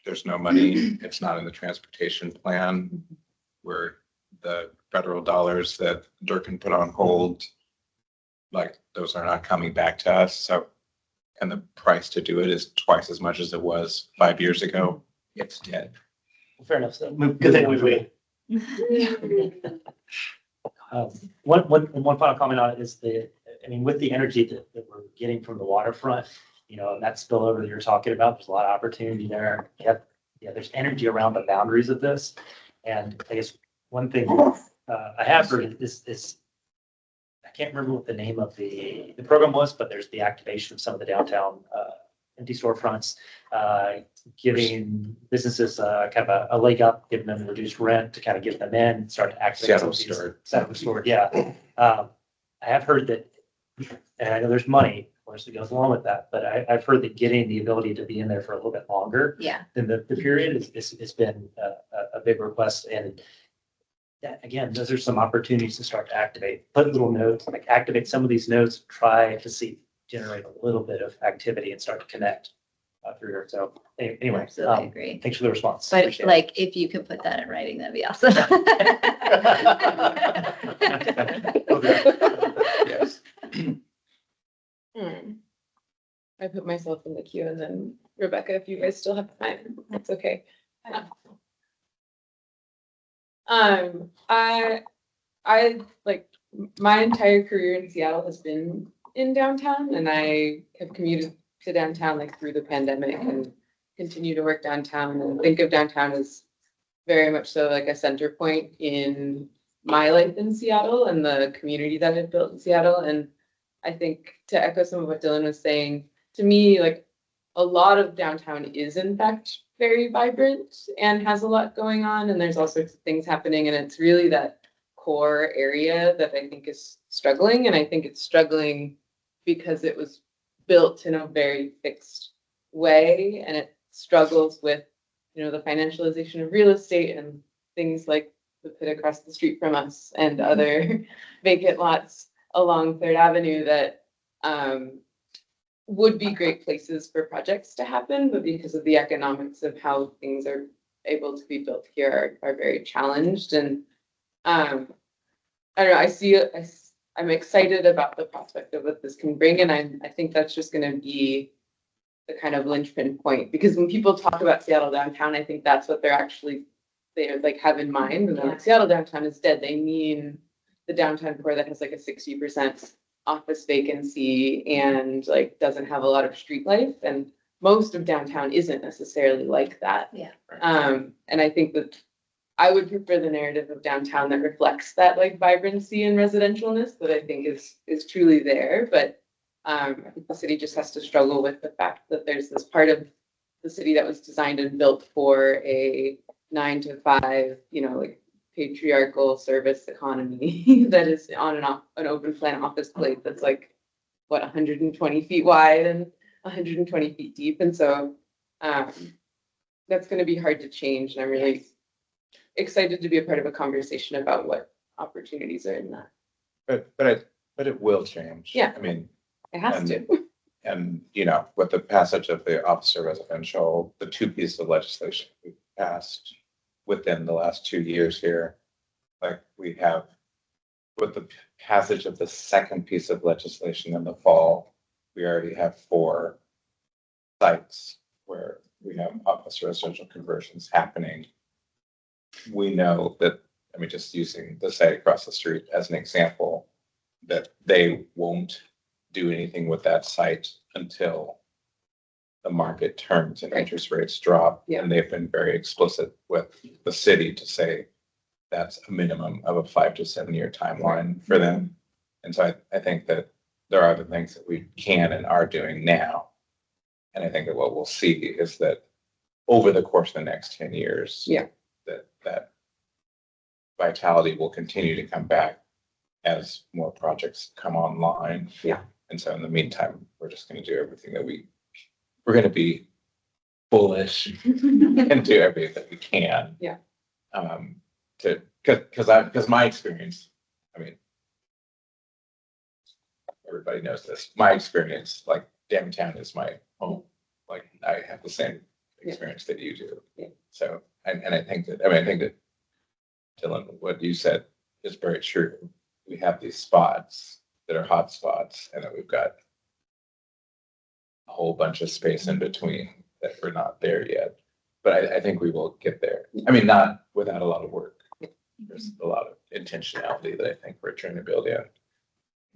There's no money. It's not in the transportation plan where the federal dollars that Durkin put on hold, like those are not coming back to us. So, and the price to do it is twice as much as it was 5 years ago. It's dead. Fair enough. So good thing we've waited. One final comment on it is with the energy that we're getting from the waterfront, and that spillover that you're talking about, there's a lot of opportunity there. There's energy around the boundaries of this. And I guess one thing I have heard is I can't remember what the name of the program was, but there's the activation of some of the downtown empty storefronts, giving businesses kind of a leg up, giving them reduced rent to kind of get them in, start to activate. Seattle Stored, yeah. I have heard that, and I know there's money, of course, that goes along with that, but I've heard that getting the ability to be in there for a little bit longer than the period has been a big request. And again, those are some opportunities to start to activate, put little notes, like activate some of these notes, try to generate a little bit of activity and start to connect through here. So anyway, Absolutely agree. Thanks for the response. But Appreciate like, if you could put that in writing, that'd be awesome. Yes. I put myself in the queue, and then Rebecca, if you guys still have time, that's okay. I like my entire career in Seattle has been in downtown, and I have commuted to downtown like through the pandemic and continue to work downtown and think of downtown as very much so like a center point in my life in Seattle and the community that I've built in Seattle. And I think, to echo some of what Dylan was saying, to me, like a lot of downtown is in fact very vibrant and has a lot going on, and there's all sorts of things happening, and it's really that core area that I think is struggling. And I think it's struggling because it was built in a very fixed way, and it struggles with, the financialization of real estate and things like the pit across the street from us and other vacant lots along Third Avenue that would be great places for projects to happen, but because of the economics of how things are able to be built here are very challenged. And I don't know, I'm excited about the prospect of what this can bring, and I think that's just going to be the kind of linchpin point, because when people talk about Seattle downtown, I think that's what they like have in mind. And they're like, Seattle downtown is dead. They mean the downtown core that has like a 60% office vacancy and like doesn't have a lot of street life. And most of downtown isn't necessarily like that. Yeah. And I think that I would prefer the narrative of downtown that reflects that like vibrancy and residentialness that I think is truly there. But I think the city just has to struggle with the fact that there's this part of the city that was designed and built for a 9 to 5, like patriarchal service economy that is on an open plan office plate that's like 120 feet wide and 120 feet deep. And so that's going to be hard to change. And I'm really excited to be a part of a conversation about what opportunities are in that. But it will change. Yeah. I mean, it has to. And, with the passage of the officer residential, the two pieces of legislation we passed within the last 2 years here, like we have with the passage of the second piece of legislation in the fall, we already have 4 sites where we have office residential conversions happening. We know that, just using the site across the street as an example, that they won't do anything with that site until the market turns and interest rates drop. Yeah. And they've been very explicit with the city to say that's a minimum of a 5 to 7 year timeline for them. And so I think that there are the things that we can and are doing now. And I think that what we'll see is that over the course of the next 10 years, that vitality will continue to come back as more projects come online. Yeah. And so in the meantime, we're just going to do everything that we're going to be bullish and do everything that we can. Yeah. Because my experience, everybody knows this. My experience, like downtown is my home. Like I have the same experience that you do. Yeah. So, and I think that, I mean, I think that Dylan, what you said is very true. We have these spots that are hot spots, and then we've got a whole bunch of space in between that we're not there yet. But I think we will get there. I mean, not without a lot of work. There's a lot of intentionality that I think we're trying to build in.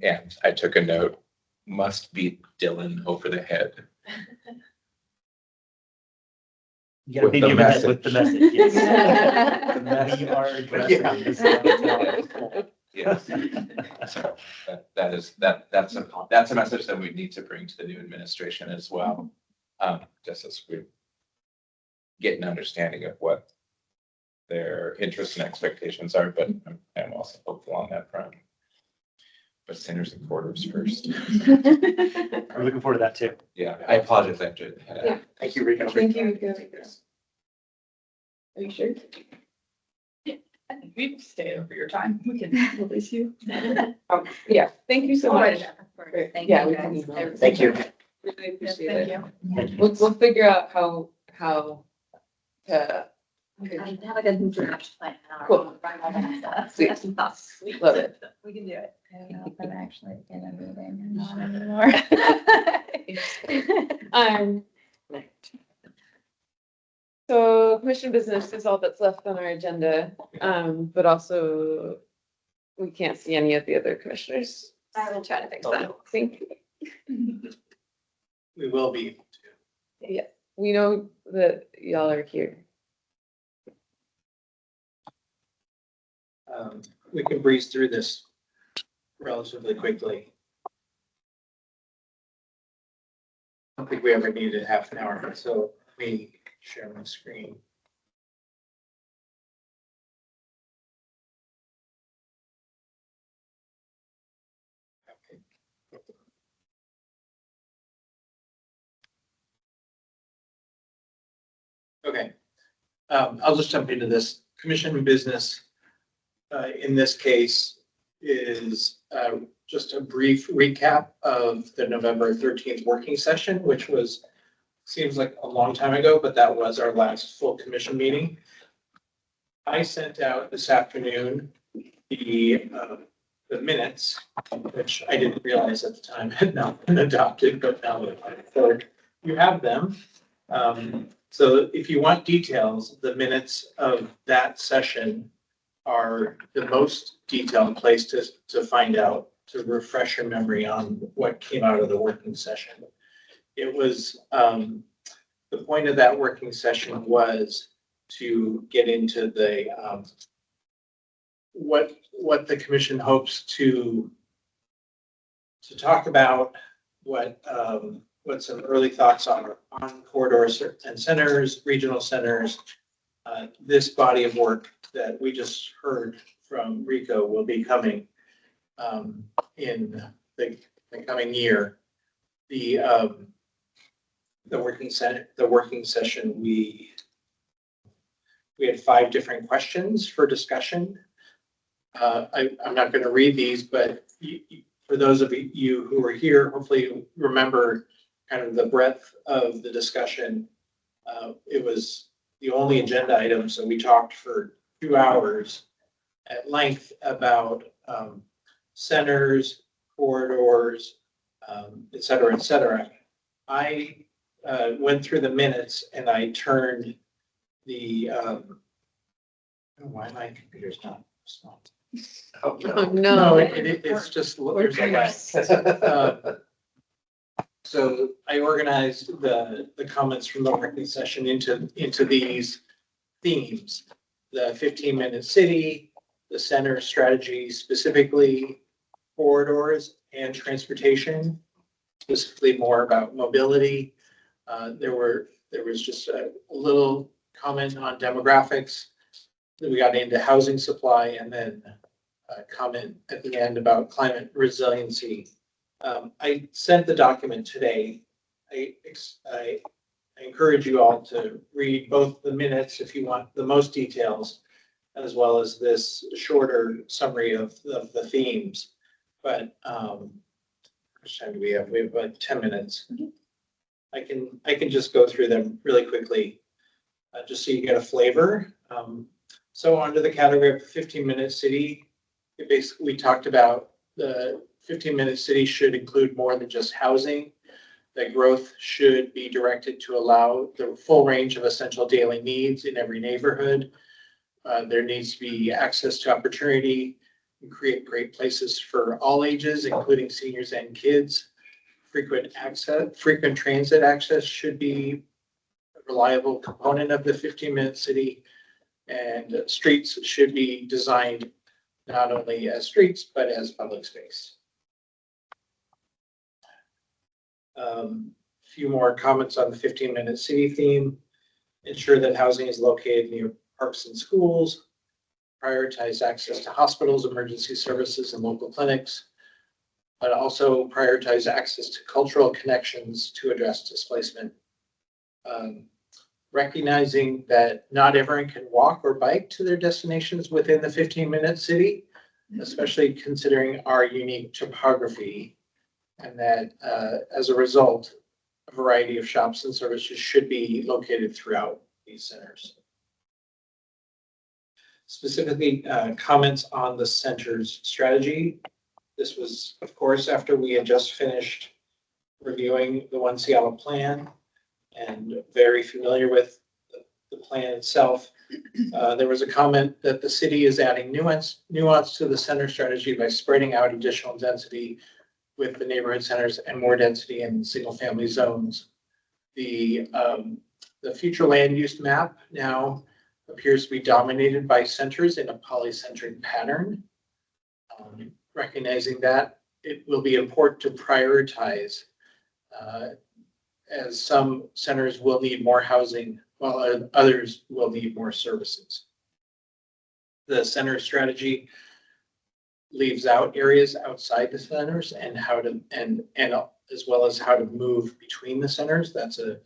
And I took a note, must beat Dylan over the head. You gotta With be the given that with the message. message, yes. The message you are addressing Yeah. this downtown. Yes. So that's a message that we need to bring to the new administration as well. Just as we get an understanding of what their interests and expectations are, but I'm also hopeful on that front. But centers and corridors first. I'm looking forward to that too. Yeah, I apologize. I have to. Yeah. Thank you, Rico. Thank you, Rico. Are you sure? I think we've stayed over your time. We can release you. Yeah, thank you so Oh, much. yeah, of course. Thank Yeah, you we guys. can- I really Thank you. appreciate it. Really appreciate Thank it. you. Thank you. We'll figure out how to. I have like a draft plan. Cool. Run all that stuff. Sweet. That's not sweet. Love it. We can do it. I don't know if I'm actually in a meeting or not anymore. So commission business is all that's left on our agenda, but also we can't see any of the other commissioners. I will try to fix that. Thank you. We will be. Yeah, we know that y'all are here. We can breeze through this relatively quickly. I don't think we ever needed half an hour, so let me share my screen. Okay, I'll just jump into this. Commission business, in this case, is just a brief recap of the November 13th working session, which was, seems like a long time ago, but that was our last full commission meeting. I sent out this afternoon the minutes, which I didn't realize at the time had not been adopted, but now that you have them. So if you want details, the minutes of that session are the most detailed place to find out, to refresh your memory on what came out of the working session. It was, the point of that working session was to get into the, what the commission hopes to talk about, what some early thoughts on corridors and centers, regional centers. This body of work that we just heard from Rico will be coming in the coming year. The working session, we had 5 different questions for discussion. I'm not going to read these, but for those of you who are here, hopefully you remember kind of the breadth of the discussion. It was the only agenda item, so we talked for 2 hours at length about centers, corridors, et cetera, et cetera. I went through the minutes and I turned the, why my computer's not responding? Oh, No, no. it's just, there's a lag. So I organized the comments from the working session into these themes: the 15-minute city, the center strategy, specifically corridors and transportation, specifically more about mobility. There was just a little comment on demographics. Then we got into housing supply, and then a comment at the end about climate resiliency. I sent the document today. I encourage you all to read both the minutes if you want the most details, as well as this shorter summary of the themes. But much time do we have? We have about 10 minutes. I can just go through them really quickly, just so you get a flavor. So under the category of 15-minute city, we talked about the 15-minute city should include more than just housing. That growth should be directed to allow the full range of essential daily needs in every neighborhood. There needs to be access to opportunity and create great places for all ages, including seniors and kids. Frequent transit access should be a reliable component of the 15-minute city, and streets should be designed not only as streets, but as public space. Few more comments on the 15-minute city theme. Ensure that housing is located near parks and schools. Prioritize access to hospitals, emergency services, and local clinics, but also prioritize access to cultural connections to address displacement. Recognizing that not everyone can walk or bike to their destinations within the 15-minute city, especially considering our unique topography, and that as a result, a variety of shops and services should be located throughout these centers. Specifically, comments on the center's strategy. This was, of course, after we had just finished reviewing the One Seattle plan and very familiar with the plan itself. There was a comment that the city is adding nuance to the center strategy by spreading out additional density with the neighborhood centers and more density in single-family zones. The future land use map now appears to be dominated by centers in a polycentric pattern. Recognizing that, it will be important to prioritize as some centers will need more housing while others will need more services. The center strategy leaves out areas outside the centers and as well as how to move between the centers. That's a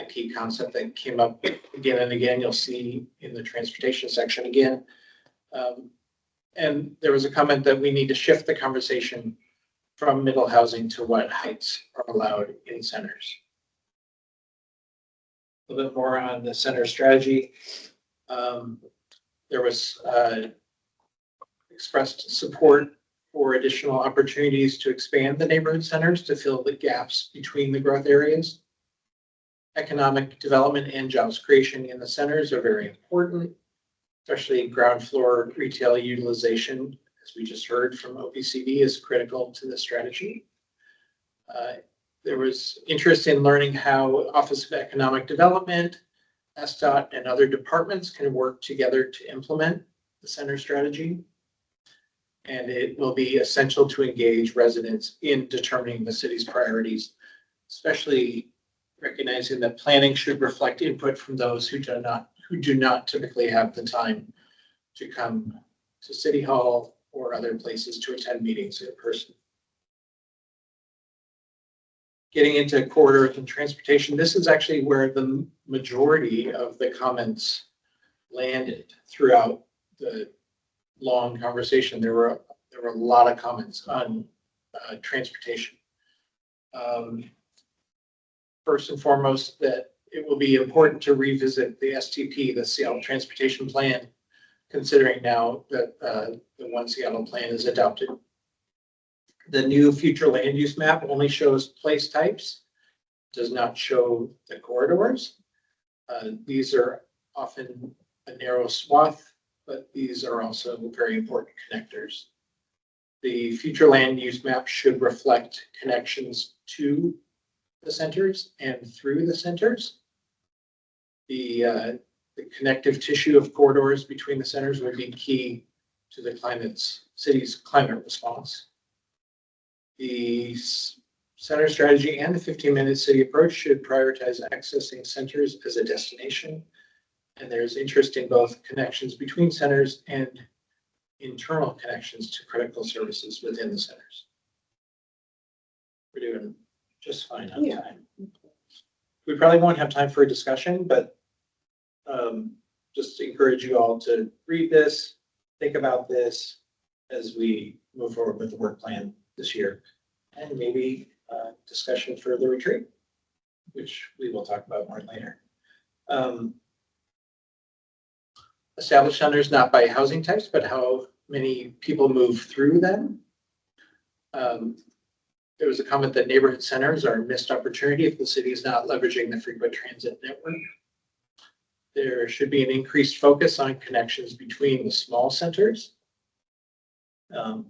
key concept that came up again and again. You'll see in the transportation section again. And there was a comment that we need to shift the conversation from middle housing to what heights are allowed in centers. A little bit more on the center strategy. There was expressed support for additional opportunities to expand the neighborhood centers to fill the gaps between the growth areas. Economic development and jobs creation in the centers are very important, especially ground floor retail utilization, as we just heard from OPCD, is critical to the strategy. There was interest in learning how Office of Economic Development, SDOT, and other departments can work together to implement the center strategy. And it will be essential to engage residents in determining the city's priorities, especially recognizing that planning should reflect input from those who do not typically have the time to come to City Hall or other places to attend meetings in person. Getting into corridors and transportation, this is actually where the majority of the comments landed throughout the long conversation. There were a lot of comments on transportation. First and foremost, that it will be important to revisit the STP, the Seattle Transportation Plan, considering now that the One Seattle Plan is adopted. The new future land use map only shows place types, does not show the corridors. These are often a narrow swath, but these are also very important connectors. The future land use map should reflect connections to the centers and through the centers. The connective tissue of corridors between the centers would be key to the city's climate response. The center strategy and the 15-minute city approach should prioritize accessing centers as a destination. And there's interest in both connections between centers and internal connections to critical services within the centers. We're doing just fine on time. We probably won't have time for a discussion, but just encourage you all to read this, think about this as we move forward with the work plan this year. and maybe discussion for the retreat, which we will talk about more later. Established centers not by housing types, but how many people move through them. There was a comment that neighborhood centers are a missed opportunity if the city is not leveraging the frequent transit network. There should be an increased focus on connections between the small centers. The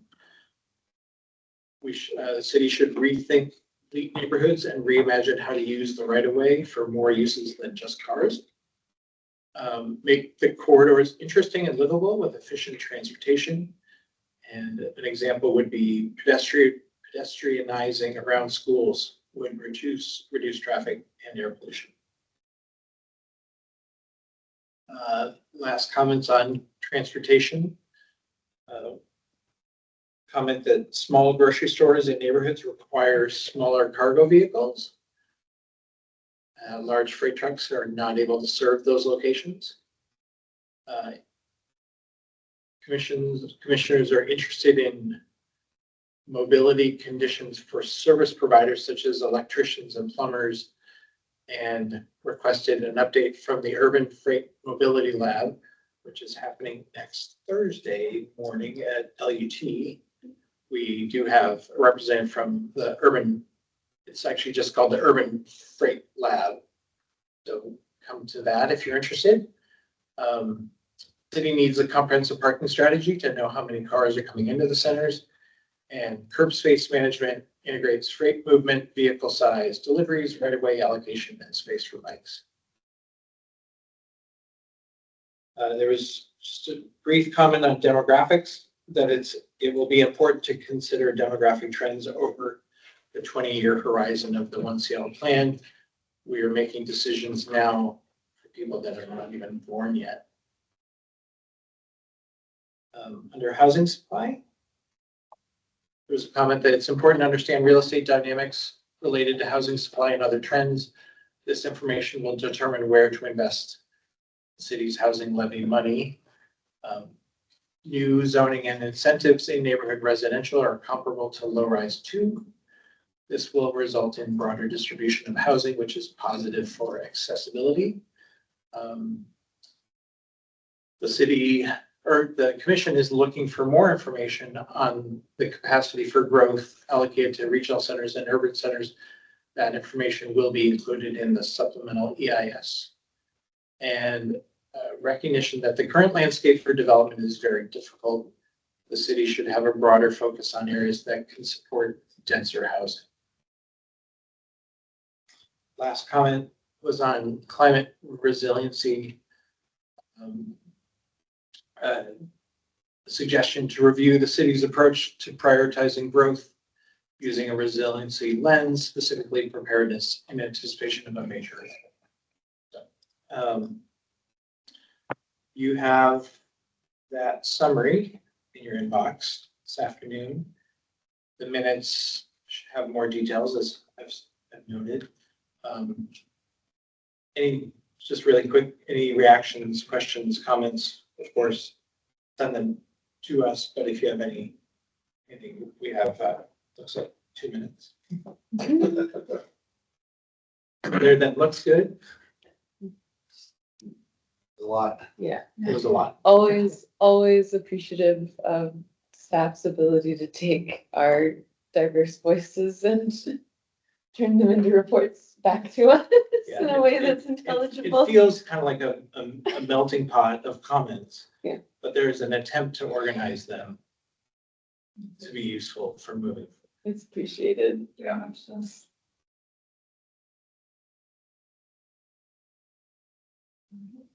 city should rethink the neighborhoods and reimagine how to use the right of way for more uses than just cars. Make the corridors interesting and livable with efficient transportation. And an example would be pedestrianizing around schools would reduce traffic and air pollution. Last comments on transportation. Comment that small grocery stores in neighborhoods require smaller cargo vehicles. Large freight trucks are not able to serve those locations. Commissioners are interested in mobility conditions for service providers such as electricians and plumbers, and requested an update from the Urban Freight Mobility Lab, which is happening next Thursday morning at LUT. We do have a representative from the it's actually just called the Urban Freight Lab. So come to that if you're interested. City needs a comprehensive parking strategy to know how many cars are coming into the centers, and curb space management integrates freight movement, vehicle size, deliveries, right-of-way allocation, and space for bikes. There was just a brief comment on demographics, that it will be important to consider demographic trends over the 20-year horizon of the One Seattle plan. We are making decisions now for people that are not even born yet. Under housing supply, there's a comment that it's important to understand real estate dynamics related to housing supply and other trends. This information will determine where to invest the city's housing levy money. New zoning and incentives in neighborhood residential are comparable to low-rise 2. This will result in broader distribution of housing, which is positive for accessibility. The city or the commission is looking for more information on the capacity for growth allocated to regional centers and urban centers. That information will be included in the supplemental EIS. And recognition that the current landscape for development is very difficult. The city should have a broader focus on areas that can support denser housing. Last comment was on climate resiliency. Suggestion to review the city's approach to prioritizing growth using a resiliency lens, specifically preparedness in anticipation of a major event. You have that summary in your inbox this afternoon. The minutes have more details, as I've noted. Just really quick, any reactions, questions, comments, of course, send them to us, but if you have anything, we have, looks like 2 minutes. There, that looks good. A lot. Yeah. It was a lot. Always appreciative of staff's ability to take our diverse voices and turn them into reports back to us in a way that's intelligible. It feels kind of like a melting pot of comments. Yeah. But there's an attempt to organize them to be useful for moving. It's appreciated. Yeah.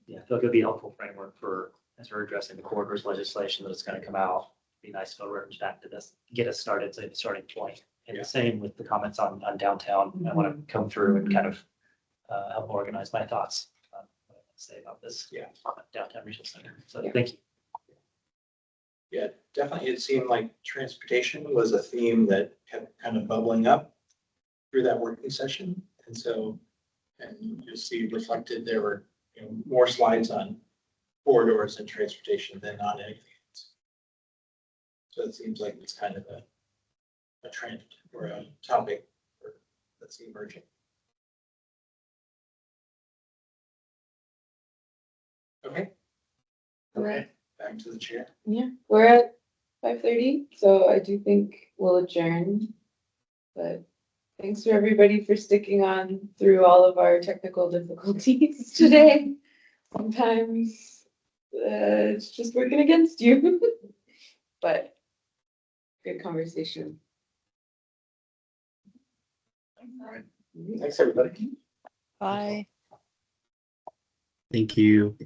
Yeah, I feel like it'd be a helpful framework for, as we're addressing the corridors legislation that's going to come out. Be nice to reference back to this, get us started, so the starting point. And the same with the comments on downtown. I want to come through and kind of help organize my thoughts on what I want to say about this downtown regional center. So thank you. Yeah, definitely. It seemed like transportation was a theme that kept kind of bubbling up through that working session. And so, and you'll see reflected, there were more slides on corridors and transportation than on anything else. So it seems like it's kind of a trend or a topic that's emerging. Okay. Okay, back to the chair. Yeah, we're at 5:30, so I do think we'll adjourn. But thanks for everybody for sticking on through all of our technical difficulties today. Sometimes it's just working against you. But good conversation. All right. Thanks, everybody. Bye. Thank you.